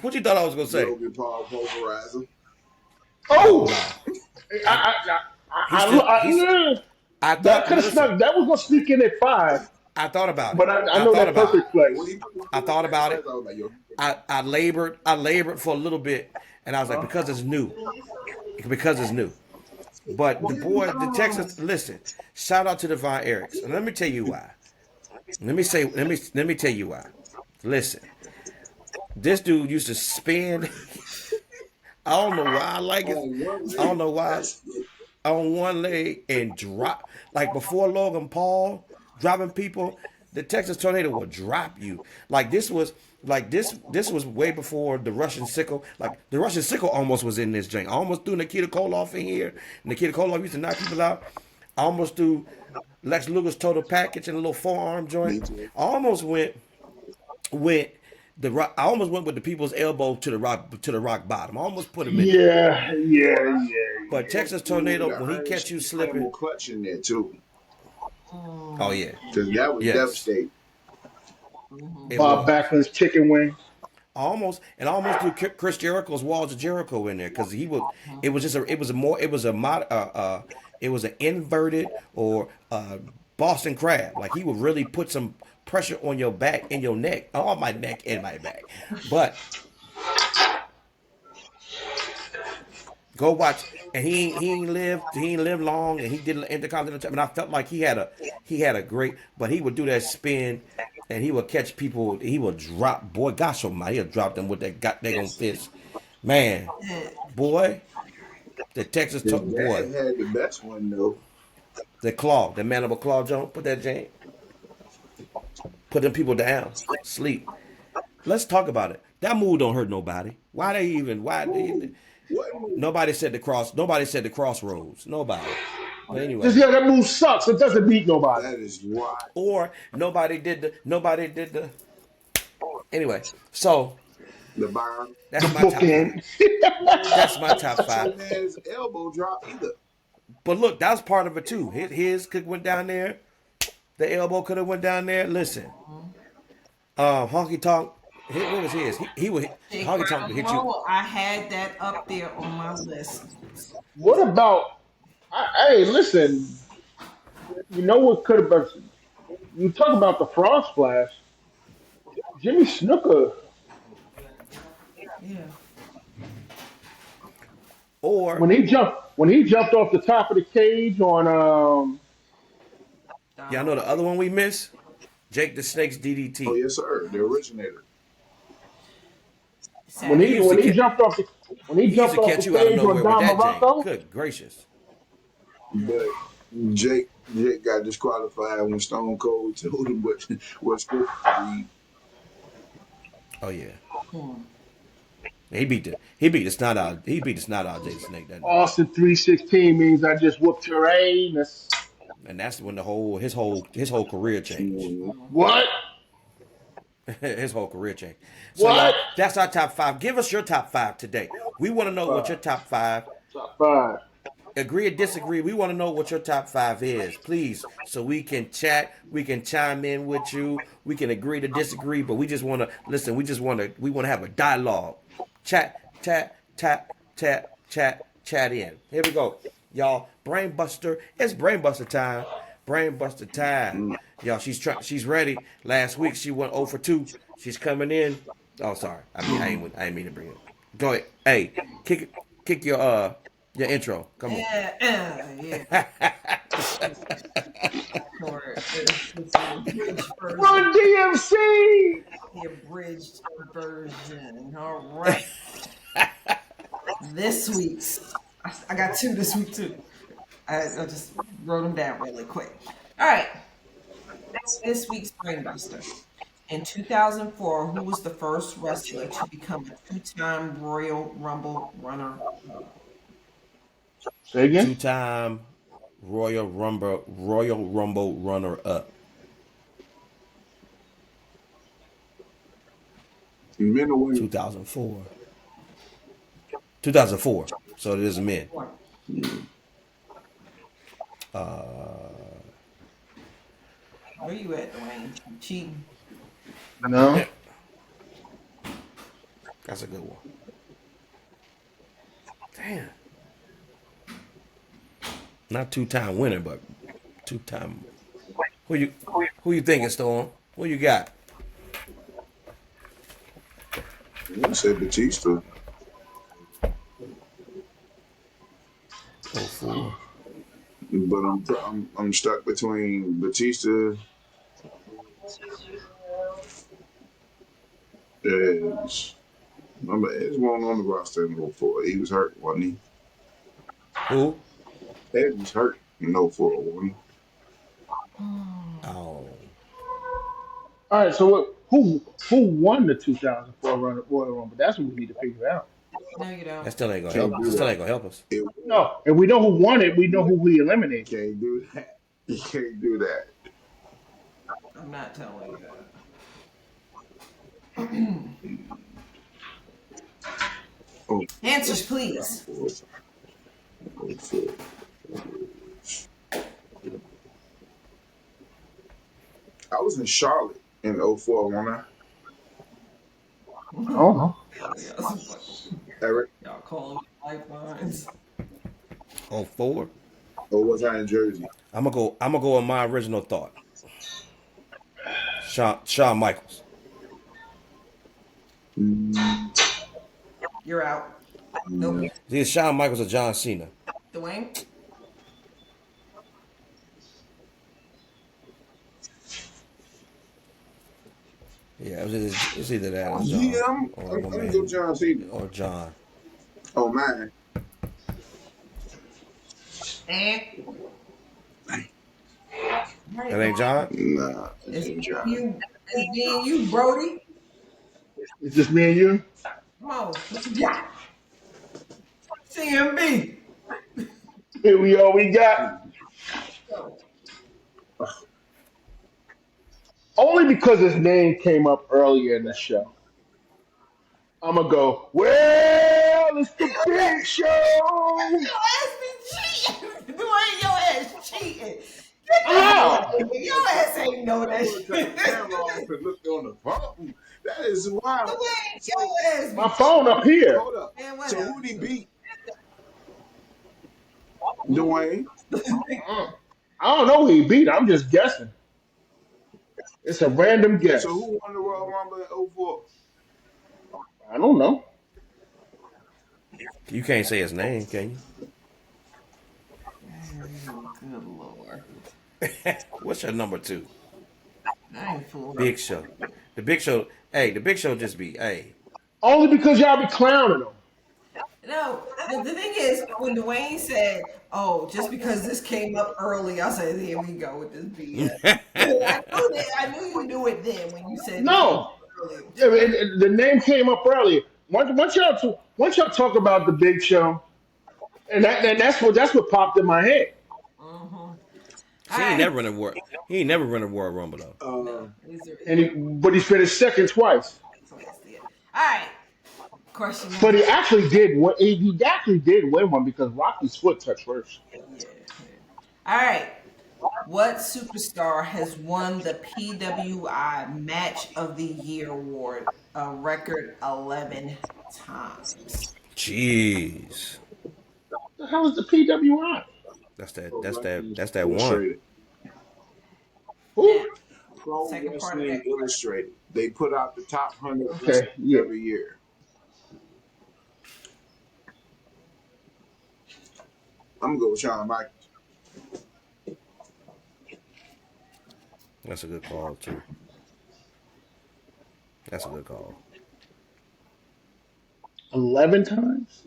A: What you thought I was gonna say?
E: Logan Paul pulverizer.
A: Oh
D: Oh,
A: no, he's still he's.
D: I
A: I
D: that
A: thought.
D: could have
A: Listen,
D: snuck. That was gonna sneak in at 5,
A: I thought about it.
D: but I
A: I
D: know
A: thought
D: that
A: about it.
D: perfect place.
E: When he put his
A: I
E: foot
A: thought
E: in
A: about
E: that
A: it.
E: place, I was like, yo,
A: I labored for a little bit, and I was like, because it's new, because it's new. But the Texas, listen, shout out to Devon Eriks, and let me tell you why. Let me tell you why. Listen, this dude used to spin. I don't know why I like it.
E: on one
A: I don't
E: leg.
A: know why
E: That's it.
A: on one leg and drop like before Logan Paul dropping people. The Texas Tornado will drop you. This was way before the Russian sickle. Like the Russian sickle almost was in this joint. I almost threw Nikita Koloff in here. Nikita Koloff used to knock people out. I almost threw Lex Luger's total package in a little forearm
E: Me
A: joint.
E: too.
A: I almost went I almost went with the people's elbow to the rock bottom. I almost put him in there.
D: Yeah, yeah, yeah.
A: But Texas
E: Ooh,
A: Tornado,
E: the
A: when he
E: Iron
A: catch you
E: Sheik
A: slipping,
E: camel clutch in there too.
A: oh yeah,
E: Because that was
A: yes,
E: devastating.
A: it
D: Bob
A: was.
D: Backlund's chicken wings.
A: I almost threw Chris Jericho's Walls of Jericho in there because he was. It was just a. It was a more. It was a mod. It was an inverted or Boston Crab. Like he would really put some pressure on your back and your neck, on my neck and my back. But go watch. And he ain't lived long, and he did an intercontinental champion. And I felt like he had a great, but he would do that spin, and he would catch people. He would drop, boy, gosh almighty, he'll drop them with that goddamn fist, man, boy, the Texas
E: His
A: boy,
E: dad had the best one though.
A: the claw, the mandible claw, John, put that Jane, put them people down, sleep. Let's talk about it. That move don't hurt nobody. Why they even? Why?
E: What?
A: Nobody said the cross. Nobody said the crossroads. Nobody. But
D: Just
A: anyway,
D: yeah, that move sucks. It doesn't beat nobody.
E: That is why.
A: or nobody did the. Anyway, so
E: The bar.
D: The
A: that's my top five.
D: bookend.
A: That's my top five.
E: His elbow drop either.
A: But look, that was part of it too. His could went down there. The elbow could have went down there. Listen, Honky Tonk. What was his? He would Honky Tonk would hit you.
B: I had that up there on my list.
D: What about? Hey, listen. You know what could have been? You talk about the frog splash. Jimmy Snooker.
B: Yeah.
A: Or
D: When he jumped off the top of the cage on
A: y'all know the other one we missed? Jake the Snake's
E: Oh
A: DDT.
E: yes, sir. The originator.
D: when he
A: used to
D: when he
A: catch-
D: jumped off the when he
A: He used
D: jumped
A: to
D: off the
A: catch you out of
D: stage on
A: nowhere with
D: Don
A: that
D: Morocco.
A: Jake. Good gracious.
E: But Jake got disqualified when Stone Cold told him what script to read.
A: Oh yeah. He beat the snot out. He beat the snot out of Jake the Snake that night.
D: Austin 316 means I just whooped your anus.
A: And that's when his whole career changed.
D: What?
A: His whole career changed. So
D: What?
A: y'all, that's our top five. Give us your top five today. We want to know what your top five.
D: Top five.
A: Agree or disagree? We want to know what your top five is, please, so we can chat. We can chime in with you. We can agree to disagree, but we just want to listen. We want to have a dialogue. Chat in. Here we go, y'all. Brainbuster. It's Brainbuster time. Brainbuster time. Y'all, she's ready. Last week she went 0 for 2. She's coming in. Oh, sorry. I ain't mean to bring it. Go ahead. Hey, kick your intro. Come on.
B: Yeah.
D: Run DMC.
B: The abridged version. All right. This week's, I got two this week too. I just wrote them down really quick. All right. This week's Brainbuster. In 2004, who was the first wrestler to become a two-time Royal Rumble runner?
D: Say again.
A: 2-time Royal Rumble runner up.
E: Men or women?
A: 2004. 2004. So it is men.
B: Where you at, Dwayne? You cheating?
D: No.
A: That's a good one. Damn. Not 2-time winner, but 2-time. Who you thinking, Storm? Who you got?
E: I say Batista.
A: 04.
E: But I'm stuck between Batista and remember Edge wasn't on the roster in 04. He was hurt, wasn't he?
A: Who?
E: Edge was hurt in 04, wasn't he?
A: Oh.
D: All right. So who won the 2004 Royal Rumble? That's what we need to figure out.
B: No, you don't.
A: That still ain't gonna
E: Can't
A: help.
E: do
A: Still
E: that.
A: ain't gonna help us.
D: No, and we know who won it. We know who we eliminated.
E: Can't do that. You can't do that.
B: I'm not telling you that.
E: Oh,
B: Answers, please.
E: 04. I was in Charlotte in 04, wasn't I?
D: I don't know.
B: Y'all some fucking
E: Eric,
B: y'all calling me lifelines.
A: Oh, 4.
E: or was I in Jersey?
A: I'm gonna go on my original thought. Shawn Michaels.
E: Mm,
B: You're out. Nope.
E: no.
A: It's either Shawn Michaels or John Cena.
B: Dwayne.
A: Yeah, it's either that or
E: Yeah,
A: John
E: I'm,
A: or
E: I'm,
A: my
E: I'm gonna go
A: man
E: John Cena.
A: or John.
E: Oh man,
B: And
A: That ain't John.
E: nah, it
B: it's
E: ain't John.
B: you. It's being you, Brody.
D: It's just me and you.
B: Come on. What you got? CMB.
D: Here we all we got.
B: Go.
D: Only because his name came up earlier in the show. I'm gonna go. Well, it's the Big Show.
B: Your ass be cheating. Dwayne, your ass cheating. Get this boy.
D: How?
B: Your ass ain't know
E: I
B: that
E: would have turned the camera
B: shit.
E: off and looked on the phone. That is wild.
B: Dwayne,
E: So
B: your ass
D: My
B: be
D: phone up here.
E: hold up.
B: man,
E: So
B: whatever.
E: who did he beat? Dwayne.
D: I don't know who he beat. I'm just guessing. It's a random
E: So
D: guess.
E: who won the Royal Rumble in '04?
D: I don't know.
A: You can't say his name, can
B: Good lord.
A: you? What's your number 2?
B: I ain't fooling.
A: Big Show. The Big Show. Hey, the Big Show just be. Hey,
D: Only because y'all be clowning him.
B: No, the thing is, when Dwayne said, "Oh, just because this came up early," I said, "Here we go with this BS." I knew you knew it then when you said it came
D: No.
B: up early.
D: Yeah, the name came up earlier. Once y'all talk about the Big Show, and that's what popped in my head.
B: Mm-hmm. All
A: he ain't
B: right.
A: never run a war. He ain't never run a Royal Rumble though.
B: No, these are
D: But he finished second twice.
B: twice. Yeah. All right. Question
D: But
B: number.
D: he actually did. He actually did win one because Rocky's foot touched first.
B: Yeah. All right. What superstar has won the PWI Match of the Year award a record 11 times?
A: Jeez,
D: The hell is the PWI?
A: that's that.
E: Pro
A: That's that.
E: Wrestling
A: That's that one.
E: Illustrated.
B: Now,
D: Who?
E: Pro
B: second part of
E: Wrestling
B: that question.
E: Illustrated. They put out the top 100
D: Okay,
E: wrestlers
D: yeah.
E: every year. I'm gonna go with Shawn Michaels.
A: That's a good call too. That's a good call.
D: 11 times.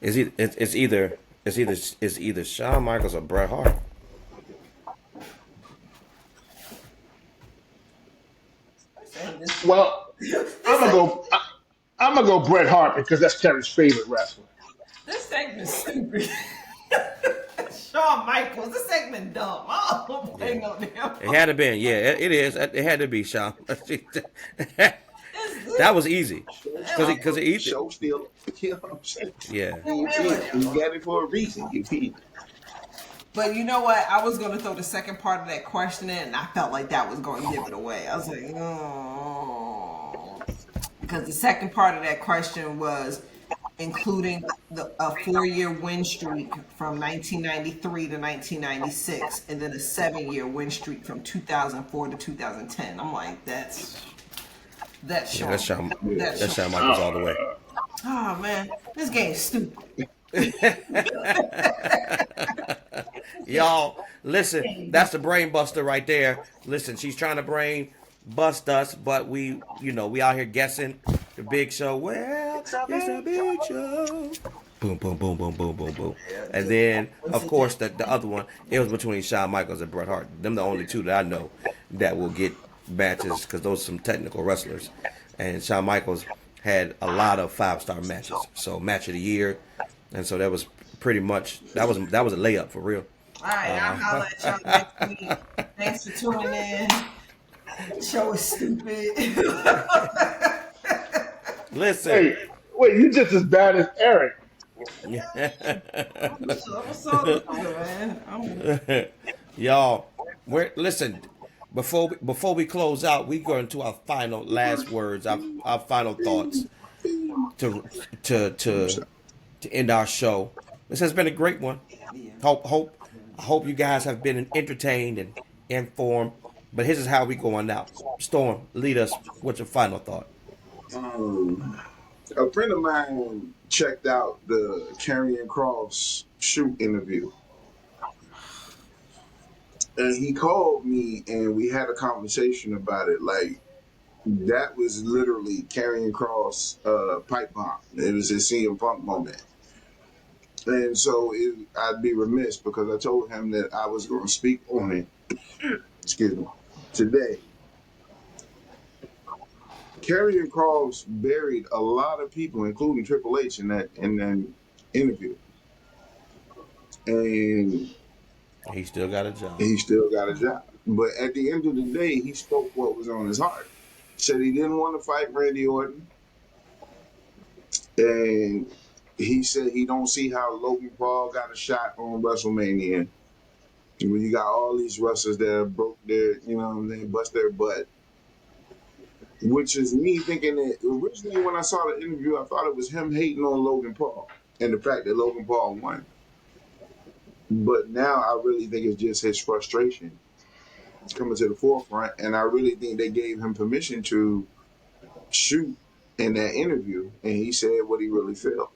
A: It's either Shawn Michaels or Bret Hart.
B: Saying this,
D: Well, I'm gonna go. I'm gonna go Bret Hart because that's Terry's favorite wrestler.
B: this segment's stupid. Shawn Michaels, this segment dumb. I don't play
A: Yeah,
B: no damn.
A: it had to be. Yeah, it is. It had to be Shawn. That was easy
E: Show
A: because
E: stealer.
A: he eat it.
E: Show stealer. You know what I'm saying?
A: Yeah.
E: You got it for a reason. You feed it.
B: But you know what? I was going to throw the second part of that question in, and I felt like that was going to give it away. I was like, oh. Because the second part of that question was including a 4-year win streak from 1993 to 1996, and then a 7-year win streak from 2004 to 2010. I'm like, that's
A: Yeah,
B: Shawn.
A: that's Shawn.
B: That's
A: That's
B: Shawn.
A: Shawn Michaels all the way.
B: Oh man, this game's stupid.
A: Y'all, listen, that's the brain buster right there. Listen, she's trying to brain bust us, but we out here guessing the Big Show. Well, it's a Big Show. Boom, boom, boom, boom, boom, boom, boom. And then, of course, the other one, it was between Shawn Michaels and Bret Hart. Them the only two that I know that will get matches because those are some technical wrestlers. And Shawn Michaels had a lot of 5-star matches. So match of the year. And so that was pretty much that was a layup for real.
B: All right, I'll holler at y'all next week. Thanks for tuning in. The show is stupid.
A: Listen.
D: Hey, wait, you just as bad as Eric.
B: I'm so good, man.
A: Y'all, listen, before we close out, we go into our final last words, our final thoughts to to to to end our show. This has been a great one.
B: Yeah.
A: I hope you guys have been entertained and informed. But here's how we going out. Storm, lead us. What's your final thought?
E: Um, a friend of mine checked out the Karrion Cross shoot interview, and he called me, and we had a conversation about it. Like that was literally Karrion Cross pipe bomb. It was his CM Punk moment. And so I'd be remiss because I told him that I was going to speak on it. Excuse me. Today, Karrion Cross buried a lot of people, including Triple H, in that interview, and
A: He still got a job.
E: he still got a job. But at the end of the day, he spoke what was on his heart. Said he didn't want to fight Randy Orton, and he said he don't see how Logan Paul got a shot on WrestleMania. When you got all these wrestlers that broke their, bust their butt. Which is me thinking that originally when I saw the interview, I thought it was him hating on Logan Paul and the fact that Logan Paul won. But now I really think it's just his frustration coming to the forefront. And I really think they gave him permission to shoot in that interview. And he said what he really felt.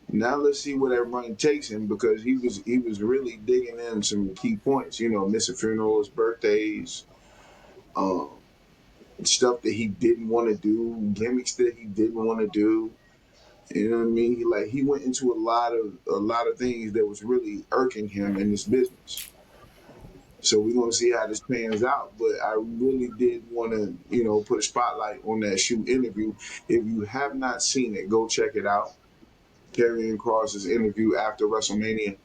E: Now let's see where that run takes him because he was really digging in some key points, missing funerals, birthdays, stuff that he didn't want to do, gimmicks that he didn't want to do. You know what I mean? He went into a lot of things that was really irking him in this business. So we're gonna see how this pans out. But I really did want to, put a spotlight on that shoot interview. If you have not seen it, go check it out. Karrion Cross's interview after WrestleMania.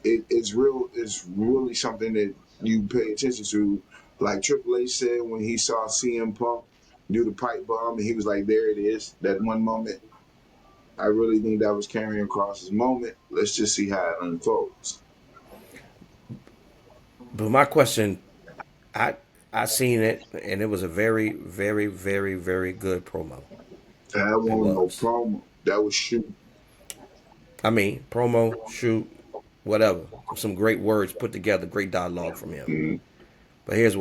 E: It's really something that you pay attention to. Like Triple H said when he saw CM Punk do the pipe bomb, and he was like, "There it is, that one moment." I really think that was Karrion Cross's moment. Let's just see how it unfolds.
A: But my question, I I seen it and it was a very, very, very, very good promo.
E: That
A: It
E: wasn't no
A: was.
E: promo. That was shoot.
A: I mean, promo, shoot, whatever. Some great words put together, great dialogue from him.
E: Mm-hmm.
A: But here's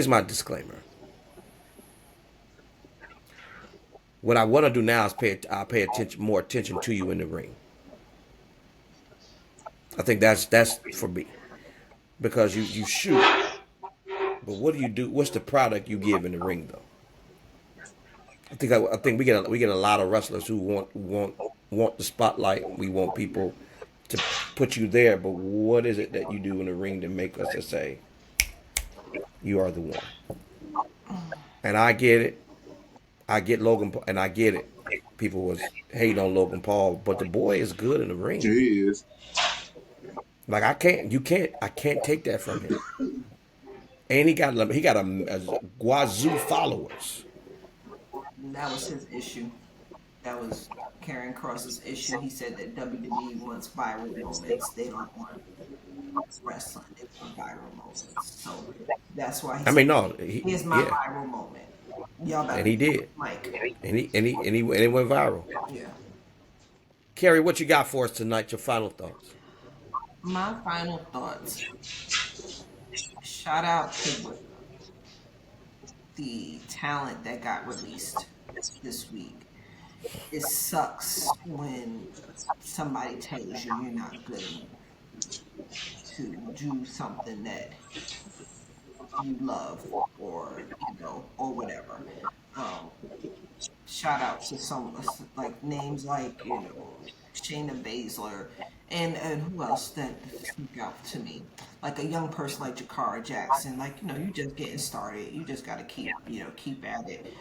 A: my disclaimer. What I want to do now is pay more attention to you in the ring. I think that's for me because you shoot, but what do you do? What's the product you give in the ring though? I think we get a lot of wrestlers who want the spotlight. We want people to put you there, but what is it that you do in the ring to make us to say you are the one? And I get it. I get Logan, and I get it. People was hating on Logan Paul, but the boy is good in the ring.
E: He is.
A: Like I can't take that from him. And he got a wazoo followers.
B: And that was his issue. That was Karrion Cross's issue. He said that WWE wants viral moments. They don't want wrestling. They want viral moments. So that's why he
A: I mean,
B: said,
A: no,
B: "Here's my
A: yeah,
B: viral moment." Y'all better
A: and he did,
B: Mike.
A: and it went viral.
B: Yeah.
A: Carrie, what you got for us tonight? Your final thoughts?
B: My final thoughts. Shout out to the talent that got released this week. It sucks when somebody tells you you're not good enough to do something that you love or or whatever. Um, Shout out to some like names like Shayna Baszler and who else that sneak out to me, like a young person like Jakara Jackson. Like you just getting started. You just got to keep at it.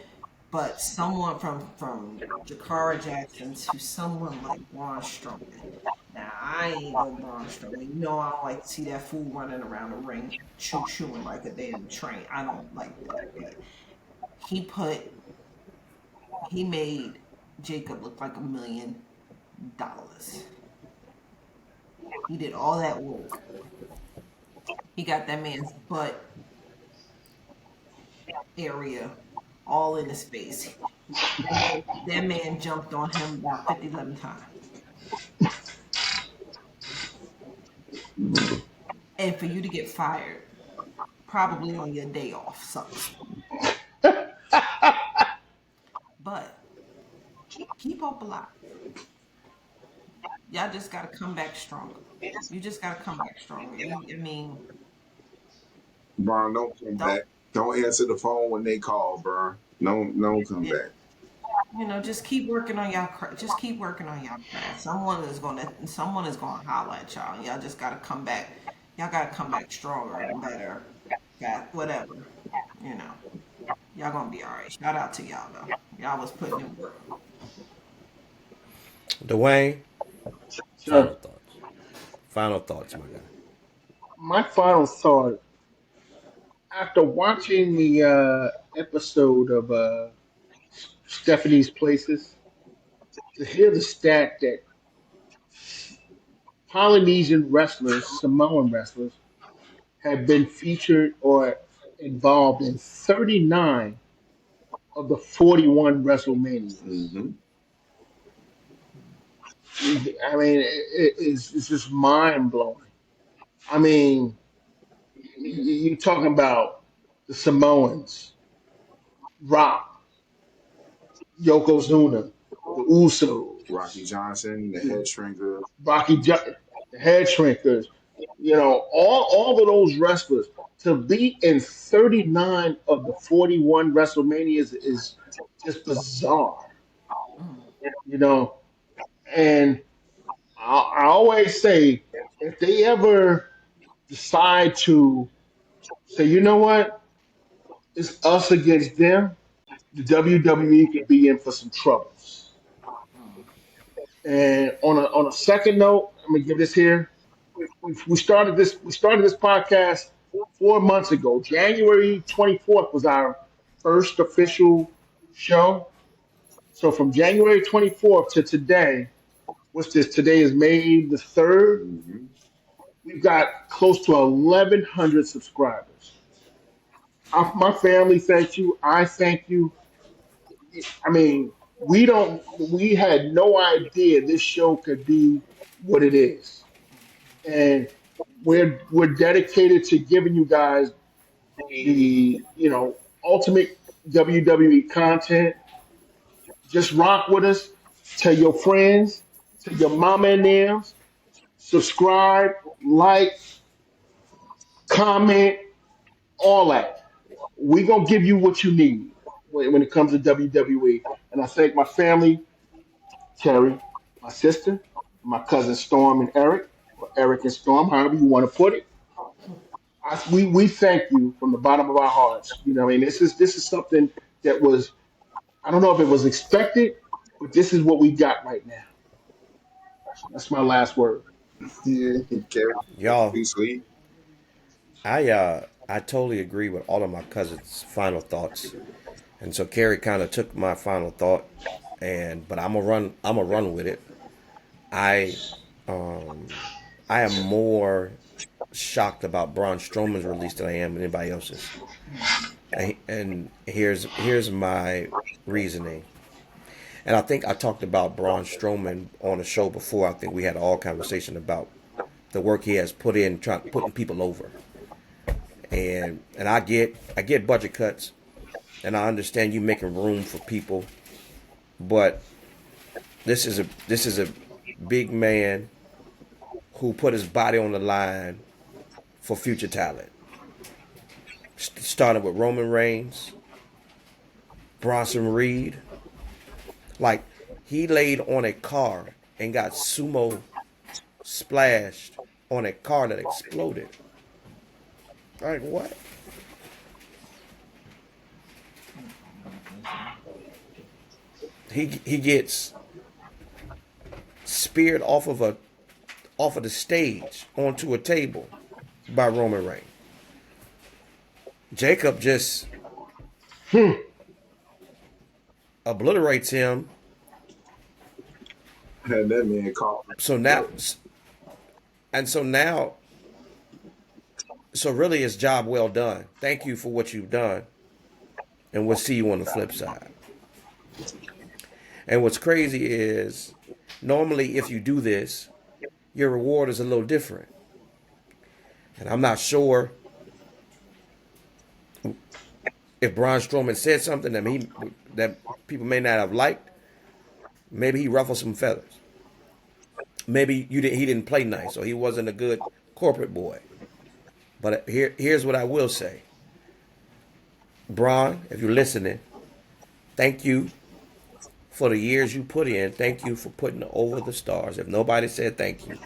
B: But someone from Jakara Jackson to someone like Braun Strowman. Now I ain't no Braun Strowman. I don't like to see that fool running around the ring chewing like a damn train. I don't like that. But he put he made Jacob look like $1 million. He did all that work He got that man's butt area all in his face. That man jumped on him about 50, 11 times. And for you to get fired, probably on your day off, sucks. But keep hope alive. Y'all just got to come back stronger. You just got to come back stronger. I mean,
E: Brian, don't come
B: don't,
E: back. Don't answer the phone when they call, Brian. Don't come
B: yeah,
E: back.
B: just keep working on y'all. Just keep working on y'all craft. Someone is gonna holler at y'all. Y'all just gotta come back. Y'all gotta come back stronger and better. Got whatever. You know, y'all gonna be all right. Shout out to y'all though. Y'all was putting in work.
A: Dwayne, final
D: So
A: thoughts. Final thoughts, my guy.
D: my final thought after watching the episode of Stephanie's Places, to hear the stat that Polynesian wrestlers, Samoan wrestlers, have been featured or involved in 39 of the 41 WrestleManias.
E: Mm-hmm.
D: I mean, it's just mind blowing. I mean, you're talking about the Samoans, Rock, Yokozuna, the
E: Rocky
D: Usos,
E: Johnson, the
D: the
E: head shrinker.
D: The Head Shrinkers, all of those wrestlers to be in 39 of the 41 WrestleManias is just bizarre, you know. And I always say, if they ever decide to say, you know what, it's us against them, the WWE could be in for some troubles. And on a second note, I'm gonna give this here. We started this podcast 4 months ago. January 24th was our first official show. So from January 24th to today, what's this? Today is May the 3rd.
E: Mm-hmm.
D: We've got close to 1,100 subscribers. My family thanks you. I thank you. I mean, we had no idea this show could be what it is. And we're dedicated to giving you guys the ultimate WWE content. Just rock with us. Tell your friends, tell your mama and them, subscribe, like, comment, all that. We gonna give you what you need when it comes to WWE. And I thank my family, Terry, my sister, my cousin Storm and Eric, or Eric and Storm, however you want to put it. We thank you from the bottom of our hearts. I mean, this is something that was, I don't know if it was expected, but this is what we got right now. That's my last word.
E: Yeah, Kevin,
A: Y'all,
E: be sweet.
A: I totally agree with all of my cousins' final thoughts. And so Carrie kind of took my final thought, but I'm a run with it. I I am more shocked about Braun Strowman's release than I am anybody else's. And here's my reasoning. And I think I talked about Braun Strowman on a show before. I think we had all conversation about the work he has put in putting people over. And I get budget cuts, and I understand you making room for people, but this is a big man who put his body on the line for future talent. Starting with Roman Reigns, Bronson Reed, like he laid on a car and got sumo splashed on a car that exploded. Like what? He gets speared off of the stage onto a table by Roman Reigns. Jacob just
D: Hmm.
A: obliterates him.
E: Had that man call.
A: So now, and so now, So really, it's job well done. Thank you for what you've done, and we'll see you on the flip side. And what's crazy is, normally if you do this, your reward is a little different. And I'm not sure if Braun Strowman said something that people may not have liked. Maybe he ruffled some feathers. Maybe he didn't play nice, or he wasn't a good corporate boy. But here's what I will say. Braun, if you're listening, thank you for the years you put in. Thank you for putting over the stars. If nobody said thank you,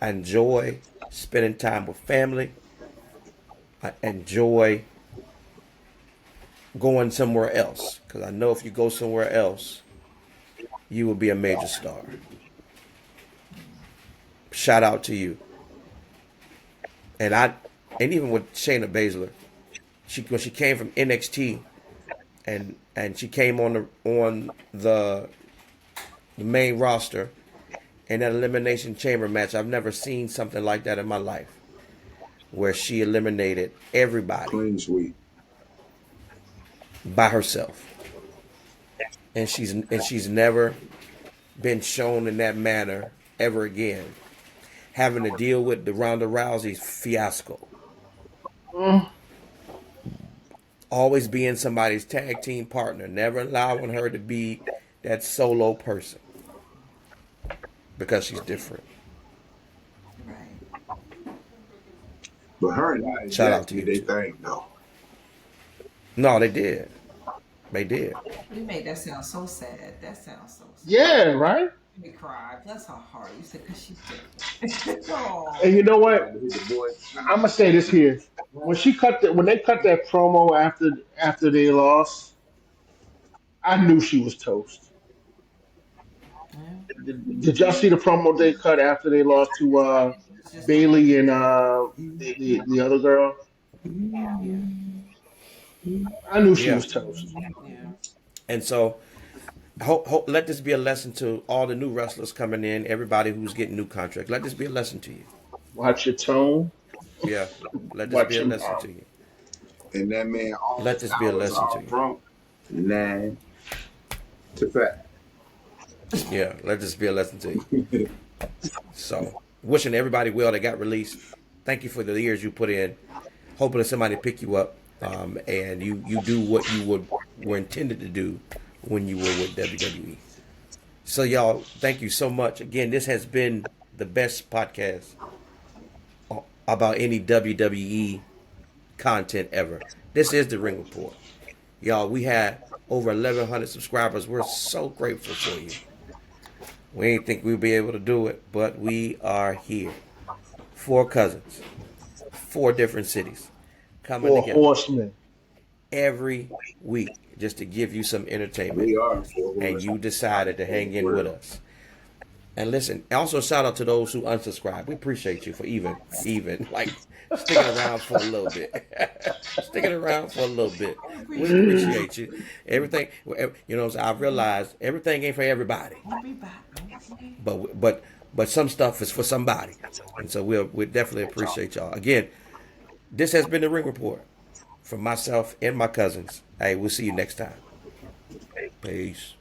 A: I enjoy spending time with family. I enjoy going somewhere else, because I know if you go somewhere else, you will be a major star. Shout out to you. And even with Shayna Baszler, when she came from NXT and she came on the main roster in that Elimination Chamber match, I've never seen something like that in my life, where she eliminated everybody
E: Clean sweep.
A: by herself. And she's never been shown in that manner ever again, having to deal with the Ronda Rousey fiasco. Always being somebody's tag team partner, never allowing her to be that solo person, because she's different.
B: Right.
E: But her and I,
A: Shout out to you.
E: they think no.
A: No, they did. They did.
B: You made that sound so sad. That sounds so sad.
D: Yeah, right.
B: Me cry. Bless her heart. You said because she's different. Oh.
D: And you know what?
E: Boy,
D: I'm gonna say this here. When they cut that promo after they lost, I knew she was toast.
B: Yeah.
D: Did y'all see the promo they cut after they lost to
B: It's just
D: Bailey and the other girl?
B: yeah.
D: I knew she
A: Yeah.
D: was toast.
B: Yeah.
A: And so, let this be a lesson to all the new wrestlers coming in, everybody who's getting new contracts. Let this be a lesson to you.
D: Watch your tone.
A: Yeah. Let this
D: Watch
A: be a
D: your
A: lesson
D: mouth.
A: to you.
E: and that man
A: Let this be a lesson to you.
E: from 9 to 5.
A: Yeah. Let this be a lesson to you. So, wishing everybody well that got released. Thank you for the years you put in. Hoping that somebody pick you up, and you do what you were intended to do when you were with WWE. So, y'all, thank you so much. Again, this has been the best podcast about any WWE content ever. This is the Ring Report. Y'all, we had over 1,100 subscribers. We're so grateful for you. We didn't think we'd be able to do it, but we are here. 4 cousins, 4 different cities, coming
D: For
A: together
D: Horsemen.
A: every week just to give you some entertainment.
E: We are
A: And you decided to hang in with us. And listen, also shout out to those who unsubscribe. We appreciate you for even like sticking around for a little bit. Sticking around for a little bit. We appreciate you. Everything, I've realized everything ain't for everybody. But some stuff is for somebody. And so we definitely appreciate y'all. Again, this has been the Ring Report from myself and my cousins. Hey, we'll see you next time. Peace.